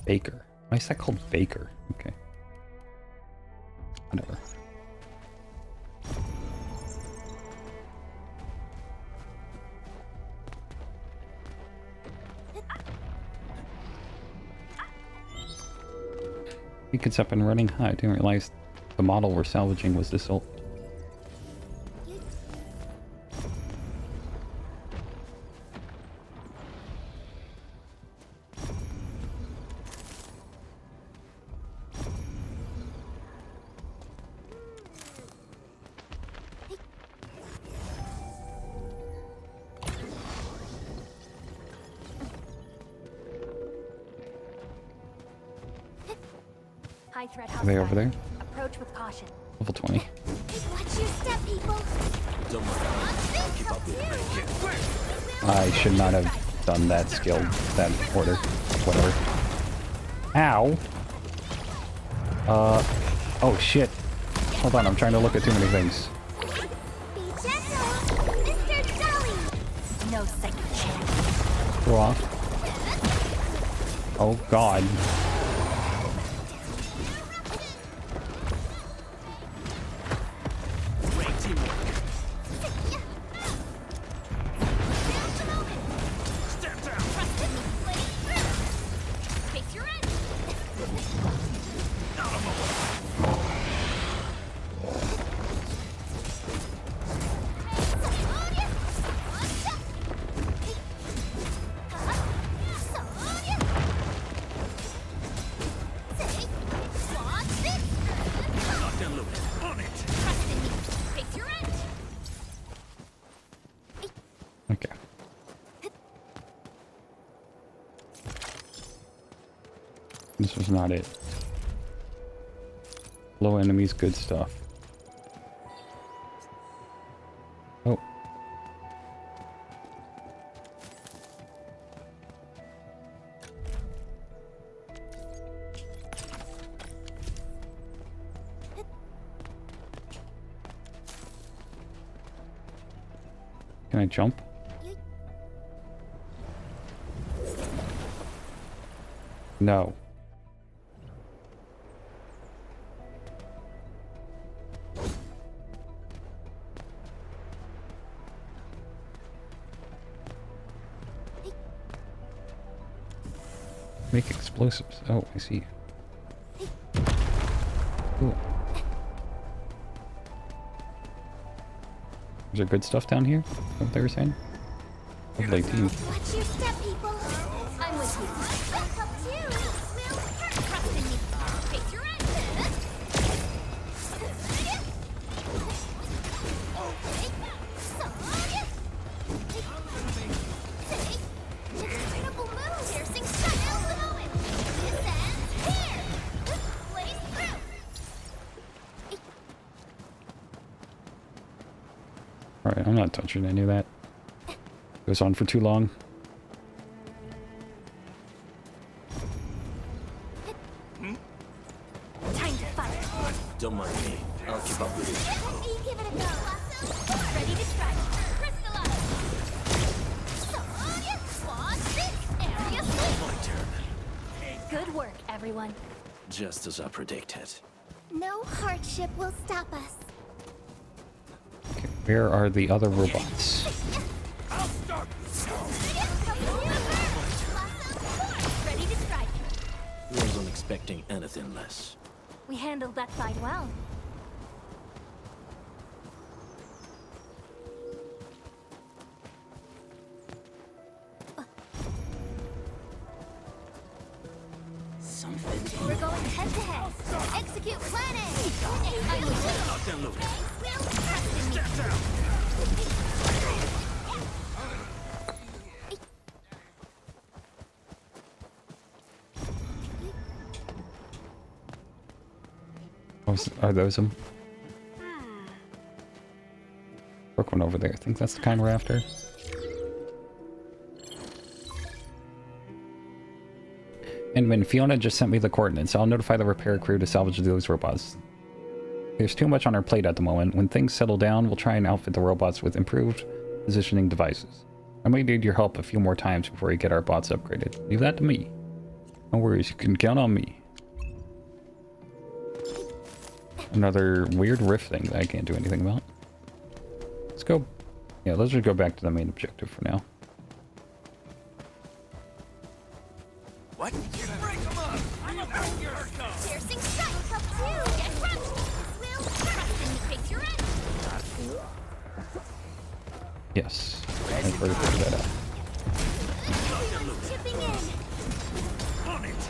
Baker. Why is that called Baker? Okay. Whatever. Beacon's up and running. I didn't realize the model we're salvaging was this old. High threat Are they over there? Approach with caution. Level 20. Watch your step, people. Don't worry. Keep up with me. I should not have done that skill, that order. Whatever. Ow! Oh shit. Hold on, I'm trying to look at too many things. Be gentle. Go off. Oh god. Okay. This was not it. Low enemies, good stuff. Oh. Can I jump? No. Make explosives. Oh, I see. Cool. Is there good stuff down here? Is that what they were saying? Lovely team. Watch your step, people. I'm with you. Help you. Will trust in me. Face your end. Incredible move. Piercing strike. This ends here. Blaze through. Alright, I'm not touching any of that. Goes on for too long. Time to fight. Don't mind me. I'll keep up with you. Give it a go. Ready to strike. Crystallize. Sonya, watch this. Area sleep. My turn. Good work, everyone. Just as I predicted. No hardship will stop us. Okay, where are the other robots? Ready to strike. Wasn't expecting anything less. We handled that fight well. We're going head to head. Execute plan A. I'm with you. Locked and loaded. Will trust in me. Step down. Oh, are those them? Broke one over there. I think that's the kind we're after. And when Fiona just sent me the coordinates, I'll notify the repair crew to salvage those robots. There's too much on our plate at the moment. When things settle down, we'll try and outfit the robots with improved positioning devices. I may need your help a few more times before we get our bots upgraded. Leave that to me. No worries, you can count on me. Another weird rift thing that I can't do anything about. Let's go. Yeah, let's just go back to the main objective for now. What? Break them up! I'm a Piercing strike. Up two. Get crushed. Will trust in me. Face your end. Yes. I've already figured that out. Everyone's chipping in. On it!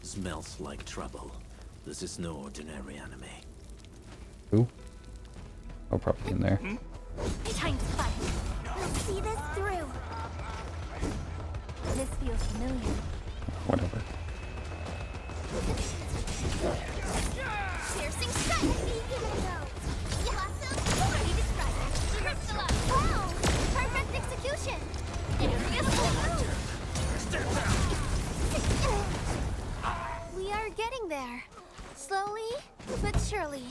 Smells like trouble. This is no ordinary enemy. Who? Oh, probably in there. Time to fight. We'll see this through. This feels familiar. Whatever. Piercing strike. Give it a go. Blossom. Ready to strike. Crystallize. Wow. Perfect execution. Beautiful move. We are getting there. Slowly, but surely.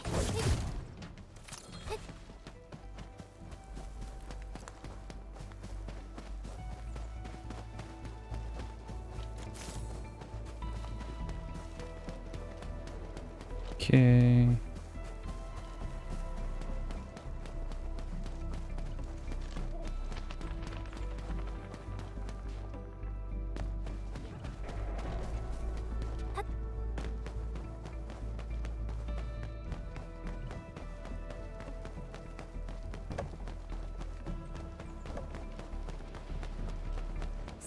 Okay.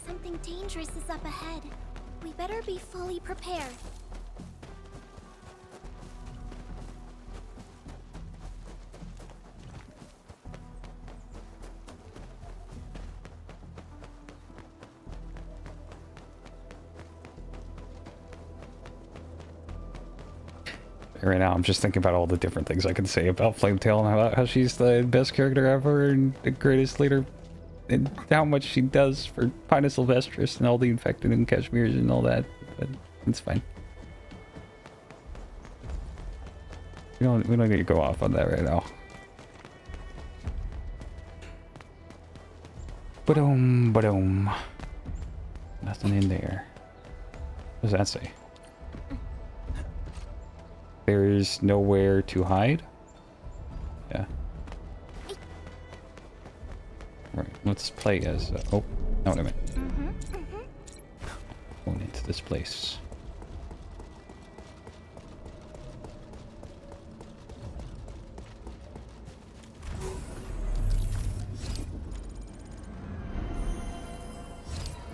Something dangerous is up ahead. We better be fully prepared. Right now, I'm just thinking about all the different things I can say about Flametail and how she's the best character ever and the greatest leader, and how much she does for Pinus Sylvestris and all the infected and Kashmirs and all that. But it's fine. We don't need to go off on that right now. Ba-dum. Nothing in there. What does that say? There's nowhere to hide? Yeah. Right, let's play as... oh, not what I meant. Going into this place.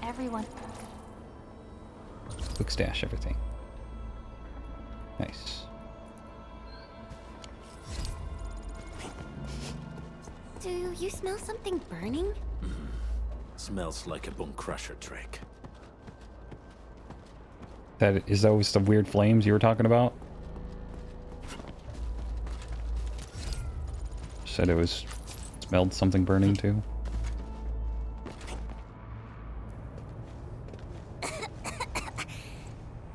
Everyone. Quick stash everything. Nice. Do you smell something burning? Smells like a Bonecrusher trick. Is those the weird flames you were talking about? Said it was smelled something burning too.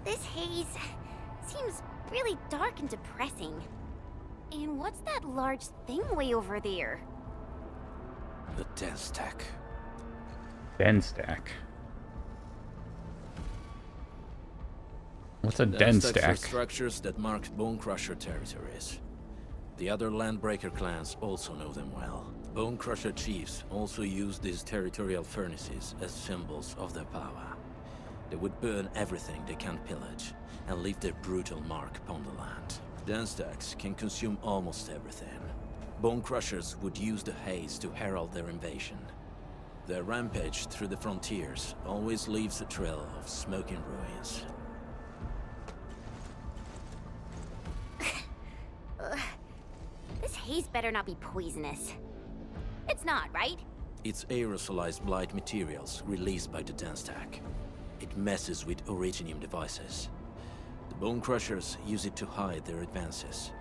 This haze seems really dark and depressing. And what's that large thing way over there? The dense stack. Den stack. What's a den stack? Are structures that mark Bonecrusher territories. The other Landbreaker clans also know them well. Bonecrusher chiefs also use these territorial furnaces as symbols of their power. They would burn everything they can pillage and leave their brutal mark upon the land. Den stacks can consume almost everything. Bonecrushers would use the haze to herald their invasion. Their rampage through the frontiers always leaves a trail of smoking ruins. This haze better not be poisonous. It's not, right? It's aerosolized blight materials released by the den stack. It messes with Originium devices. The Bonecrushers use it to hide their advances.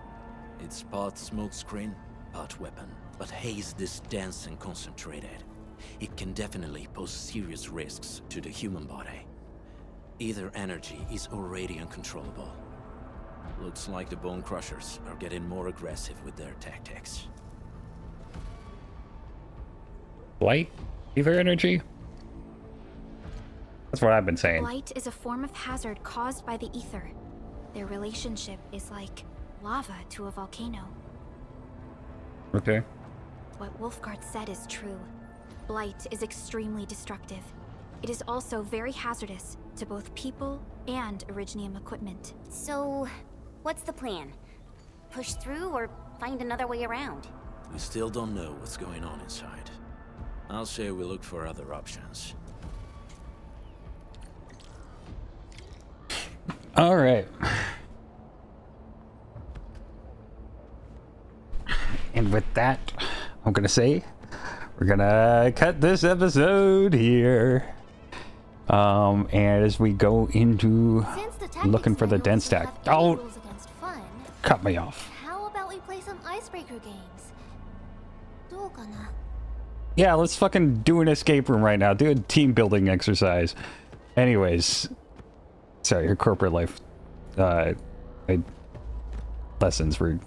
It's part smokescreen, part weapon. But haze this dense and concentrated. It can definitely pose serious risks to the human body. Either energy is already uncontrollable. Looks like the Bonecrushers are getting more aggressive with their tactics. Blight? Ether energy? That's what I've been saying. Blight is a form of hazard caused by the ether. Their relationship is like lava to a volcano. Okay. What Wulfgard said is true. Blight is extremely destructive. It is also very hazardous to both people and Originium equipment. So, what's the plan? Push through or find another way around? We still don't know what's going on inside. I'll say we look for other options. All right. And with that, I'm gonna say we're gonna cut this episode here. And as we go into looking for the den stack, don't cut me off. How about we play some icebreaker games? Yeah, let's fucking do an escape room right now. Do a team building exercise. Anyways, sorry, your corporate life lessons were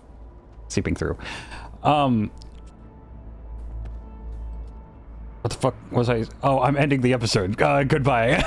seeping through. What the fuck was I? Oh, I'm ending the episode. Goodbye.